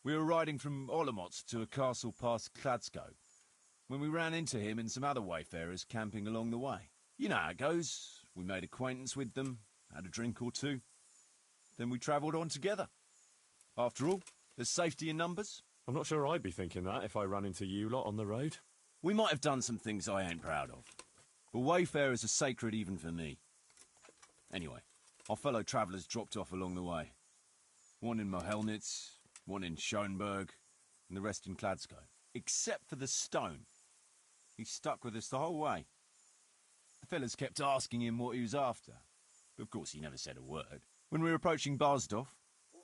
We were riding from Olomouc to a castle past Kladsko, when we ran into him and some other wayfarers camping along the way. You know how it goes. We made acquaintance with them, had a drink or two. Then we travelled on together. After all, there's safety in numbers. I'm not sure I'd be thinking that if I ran into you lot on the road. We might have done some things I ain't proud of. But wayfarers are sacred even for me. Anyway, our fellow travellers dropped off along the way. One in Mohelnitz, one in Schoenberg, and the rest in Kladsko. Except for the stone. He stuck with us the whole way. The fellas kept asking him what he was after. But of course he never said a word. When we were approaching Barsdorf,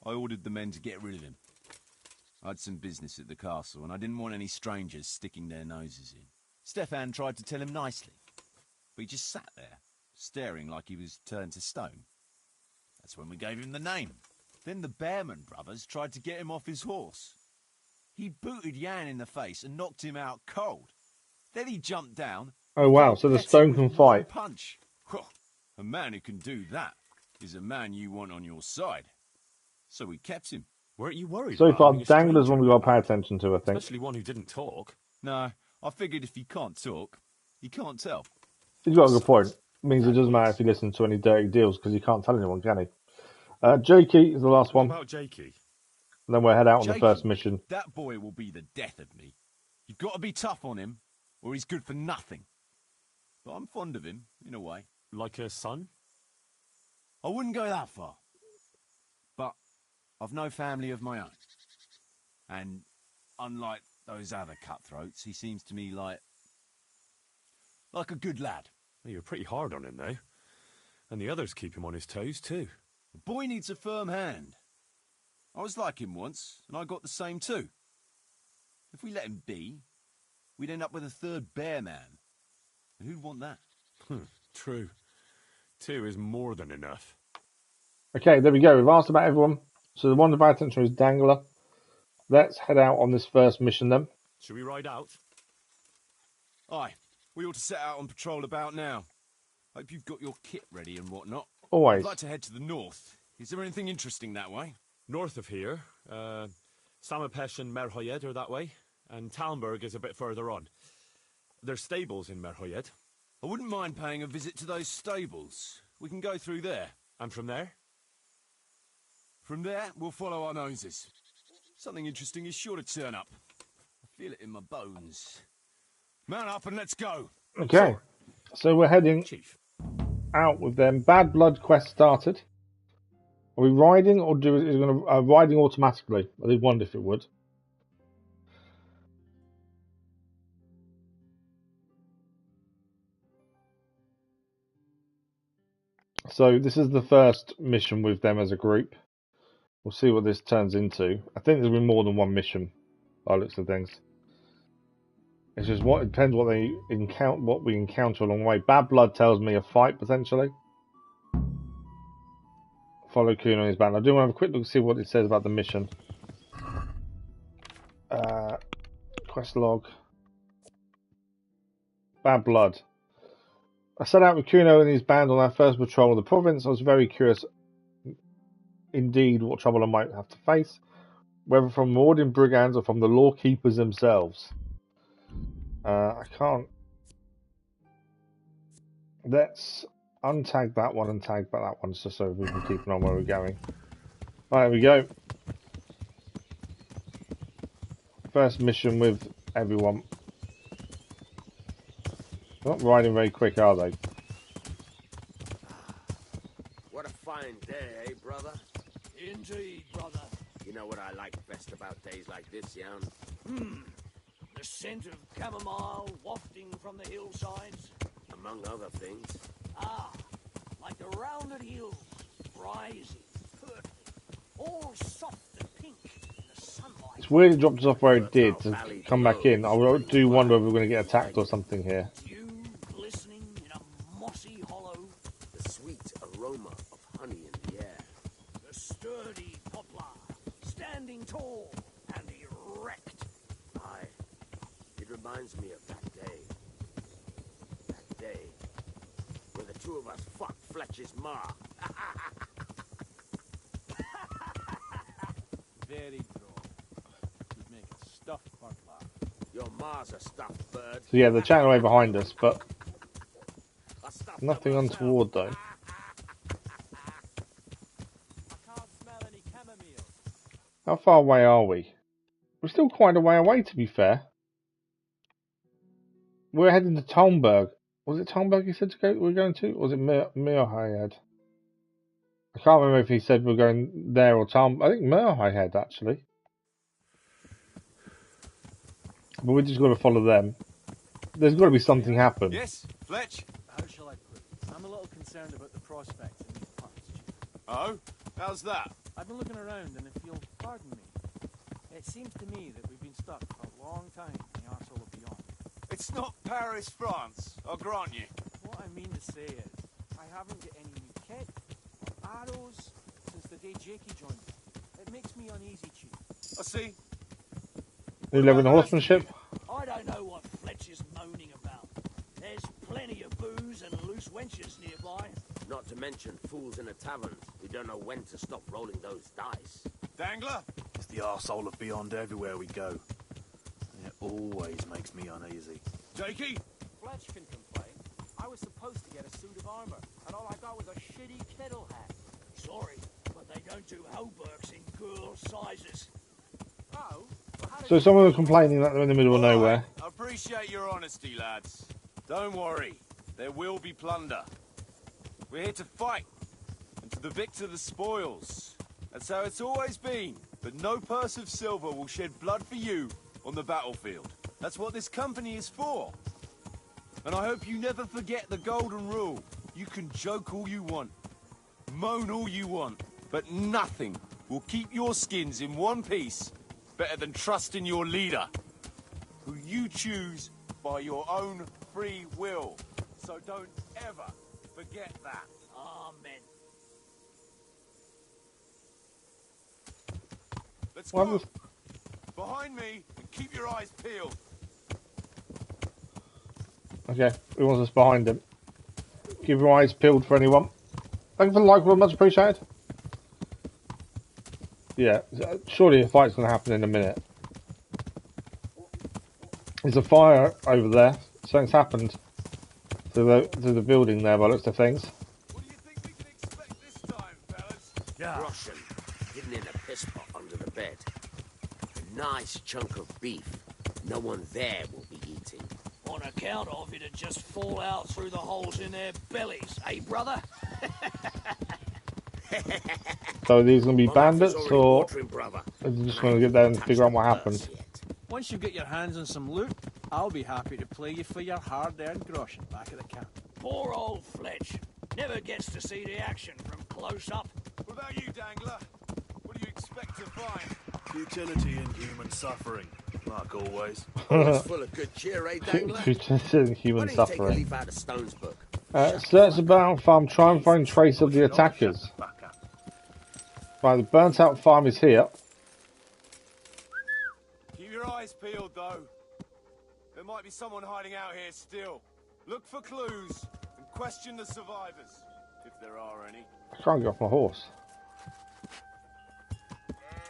I ordered the men to get rid of him. I had some business at the castle, and I didn't want any strangers sticking their noses in. Stefan tried to tell him nicely, but he just sat there, staring like he was turned to stone. That's when we gave him the name. Then the Bearman brothers tried to get him off his horse. He booted Jan in the face and knocked him out cold. Then he jumped down. Oh wow, so the stone can fight. Punch. A man who can do that is a man you want on your side. So we kept him. Weren't you worried? So far, Dangler's one we got to pay attention to, I think. Especially one who didn't talk. No, I figured if he can't talk, he can't tell. He's got a good point. It means it doesn't matter if he listens to any dirty deals because he can't tell anyone, can he? Jakey is the last one. What about Jakey? And then we'll head out on the Jakey, first mission. That boy will be the death of me. You've got to be tough on him, or he's good for nothing. But I'm fond of him, in a way. Like a son? I wouldn't go that far. But I've no family of my own. And unlike those other cutthroats, he seems to me like a good lad. Well, you're pretty hard on him, though. And the others keep him on his toes, too. The boy needs a firm hand. I was like him once, and I got the same too. If we let him be, we'd end up with a third bear man. And who'd want that? True. 2 is more than enough. Okay, there we go. We've asked about everyone. So the one to pay attention is Dangler. Let's head out on this first mission then. Should we ride out? Aye. We ought to set out on patrol about now. Hope you've got your kit ready and whatnot. Always. I'd like to head to the north. Is there anything interesting that way? North of here, Samapesh and Merhoyed are that way, and Talmberg is a bit further on. There's stables in Merhoyed. I wouldn't mind paying a visit to those stables. We can go through there. And from there? From there, we'll follow our noses. Something interesting is sure to turn up. I feel it in my bones. Mount up and let's go. Okay, so we're heading out with them. Bad Blood quest started. Are we riding or is it going to riding automatically? I did wonder if it would. So this is the first mission with them as a group. We'll see what this turns into. I think there's been more than one mission by the looks of things. It's just it depends what they encounter, what we encounter along the way. Bad Blood tells me a fight potentially. Follow Kuno in his band. I do want to have a quick look to see what it says about the mission. Quest log. Bad Blood. I set out with Kuno and his band on our first patrol of the province. I was very curious indeed what trouble I might have to face, whether from marauding brigands or from the law keepers themselves. I can't. Let's untag that one and tag back that one just so we can keep an eye on where we're going. Right, there we go. First mission with everyone. They're not riding very quick, are they? What a fine day, eh, brother? Indeed, brother. You know what I like best about days like this, Jan? The scent of chamomile wafting from the hillsides. Among other things. Ah, like the rounded hills, rising, perfect, all soft and pink in the sunlight. It's weird it dropped us off where it did to come back in. I do wonder if we're going to get attacked or something here. Glistening in a mossy hollow. The sweet aroma of honey in the air. The sturdy poplar, standing tall and erect. Aye, it reminds me of that day. That day where the two of us fucked Fletcher's ma. Very droll. You'd make a stuffed poplar. Your ma's a stuffed bird. So yeah, they're chatting away behind us, but nothing untoward though. How far away are we? We're still quite a way away, to be fair. We're heading to Talmberg. Was it Talmberg he said to go? We're going to? Or was it Mirhayed? I can't remember if he said we're going there or Talmberg. I think Mirhayed actually. But we just got to follow them. There's got to be something happen. Yes, Fletch. How shall I put it? I'm a little concerned about the prospects in these parts, Chief. Oh? How's that? I've been looking around, and if you'll pardon me, it seems to me that we've been stuck for a long time in the arsehole of beyond. It's not Paris, France, I'll grant you. What I mean to say is, I haven't got any new kit or arrows since the day Jakey joined me. It makes me uneasy, Chief. I see. New level in horsemanship. I don't know what Fletch is moaning about. There's plenty of booze and loose wenches nearby. Not to mention fools in the taverns who don't know when to stop rolling those dice. Dangler? It's the arsehole of beyond everywhere we go. And it always makes me uneasy. Jakey? Fletch can complain. I was supposed to get a suit of armor, and all I got was a shitty kettle hat. Sorry, but they don't do hauberks in girl sizes. Oh? So someone was complaining that they're in the middle of nowhere. I appreciate your honesty, lads. Don't worry, there will be plunder. We're here to fight, and to the victor the spoils. That's how it's always been, but no purse of silver will shed blood for you on the battlefield. That's what this company is for. And I hope you never forget the golden rule. You can joke all you want, moan all you want, but nothing will keep your skins in one piece better than trusting your leader, who you choose by your own free will. So don't ever forget that. Amen. Let's go. Behind me, and keep your eyes peeled. Okay, who wants us behind him? Keep your eyes peeled for anyone. Thank you for the like, much appreciated. Yeah, surely a fight's going to happen in a minute. There's a fire over there. Something's happened to the building there by the looks of things. What do you think we can expect this time, fellas? Yeah. Russian, hidden in a piss pot under the bed. A nice chunk of beef. No one there will be eating. On account of it'd just fall out through the holes in their bellies, eh, brother? So are these going to be bandits, or are you just going to get there and figure out what happened? Once you get your hands on some loot, I'll be happy to play you for your hard-earned groschen back at the camp. Poor old Fletch. Never gets to see the action from close up. What about you, Dangler? What do you expect to find? Futility in human suffering, like always. Always full of good cheer, eh, Dangler? Futility in human Why don't you take a suffering. leaf out of Stone's book? Search the burnt farm, try and find trace of the attackers. Right, the burnt out farm is here. Keep your eyes peeled, though. There might be someone hiding out here still. Look for clues and question the survivors, if there are any. I can't get off my horse.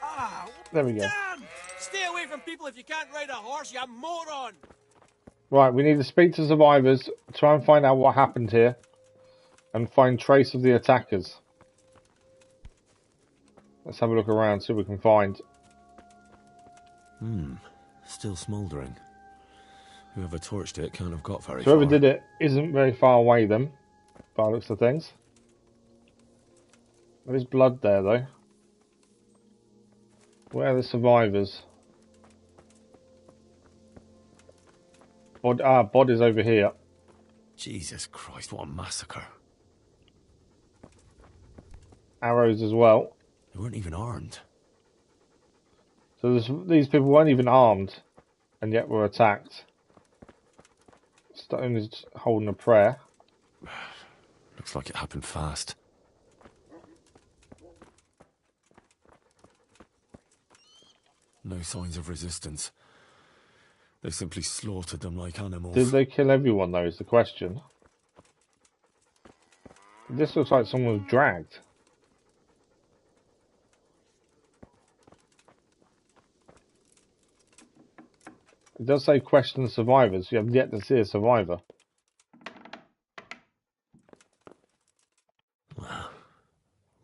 Ah, There we go. damn! Stay away from people if you can't ride a horse, you moron! Right, we need to speak to survivors, try and find out what happened here, and find trace of the attackers. Let's have a look around, see what we can find. Still smouldering. Whoever torched it can't have got very So whoever far. did it isn't very far away then, by the looks of things. There is blood there though. Where are the survivors? Body's over here. Jesus Christ, what a massacre. Arrows as well. They weren't even armed. So these people weren't even armed, and yet were attacked. Stone is holding a prayer. Looks like it happened fast. No signs of resistance. They simply slaughtered them like animals. Did they kill everyone, though, is the question. This looks like someone was dragged. It does say question the survivors. You have yet to see a survivor.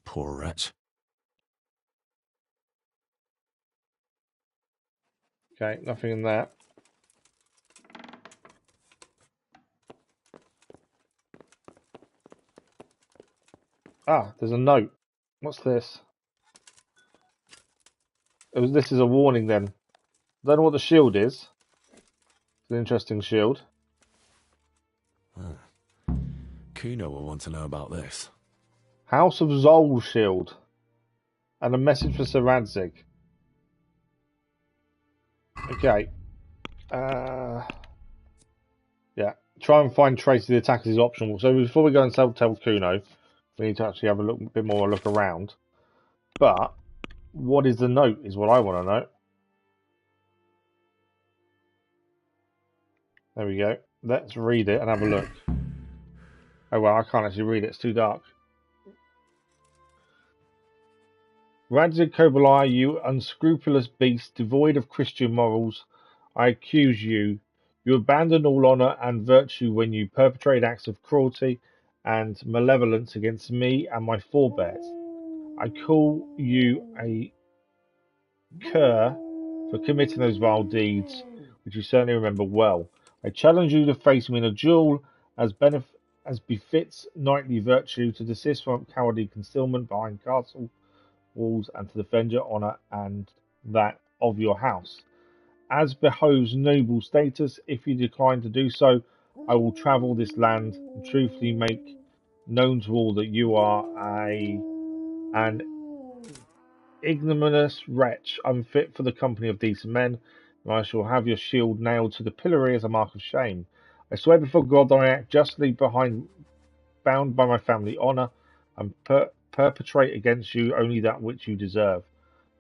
Poor wretch. Okay, nothing in there. Ah, there's a note. What's this? This is a warning then. Don't know what the shield is. It's an interesting shield. Kuno will want to know about this. House of Zol shield. And a message for Sir Radzig. Okay. Yeah. Try and find traces of the attackers is optional. So before we go and tell Kuno, we need to actually have a bit more look around. But what is the note is what I want to know. There we go. Let's read it and have a look. Oh well, I can't actually read it. It's too dark. Radzig Kobolai, you unscrupulous beast, devoid of Christian morals, I accuse you. You abandon all honour and virtue when you perpetrate acts of cruelty and malevolence against me and my forebears. I call you a cur for committing those vile deeds, which you certainly remember well. I challenge you to face me in a duel as befits knightly virtue, to desist from cowardly concealment behind castle walls, and to defend your honour and that of your house. As behoves noble status, if you decline to do so, I will travel this land and truthfully make known to all that you are an ignominious wretch, unfit for the company of decent men, and I shall have your shield nailed to the pillory as a mark of shame. I swear before God that I act justly bound by my family honour, and perpetrate against you only that which you deserve.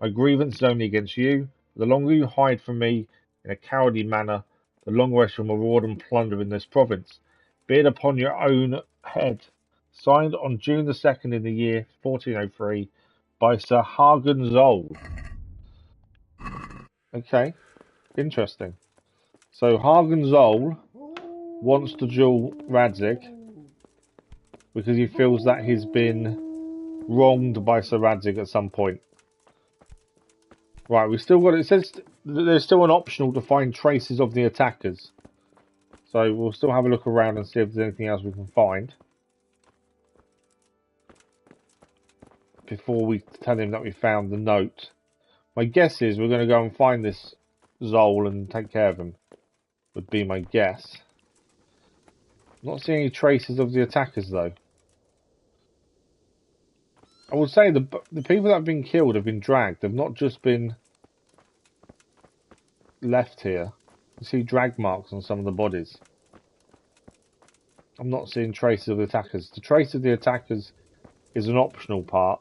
My grievance is only against you. The longer you hide from me in a cowardly manner, the longer I shall maraud and plunder in this province. Be it upon your own head. Signed on June the 2nd in the year 1403 by Sir Hagen Zoll. Okay, interesting. So Hagen Zoll wants to duel Radzig because he feels that he's been wronged by Sir Radzig at some point. Right, we still got it. Says there's still an optional to find traces of the attackers. So we'll still have a look around and see if there's anything else we can find before we tell him that we found the note. My guess is we're going to go and find this Zoll and take care of him. Would be my guess. Not seeing any traces of the attackers though. I would say the people that have been killed have been dragged. They've not just been left here. You see drag marks on some of the bodies. I'm not seeing traces of the attackers. The trace of the attackers is an optional part.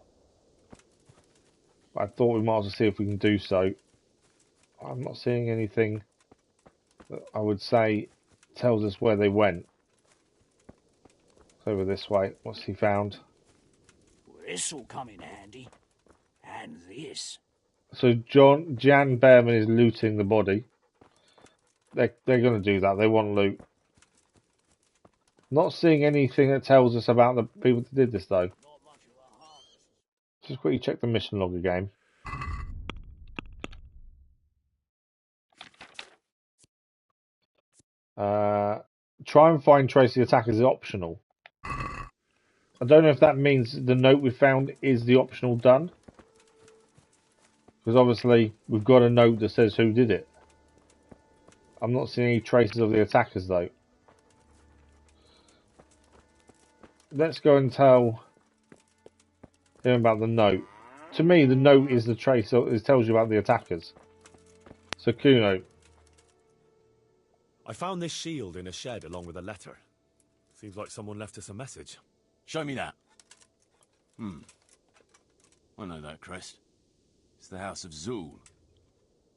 I thought we might as well see if we can do so. I'm not seeing anything that I would say tells us where they went. It's over this way. What's he found? This'll come in handy. And this. So Jan Behrman is looting the body. They're going to do that. They want loot. Not seeing anything that tells us about the people that did this though. Just quickly check the mission log again. Try and find trace the attackers is optional. I don't know if that means the note we found is the optional done. Because obviously we've got a note that says who did it. I'm not seeing any traces of the attackers though. Let's go and tell him about the note. To me, the note is the trace. It tells you about the attackers. So Kuno. I found this shield in a shed along with a letter. Seems like someone left us a message. Show me that. I know that crest. It's the House of Zul.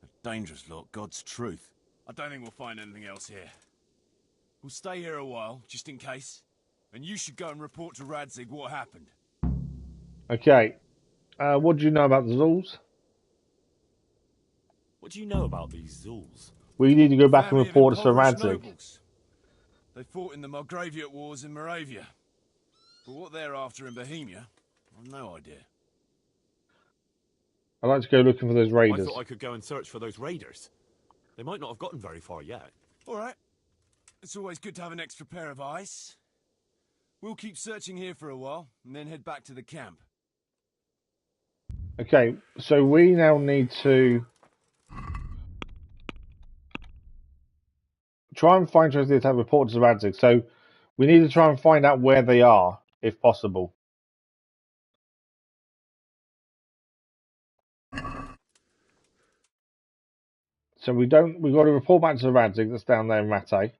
A dangerous lot, God's truth. I don't think we'll find anything else here. We'll stay here a while, just in case. And you should go and report to Radzig what happened. Okay. What do you know about the Zuls? What do you know about these Zuls? We need to go back and Family of report to Sir impoverished Radzig. nobles. They fought in the Margraviate Wars in Moravia. But what they're after in Bohemia, I've no idea. I'd like to go looking for those I raiders. thought I could go and search for those raiders. They might not have gotten very far yet. All right. It's always good to have an extra pair of eyes. We'll keep searching here for a while, and then head back to the camp. Okay, so we now need to try and find Tracy to have reported to Radzig. So we need to try and find out where they are, if possible. So we've got to report back to Radzig that's down there in Rattay.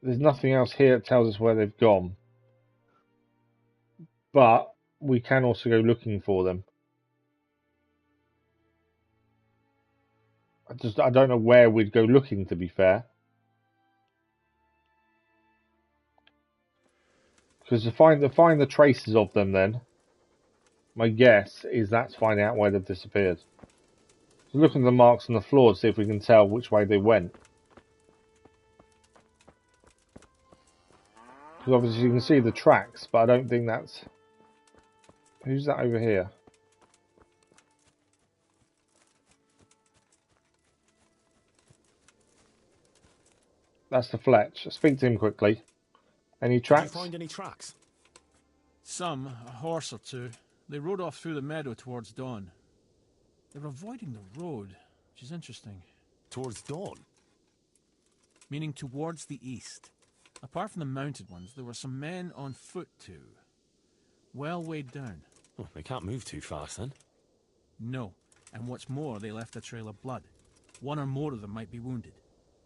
There's nothing else here that tells us where they've gone. But we can also go looking for them. I don't know where we'd go looking, to be fair. Because to find the traces of them then, my guess is that's finding out why they've disappeared. So look at the marks on the floor to see if we can tell which way they went. Because obviously you can see the tracks, but I don't think that's... Who's that over here? That's the Fletch. Speak to him quickly. Any tracks? Did you find any tracks? Some, a horse or two. They rode off through the meadow towards dawn. They were avoiding the road, which is interesting. Towards dawn? Meaning towards the east. Apart from the mounted ones, there were some men on foot too. Well weighed down. Oh, they can't move too fast then. No, and what's more, they left a trail of blood. One or more of them might be wounded.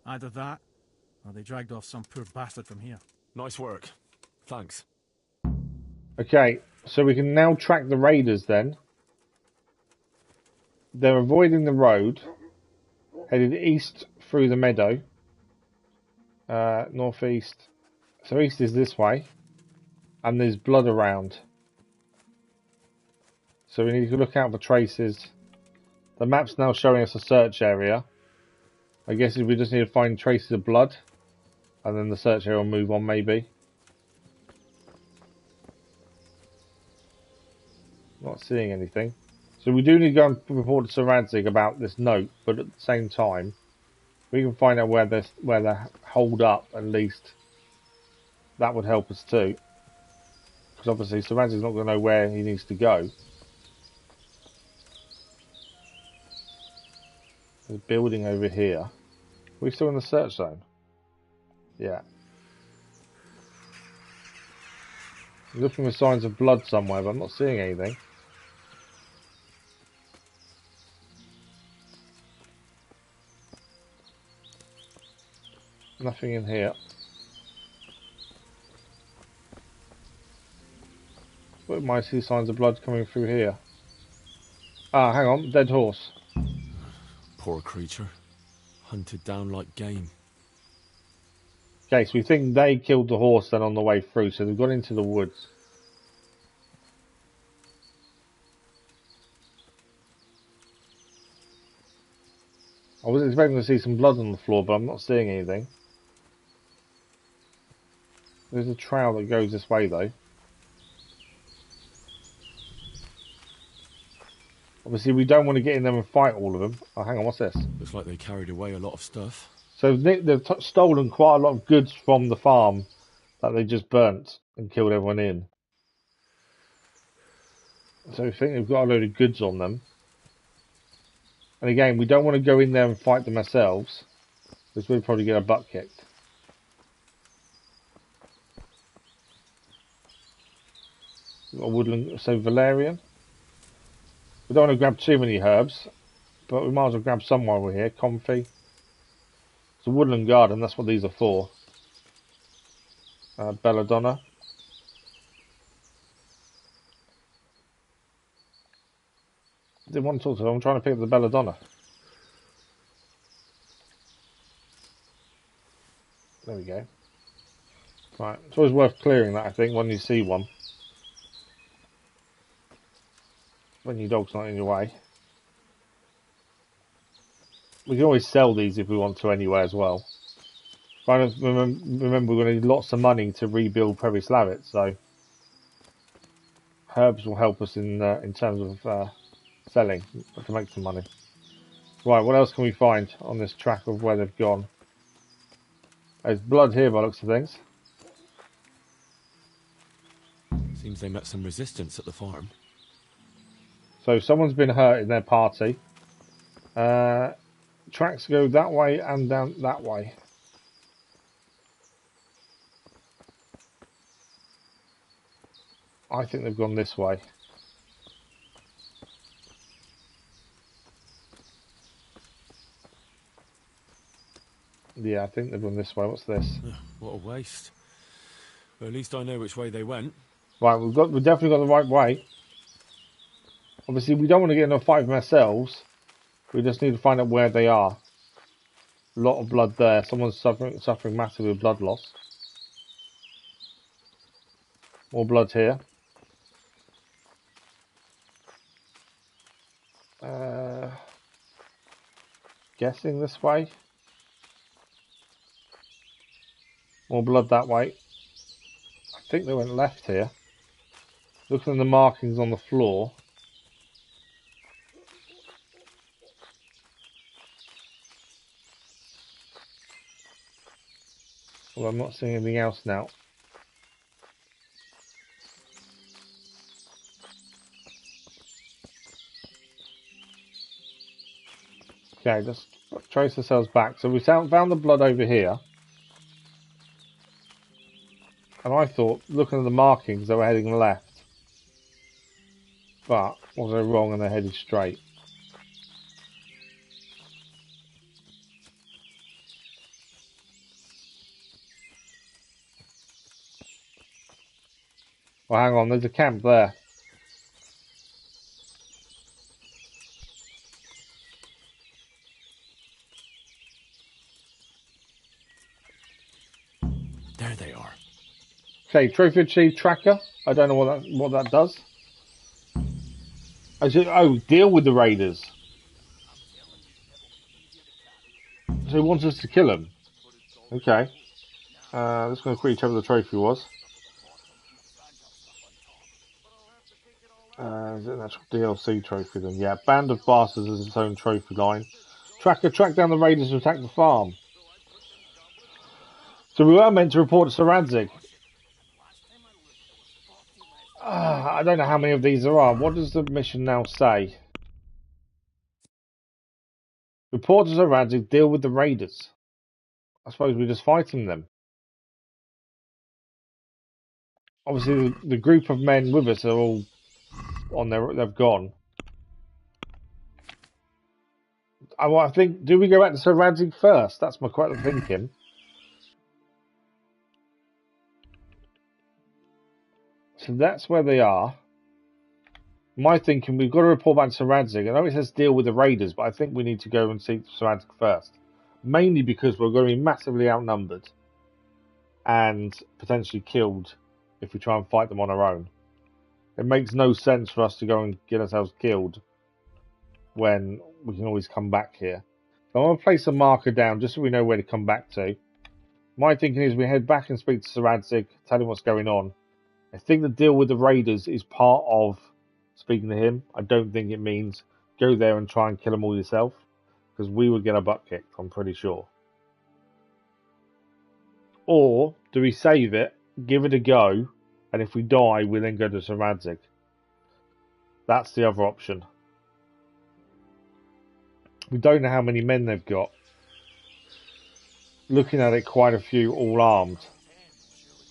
Either that, or they dragged off some poor bastard from here. Nice work. Thanks. Okay, so we can now track the raiders then. They're avoiding the road, headed east through the meadow. Northeast. So east is this way. And there's blood around. So we need to look out for traces. The map's now showing us a search area. I guess we just need to find traces of blood. And then the search area will move on maybe. Not seeing anything. So we do need to go and report to Sir Radzig about this note, but at the same time, we can find out where they're holed up at least. That would help us too. Because obviously Sir Radzig's not going to know where he needs to go. There's a building over here. Are we still in the search zone? Yeah. I'm looking for signs of blood somewhere, but I'm not seeing anything. Nothing in here. We might see signs of blood coming through here. Ah, hang on, dead horse. Poor creature. Hunted down like game. Okay, so we think they killed the horse then on the way through, so they've gone into the woods. I was expecting to see some blood on the floor, but I'm not seeing anything. There's a trail that goes this way though. Obviously we don't want to get in there and fight all of them. Oh, hang on, what's this? Looks like they carried away a lot of stuff. So they've stolen quite a lot of goods from the farm that they just burnt and killed everyone in. So I think they've got a load of goods on them. And again, we don't want to go in there and fight them ourselves, because we'll probably get our butt kicked. We've got a woodland, so valerian. We don't want to grab too many herbs. but we might as well grab some while we're here. Comfy. It's a woodland garden, that's what these are for. Belladonna. I didn't want to talk to her, I'm trying to pick up the belladonna. There we go. Right, it's always worth clearing that, I think, when you see one. When your dog's not in your way. We can always sell these if we want to anyway as well. Remember, we're going to need lots of money to rebuild Pribyslavitz, so herbs will help us in terms of selling to make some money. Right, what else can we find on this track of where they've gone? There's blood here by the looks of things. Seems they met some resistance at the farm. So someone's been hurt in their party. Tracks go that way and down that way. I think they've gone this way. Yeah, I think they've gone this way. What's this? What a waste. Well, at least I know which way they went. Right, we've definitely got the right way. Obviously, we don't want to get in a fight with ourselves. We just need to find out where they are. A lot of blood there. Someone's suffering massively with blood loss. More blood here. Guessing this way. More blood that way. I think they went left here. Looking at the markings on the floor. Well, I'm not seeing anything else now. Okay, just trace ourselves back. So we found the blood over here. And I thought, looking at the markings, they were heading left. But, was I wrong and they're headed straight? Well, hang on, there's a camp there. There they are. Okay, trophy achieved tracker. I don't know what that does. Oh, deal with the raiders. So he wants us to kill him. Okay. Let's go quickly check what the trophy was. Is it an actual DLC trophy then? Yeah, Band of Bastards is its own trophy line. Tracker, track down the raiders who attacked the farm. So we were meant to report to Sir Radzig. I don't know how many of these there are. What does the mission now say? Report to Sir Radzig, deal with the raiders. I suppose we're just fighting them. Obviously, the group of men with us are all on their. They've gone. I think. Do we go back to Sir Radzig first? That's my quite thinking. So that's where they are. My thinking, we've got to report back to Sir Radzig. I know it says deal with the raiders, but I think we need to go and see Sir Radzig first. Mainly because we're going to be massively outnumbered and potentially killed if we try and fight them on our own. It makes no sense for us to go and get ourselves killed when we can always come back here. So I'm going to place a marker down just so we know where to come back to. My thinking is we head back and speak to Sir Radzig, tell him what's going on. I think the deal with the raiders is part of speaking to him. I don't think it means go there and try and kill them all yourself, because we would get a butt kicked, I'm pretty sure. Or do we save it, give it a go, and if we die, we then go to Sir Radzig? That's the other option. We don't know how many men they've got. Looking at it, quite a few, all armed.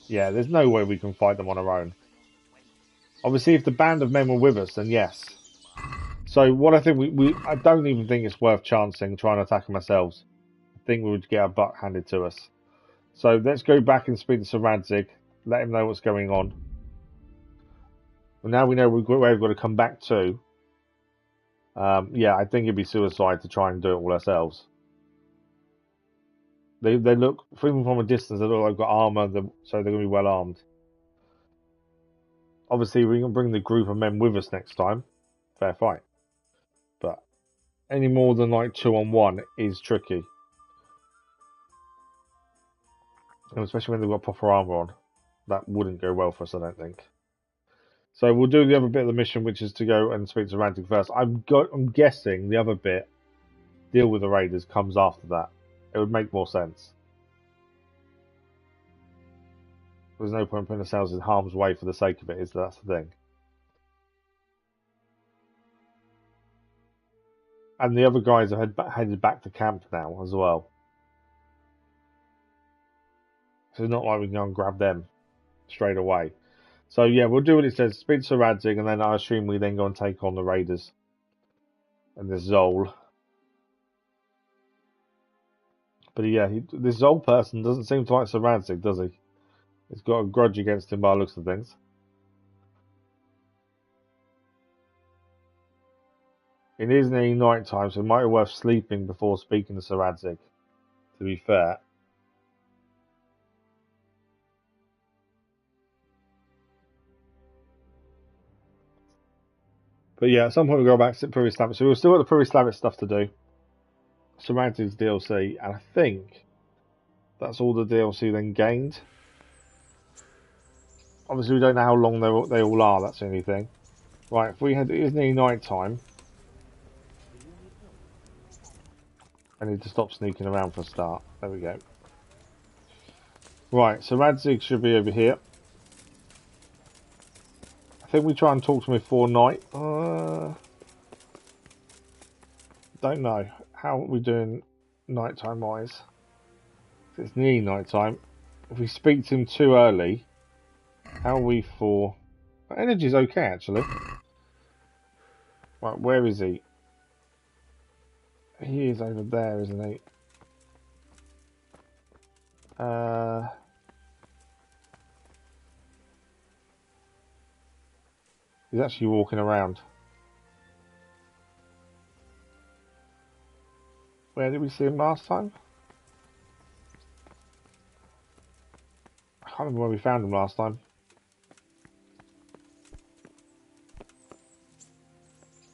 Yeah, there's no way we can fight them on our own. Obviously, if the band of men were with us, then yes. So what I think I don't even think it's worth chancing trying to attack them ourselves. I think we would get our butt handed to us. So let's go back and speak to Sir Radzig, let him know what's going on. Well, now we know where we've got to come back to. Yeah, I think it'd be suicide to try and do it all ourselves. They look, even from a distance, they look like they've got armour, so they're going to be well armed. Obviously, we can bring the group of men with us next time. Fair fight. But any more than like 2-on-1 is tricky. And especially when they've got proper armour on. That wouldn't go well for us, I don't think. So we'll do the other bit of the mission, which is to go and speak to Radzig first. I'm guessing the other bit, deal with the raiders, comes after that. It would make more sense. There's no point putting ourselves in harm's way for the sake of it, that's the thing. And the other guys have headed back to camp now as well. So it's not like we can go and grab them straight away. So yeah, we'll do what it says. Speak to Radzig, and then I assume we then go and take on the raiders. And this Zol. But yeah, this Zol person doesn't seem to like Sir Radzig, does he? He's got a grudge against him by the looks of things. It is nearly night time, so it might be worth sleeping before speaking to Sir Radzig, to be fair. But yeah, at some point we'll go back to Pribyslavitz. So we've still got the Pribyslavitz stuff to do. Sir Radzig's DLC, and I think that's all the DLC then gained. Obviously, we don't know how long they all are, that's the only thing. Right, if we had, it is nearly night time. I need to stop sneaking around for a start. There we go. Right, so Radzig should be over here. I think we try and talk to him before night. Don't know. How are we doing nighttime wise? It's nearly nighttime. If we speak to him too early, how are we for... Energy's okay, actually. Right, where is he? He is over there, isn't he? He's actually walking around. Where did we see him last time? I can't remember where we found him last time.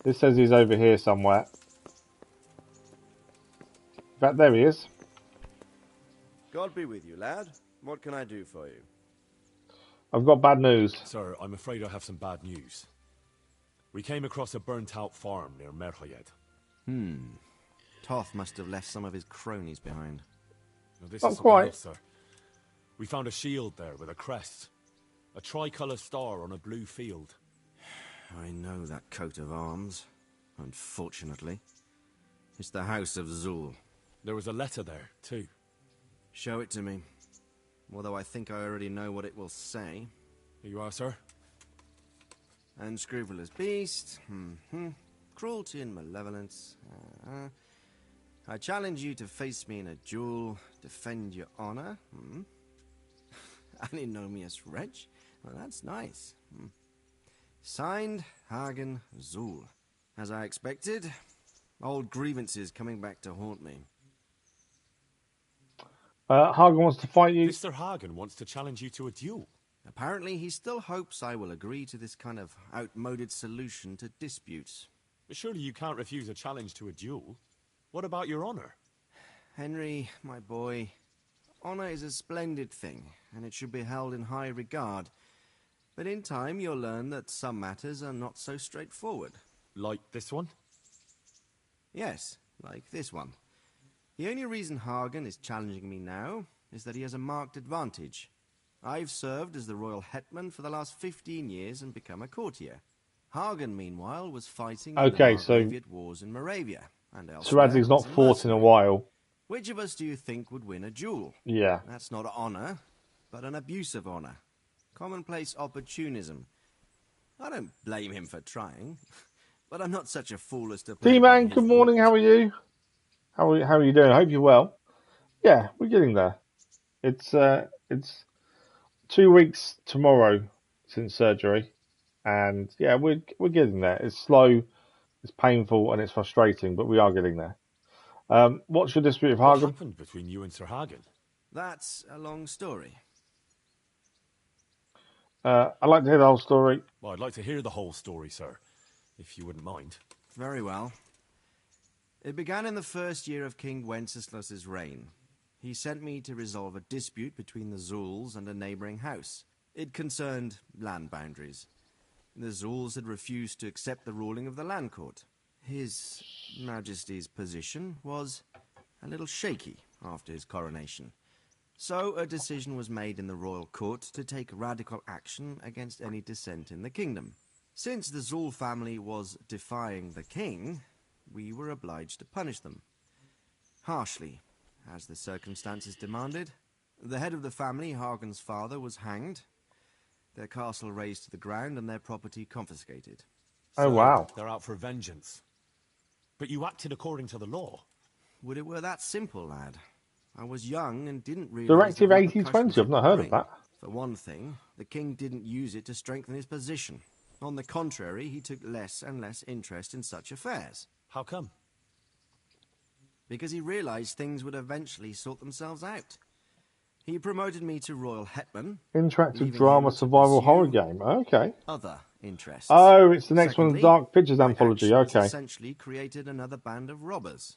This says he's over here somewhere. In fact, there he is. God be with you, lad. What can I do for you? I've got bad news. Sir, I'm afraid I have some bad news. We came across a burnt-out farm near Merhoyed. Toth must have left some of his cronies behind. Now, this Not is quite. else, sir. We found a shield there with a crest. A tricolour star on a blue field. I know that coat of arms, unfortunately. It's the House of Zul. There was a letter there, too. Show it to me. Although I think I already know what it will say. Here you are, sir. Unscrupulous beast. Cruelty and malevolence. I challenge you to face me in a duel. Defend your honor. Antinomious wretch. Well, that's nice. Signed, Hagen Zul. As I expected, old grievances coming back to haunt me. Hagen wants to fight you. Mr. Hagen wants to challenge you to a duel. Apparently, he still hopes I will agree to this kind of outmoded solution to disputes. But surely you can't refuse a challenge to a duel. What about your honor? Henry, my boy, honor is a splendid thing, and it should be held in high regard. But in time, you'll learn that some matters are not so straightforward. Like this one? Yes, like this one. The only reason Hagen is challenging me now is that he has a marked advantage. I've served as the royal hetman for the last 15 years and become a courtier. Hagen, meanwhile, was fighting in the Margraviate wars in Moravia and elsewhere. Sir Radzig's not fought in a while. Which of us do you think would win a duel? Yeah. That's not honor, but an abuse of honor. Commonplace opportunism. I don't blame him for trying. But I'm not such a fool as to... D-Man, good morning, how are you? How are you doing? I hope you're well. Yeah, we're getting there. It's 2 weeks tomorrow since surgery, and yeah, we're getting there. It's slow, it's painful, and it's frustrating, but we are getting there. What's your dispute with Hagen? What happened between you and Sir Hagen? That's a long story. I'd like to hear the whole story. Well, I'd like to hear the whole story, sir, if you wouldn't mind. Very well. It began in the first year of King Wenceslas's reign. He sent me to resolve a dispute between the Zulls and a neighbouring house. It concerned land boundaries. The Zulls had refused to accept the ruling of the land court. His Majesty's position was a little shaky after his coronation. So a decision was made in the royal court to take radical action against any dissent in the kingdom. Since the Zull family was defying the king, we were obliged to punish them. Harshly, as the circumstances demanded. The head of the family, Hagen's father, was hanged, their castle razed to the ground and their property confiscated. Oh, wow. They're out for vengeance. But you acted according to the law. Would it were that simple, lad? I was young and didn't realise... Directive 8020, I've not heard of that. For one thing, the king didn't use it to strengthen his position. On the contrary, he took less and less interest in such affairs. How come? Because he realised things would eventually sort themselves out. He promoted me to Royal Hetman. Interactive drama survival horror game. Okay. Other interests. Oh, it's the next Secondly, one, Dark Pictures Anthology. Okay. Essentially created another band of robbers.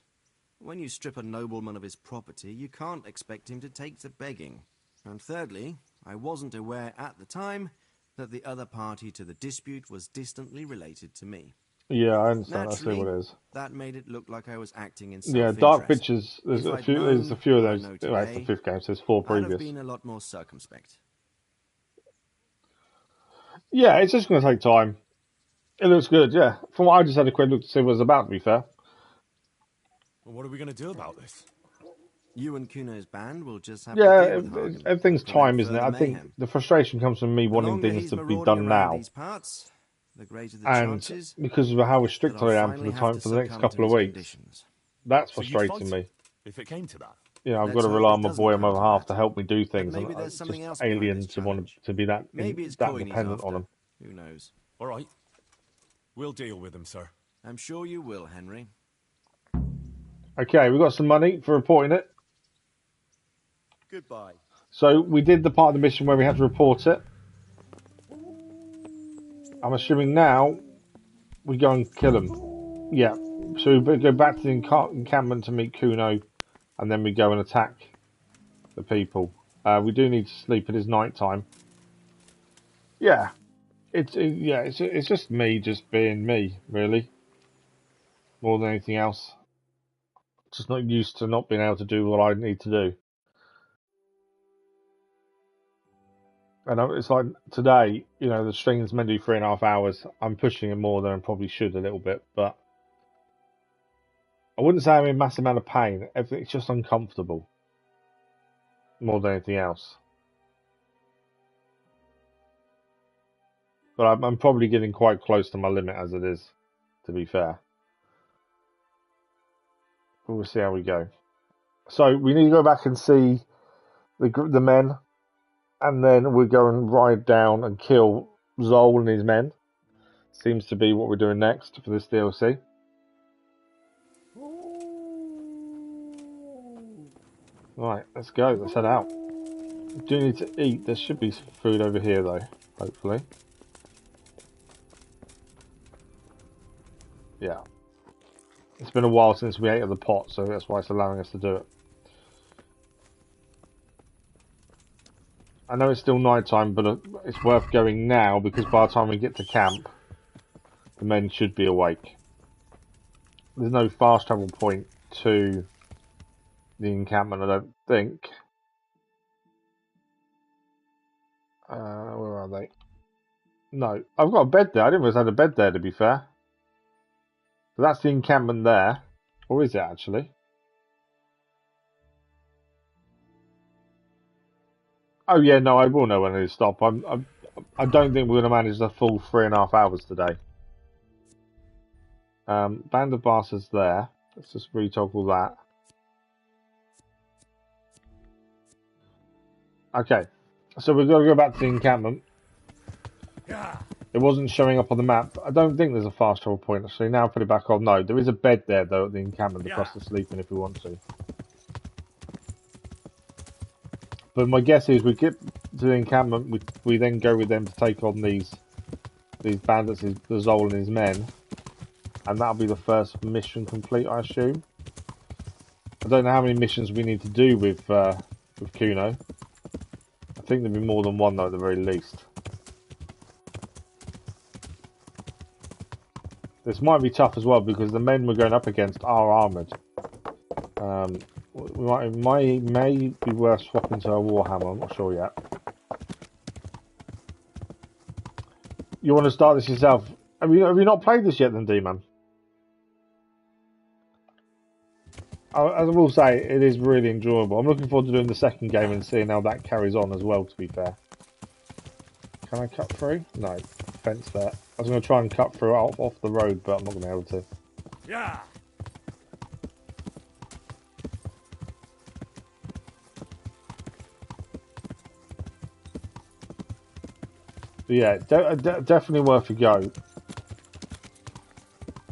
When you strip a nobleman of his property, you can't expect him to take to begging. And thirdly, I wasn't aware at the time that the other party to the dispute was distantly related to me. Yeah, I understand. Naturally, I see what it is. That made it look like I was acting in self-interest. Yeah, Dark Pictures. There's If a I'd few. known There's a few of what I those. know Well, it's the today, fifth game, so there's 4 I'd previous. have been a lot more circumspect. Yeah, it's just going to take time. It looks good, yeah. From what I just had a quick look to see what it's about, to be fair. Well, what are we going to do about this? You and Kuno's band will just have Yeah, to deal with Hagen. everything's Prevent time, isn't it? I further think mayhem. the frustration comes from me The wanting longer things he's to be marauding done around now. these parts, the greater the And chances because of how restricted that I'll I am for finally the have time to for the next succumb couple of to his weeks, conditions. that's So you'd frustrating fight me. him, if it came to that. You know, I've Let's got to hope rely it on my doesn't boy and my come to other half that. to help me do things, maybe and there's it's something just else behind alien this to want challenge. to be that Maybe it's that coin he's dependent on after. him. Who knows? All right. We'll deal with him, sir. I'm sure you will, Henry. Okay, we got some money for reporting it. Goodbye. So we did the part of the mission where we had to report it. I'm assuming now we go and kill him. Yeah. So we go back to the encampment to meet Kuno, and then we go and attack the people. We do need to sleep. It is night time. Yeah. It's just me just being me, really. More than anything else. Just not used to not being able to do what I need to do. And it's like today, you know, the stream's meant to be 3.5 hours. I'm pushing it more than I probably should a little bit, but I wouldn't say I'm in a massive amount of pain. It's just uncomfortable more than anything else. But I'm probably getting quite close to my limit as it is, to be fair. But we'll see how we go. So we need to go back and see the men, and then we'll go and ride down and kill Zol and his men. Seems to be what we're doing next for this DLC. Right, let's go. Let's head out. We do need to eat. There should be food over here, though. Hopefully. Yeah. It's been a while since we ate at the pot, so that's why it's allowing us to do it. I know it's still night time, but it's worth going now because by the time we get to camp, the men should be awake. There's no fast travel point to the encampment, I don't think. Where are they? No, I've got a bed there. I didn't realize I had a bed there, to be fair. So that's the encampment there. Or is it actually? Oh yeah, no, I will know when to stop. I don't think we're going to manage the full 3.5 hours today. Band of bastards there. Let's just retoggle that. Okay, so we've got to go back to the encampment. It wasn't showing up on the map. I don't think there's a fast travel point actually. Now I put it back on. No, there is a bed there though at the encampment for us to sleep in if we want to. But my guess is we get to the encampment, we then go with them to take on these bandits, the Zol and his men, and that'll be the first mission complete, I assume. I don't know how many missions we need to do with Kuno. I think there'll be more than one though, at the very least. This might be tough as well because the men we're going up against are armoured. May be worth swapping to a Warhammer, I'm not sure yet. You want to start this yourself? Have you not played this yet then, D-Man? As I will say, it is really enjoyable. I'm looking forward to doing the second game and seeing how that carries on as well, to be fair. Can I cut through? No. Fence there. I was going to try and cut through off the road, but I'm not going to be able to. Yeah. But yeah, definitely worth a go.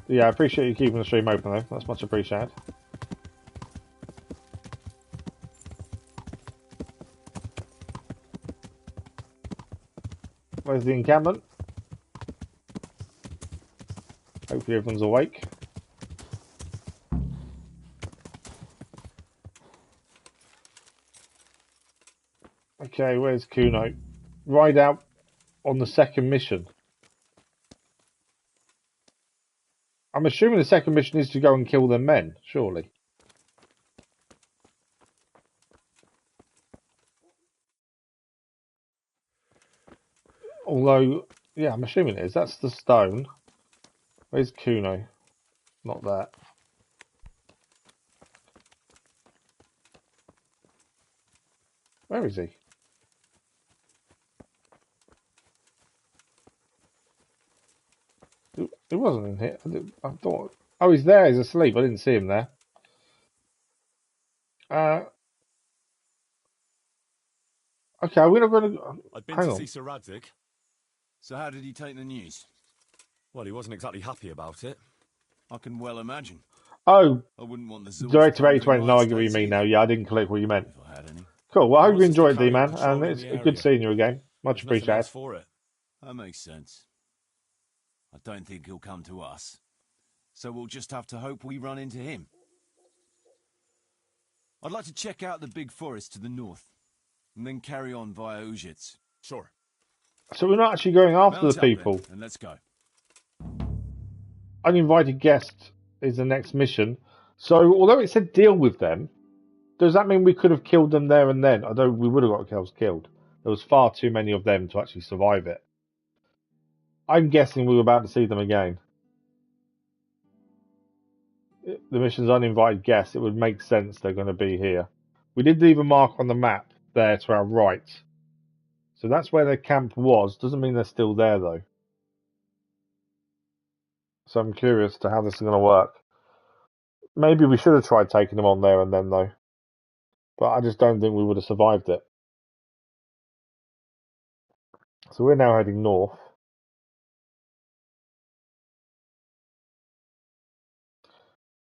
Yeah, I appreciate you keeping the stream open though. That's much appreciated. Where's the encampment? Hopefully everyone's awake. Okay, where's Kuno? Ride out on the second mission. I'm assuming the second mission is to go and kill their men, surely. Although, yeah, I'm assuming it is. That's the stone. Where's Kuno? Not that. Where is he? It wasn't in here. I thought. Oh, he's there. He's asleep. I didn't see him there. Okay, we're not going to. I've been to see Sir Radzig. So how did he take the news? Well, he wasn't exactly happy about it. I can well imagine. Oh, I wouldn't want the Zulls Director 8020. No, I get what you states mean now. Yeah, I didn't click what you meant. if I had any. Cool. Well, I hope you What's enjoyed it, the D-Man, patrolling and it's the good area? seeing you again. Much There's nothing appreciated. else for it. That makes sense. I don't think he'll come to us. So we'll just have to hope we run into him. I'd like to check out the big forest to the north, and then carry on via Ujits. Sure. So we're not actually going after Mount the up then, people. and let's go. Uninvited guest is the next mission. So although it said deal with them, does that mean we could have killed them there and then? Although we would have got ourselves killed. There was far too many of them to actually survive it. I'm guessing we were about to see them again. The mission's uninvited guest. It would make sense they're going to be here. We did leave a mark on the map there to our right. So that's where their camp was. Doesn't mean they're still there though. So I'm curious to how this is going to work. Maybe we should have tried taking them on there and then though. But I just don't think we would have survived it. So we're now heading north.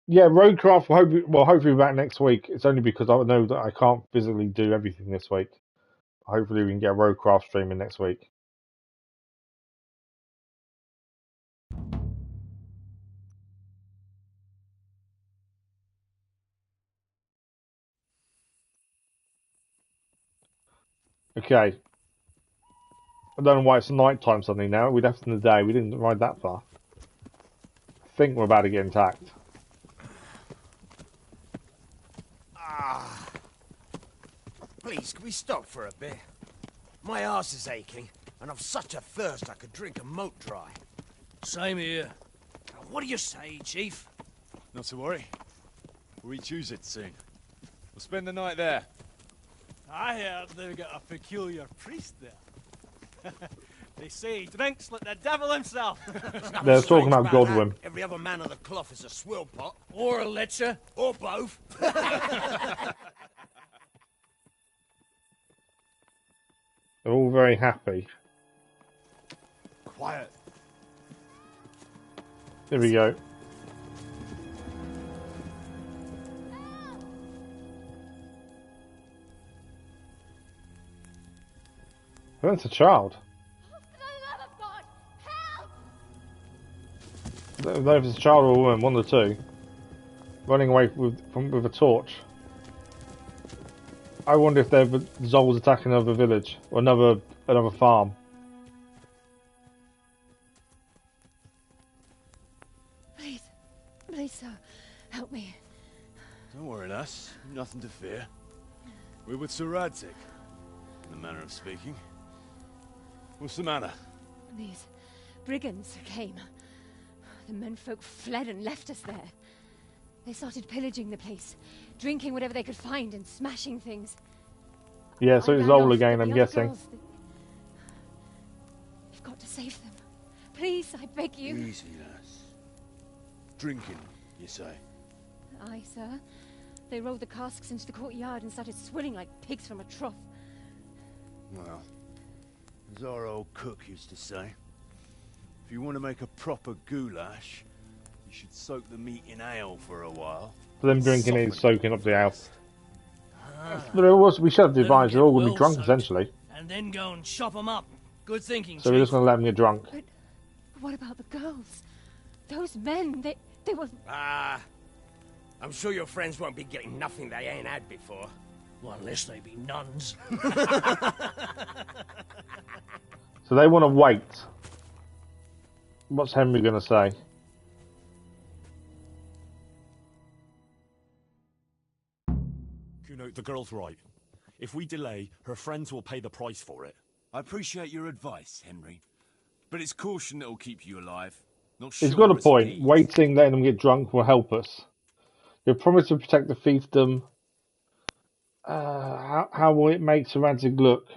Yeah, Roadcraft will hopefully be back next week. It's only because I know that I can't physically do everything this week. Hopefully we can get a Roadcraft streaming next week. Okay. I don't know why it's night time suddenly now. We left in the day. We didn't ride that far. I think we're about to get attacked. Please, can we stop for a bit? My arse is aching, and I've such a thirst I could drink a moat dry. Same here. What do you say, Chief? Not to worry. We'll reach it soon. We'll spend the night there. I heard they've got a peculiar priest there. They say he drinks like the devil himself. They're talking about Godwin. Every other man of the cloth is a swill pot. Or a lecher. Or both. They're all very happy. Quiet. Here we go. That's a child. I don't know if it's a child or a woman, one of the two. Running away with a torch. I wonder if they're Zol's attacking another village or another farm. Please, sir, help me. Don't worry, lass. Nothing to fear. We're with Sir Radzig, in the manner of speaking. What's the matter? These brigands came. The menfolk fled and left us there. They started pillaging the place, drinking whatever they could find and smashing things. Yeah, so it's Zol again, I'm guessing. You've got to save them. Please, I beg you. Easy, lass. Drinking, you say? Aye, sir. They rolled the casks into the courtyard and started swilling like pigs from a trough. Well, as our old cook used to say, if you want to make a proper goulash, you should soak the meat in ale for a while. For them drinking it, soaking up the ale. But we should have devised they're all going to be drunk, essentially. And then go and chop them up. Good thinking, So we're just going to let them get drunk. But what about the girls? Those men, they were... Ah, I'm sure your friends won't be getting nothing they ain't had before. Well, unless they be nuns. So they want to wait. What's Henry going to say? Kuno, the girl's right. If we delay, her friends will pay the price for it. I appreciate your advice, Henry. But it's caution that will keep you alive. Not sure. He's got a point. Waiting, letting them get drunk will help us. They promise to protect the fiefdom. How will it make Sir Radzig look?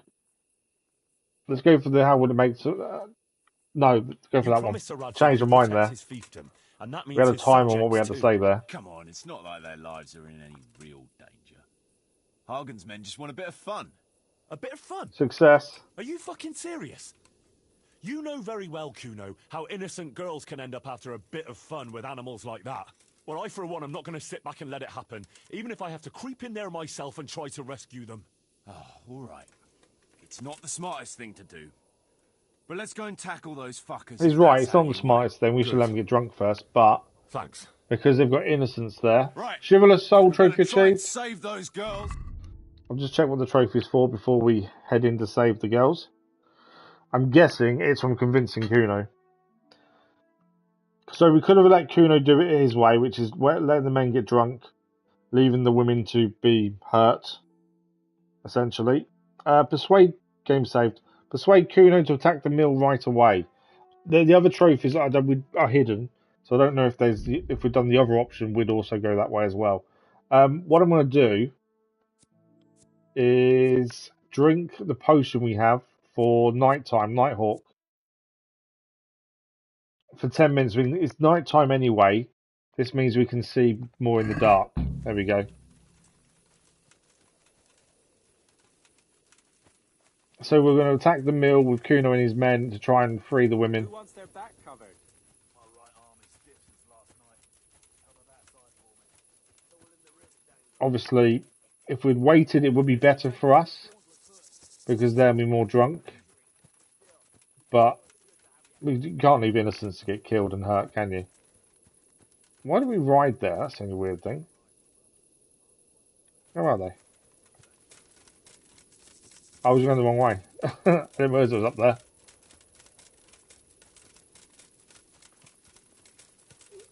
Let's go for the how would it make... No, let's go for that one. Change your mind there. And that means We had a time on what we had to say there. Come on, it's not like their lives are in any real danger. Hagen's men just want a bit of fun. A bit of fun? Success. Are you fucking serious? You know very well, Kuno, how innocent girls can end up after a bit of fun with animals like that. Well, I, for one, am not going to sit back and let it happen, even if I have to creep in there myself and try to rescue them. Oh, all right. It's not the smartest thing to do. But let's go and tackle those fuckers. He's right, it's not the smartest thing. We should let them get drunk first, but... Thanks. Because they've got innocence there. Right. Chivalrous Soul trophy achieved. Save those girls. I'll just check what the trophy is for before we head in to save the girls. I'm guessing it's from convincing Kuno. So we could have let Kuno do it his way, which is letting the men get drunk, leaving the women to be hurt, essentially. Persuade, game saved. Persuade Kuno to attack the mill right away. The other trophies that are hidden, so I don't know if we've done the other option, we'd also go that way as well. What I'm going to do is drink the potion we have for nighttime, Nighthawk. For 10 minutes. It's nighttime anyway. This means we can see more in the dark. There we go. So we're going to attack the mill with Kuno and his men to try and free the women. Who wants their back covered? My right arm is stiff since last night. Cover that side for me. Obviously, if we'd waited, it would be better for us because they'll be more drunk. But we can't leave innocents to get killed and hurt, can you? Why do we ride there? That's the only weird thing. Where are they? I was going the wrong way. I didn't realize it was up there.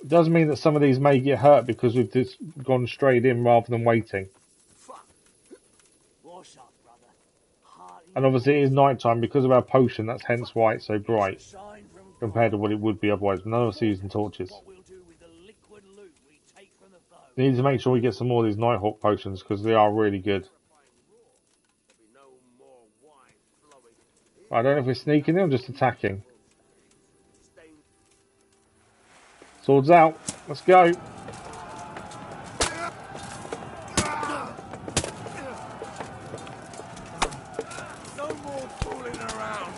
It does mean that some of these may get hurt because we've just gone straight in rather than waiting. What's up, brother? And obviously it is night time because of our potion, that's hence why it's so bright. Compared to what it would be otherwise. None of us are using torches. We need to make sure we get some more of these Nighthawk potions because they are really good. I don't know if we're sneaking in or just attacking. Swords out. Let's go. No more fooling around.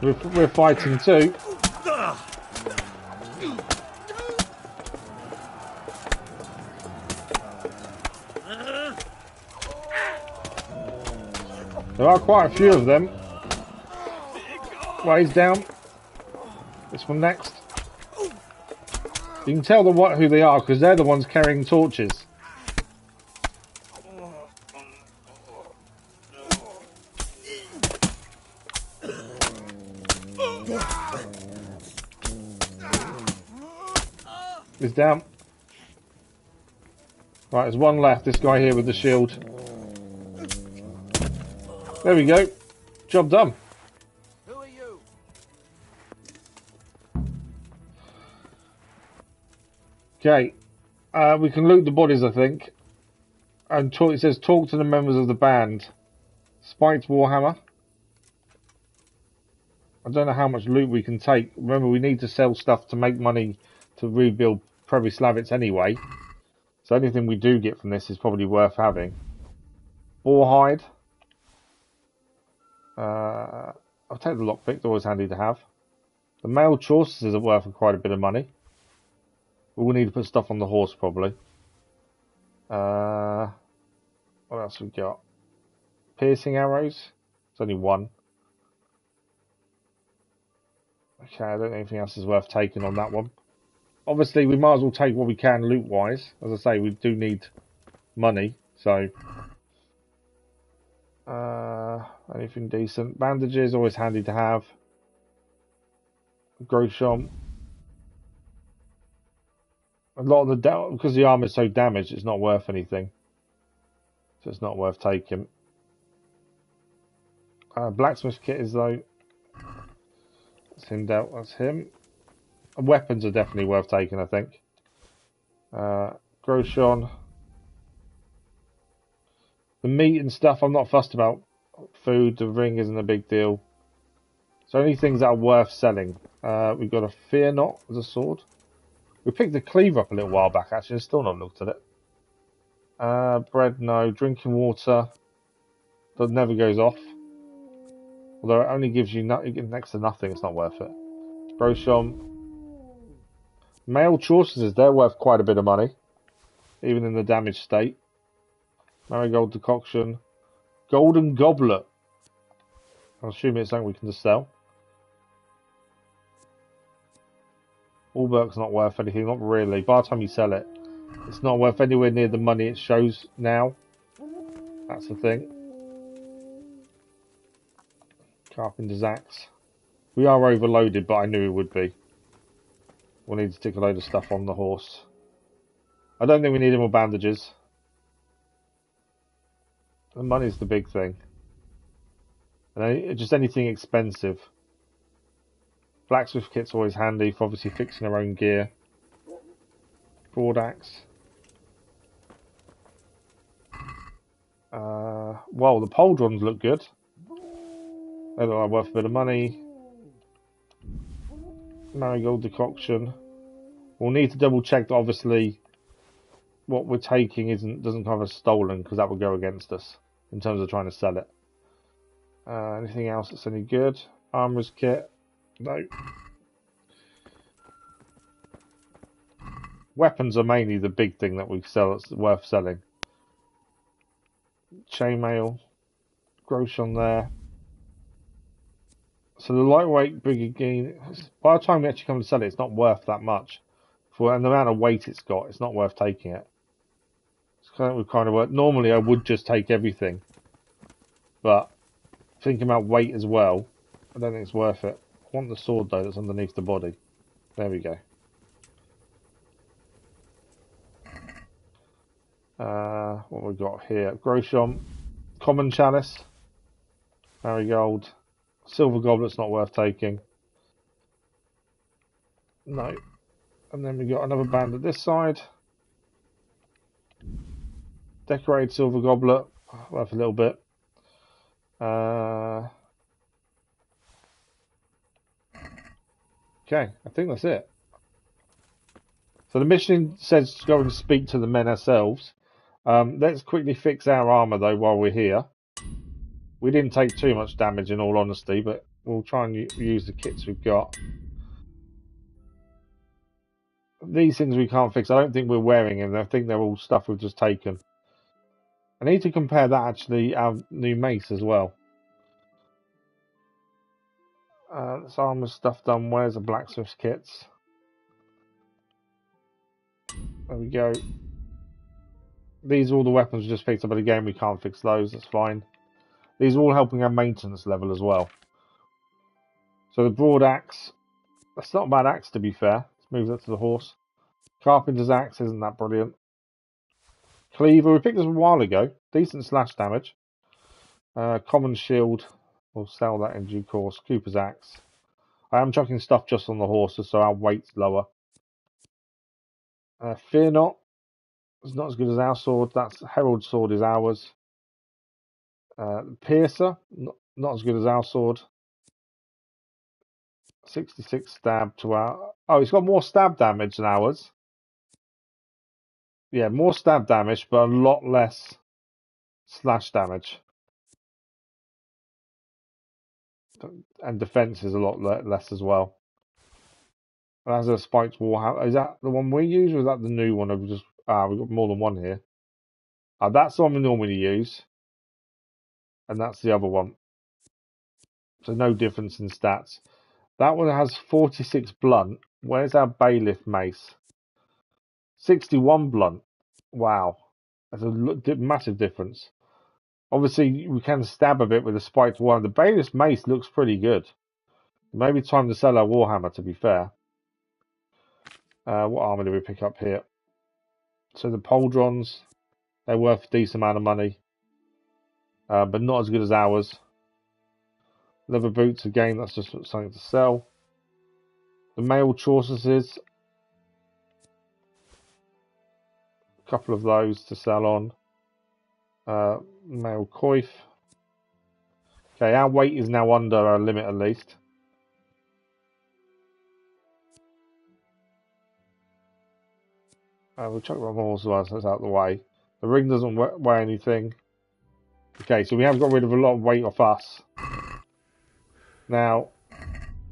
We're fighting too. There are quite a few of them. Right, he's down. This one next. You can tell who they are because they're the ones carrying torches. He's down. Right, there's one left. This guy here with the shield. There we go. Job done. Who are you? Okay. We can loot the bodies, I think. And it says talk to the members of the band. Spiked Warhammer. I don't know how much loot we can take. Remember, we need to sell stuff to make money to rebuild Pribyslavitz anyway. So anything we do get from this is probably worth having. Boarhide. I'll take the lockpick, they're always handy to have. The mail chaucers are worth quite a bit of money. We'll need to put stuff on the horse probably. What else we got? Piercing arrows. It's only one. Okay, I don't think anything else is worth taking on that one. Obviously, we might as well take what we can loot-wise. As I say, we do need money, so... anything decent. Bandages, always handy to have. Groshom. A lot of the... because the armor is so damaged, it's not worth anything. So it's not worth taking. Blacksmith kit is, though... That's him dealt. That's him. And weapons are definitely worth taking, I think. Groshon. The meat and stuff, I'm not fussed about. Food, the ring isn't a big deal. So only things that are worth selling. We've got a Fear Not as a sword. We picked the cleaver up a little while back, actually. I've still not looked at it. Bread, no. Drinking water. That never goes off. Although it only gives you next to nothing, it's not worth it. Broshom. Mail chaucers, they're worth quite a bit of money. Even in the damaged state. Marigold decoction. Golden goblet. I'm assuming it's something we can just sell. Allberg's not worth anything, not really. By the time you sell it, it's not worth anywhere near the money it shows now. That's the thing. Carpenter's axe. We are overloaded, but I knew it would be. We'll need to stick a load of stuff on the horse. I don't think we need any more bandages. The money's the big thing. And just anything expensive. Blacksmith kit's always handy for obviously fixing our own gear. Broad axe. Well, the pauldrons look good. They look like worth a bit of money. Marigold decoction. We'll need to double check that obviously what we're taking doesn't cover stolen, because that would go against us in terms of trying to sell it. Anything else that's any good? Armorer's kit. No. Weapons are mainly the big thing that we sell that's worth selling. Chainmail. Grosh on there. So the lightweight brigade, by the time we actually come to sell it, it's not worth that much. And the amount of weight it's got, it's not worth taking it. It's kind of worth. Normally I would just take everything. But thinking about weight as well, I don't think it's worth it. I want the sword though that's underneath the body. There we go. What have we got here? Groshom. Common chalice. Marigold. Silver goblet's not worth taking. No. And then we got another bandit this side. Decorated silver goblet, worth a little bit. Okay, I think that's it. So the mission says to go and speak to the men ourselves. Let's quickly fix our armor though while we're here. We didn't take too much damage in all honesty, but we'll try and use the kits we've got. These things we can't fix. I don't think we're wearing them. I think they're all stuff we've just taken. I need to compare that actually our new mace as well. This armor stuff done. Where's the blacksmith's kits? There we go. These are all the weapons we just picked up, but again we can't fix those. That's fine. These are all helping our maintenance level as well. So the broad axe. That's not a bad axe to be fair. Let's move that to the horse. Carpenter's axe isn't that brilliant. Cleaver. We picked this a while ago. Decent slash damage. Common shield. We'll sell that in due course. Cooper's axe. I am chucking stuff just on the horses, so our weight's lower. Fear not. It's not as good as our sword. That's Herald's sword is ours. Piercer. Not as good as our sword. 66 stab to our... Oh, it's got more stab damage than ours. Yeah, more stab damage, but a lot less slash damage. And defense is a lot less as well. And as a spiked warhammer, is that the one we use, or is that the new one? We've got more than one here. That's the one we normally use, and that's the other one. So no difference in stats. That one has 46 blunt. Where's our bailiff mace? 61 blunt. Wow, that's a massive difference. Obviously, we can stab a bit with a spiked one. The bailiff's mace looks pretty good. Maybe time to sell our warhammer, to be fair. What armor do we pick up here? So the pauldrons, they're worth a decent amount of money, but not as good as ours. Leather boots, again, that's just something to sell. The mail chaucerses, a couple of those to sell on. Mail coif. Okay, our weight is now under our limit at least. We'll chuck my horse whilst that's out of the way. The ring doesn't weigh anything. Okay, so we have got rid of a lot of weight off us. Now,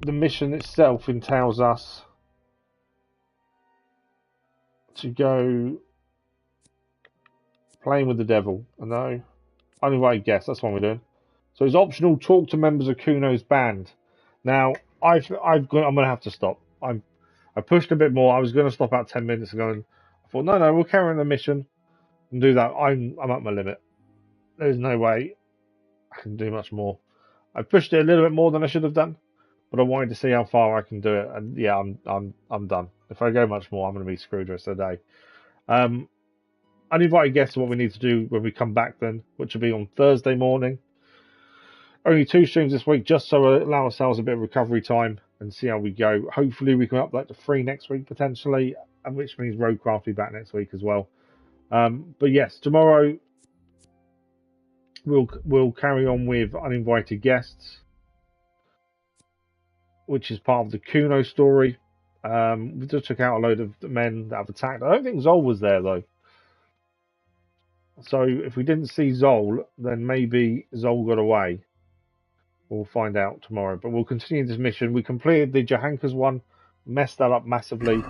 the mission itself entails us to go playing with the devil. I know. Uninvited guest, that's what we're doing. So it's optional. Talk to members of Kuno's band. Now, I'm going to have to stop. I pushed a bit more. I was going to stop about 10 minutes ago, and I thought, no, we'll carry on the mission and do that. I'm at my limit. There's no way I can do much more. I pushed it a little bit more than I should have done, but I wanted to see how far I can do it. And yeah, I'm done. If I go much more, I'm going to be screwed the rest of the day. Uninvited guests are what we need to do when we come back then, which will be on Thursday morning. Only 2 streams this week, just so we allow ourselves a bit of recovery time and see how we go. Hopefully we can up that to 3 next week potentially, and which means Roadcraft will be back next week as well. But yes, tomorrow we'll carry on with uninvited guests, which is part of the Kuno story. We just took out a load of the men that have attacked. I don't think Zol was there though. So if we didn't see Zol, then maybe Zol got away. We'll find out tomorrow. But we'll continue this mission. We completed the Johanka's one, messed that up massively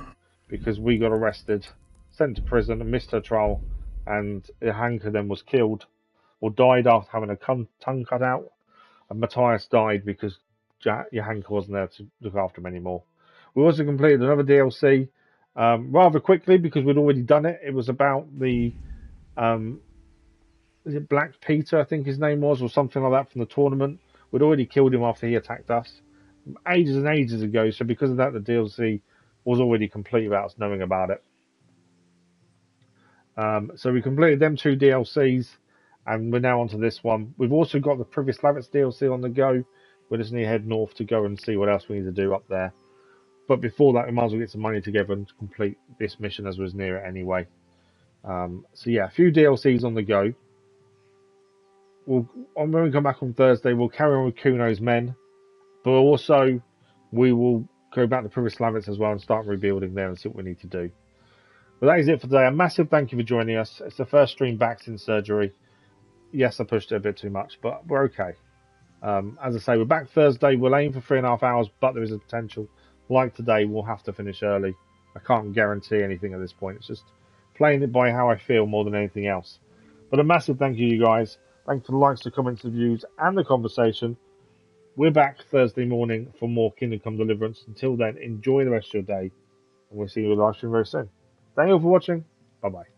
because we got arrested, sent to prison, and missed her trial. And Johanka then was killed or died after having a tongue cut out. And Matthias died because Johanka wasn't there to look after him anymore. We also completed another DLC rather quickly because we'd already done it. It was about the is it Black Peter, I think his name was, or something like that from the tournament. We'd already killed him after he attacked us ages and ages ago, so because of that the DLC was already complete without us knowing about it. So we completed them 2 DLCs and we're now onto this one. We've also got the Pribyslavitz DLC on the go. We just need to head north to go and see what else we need to do up there. But before that, we might as well get some money together and complete this mission as was near it anyway. So yeah, a few DLCs on the go. When we come back on Thursday, we'll carry on with Kuno's men, but also we will go back to Pribyslavitz as well and start rebuilding there and see what we need to do. But that is it for today. A massive thank you for joining us. It's the first stream back since surgery. Yes, I pushed it a bit too much, but we're okay. As I say, we're back Thursday. We'll aim for 3.5 hours, but there is a potential. Like today, we'll have to finish early. I can't guarantee anything at this point. It's just playing it by how I feel more than anything else. But a massive thank you guys. Thanks for the likes, the comments, the views, and the conversation. We're back Thursday morning for more Kingdom Come Deliverance. Until then, enjoy the rest of your day, and we'll see you in the live stream very soon. Thank you all for watching. Bye-bye.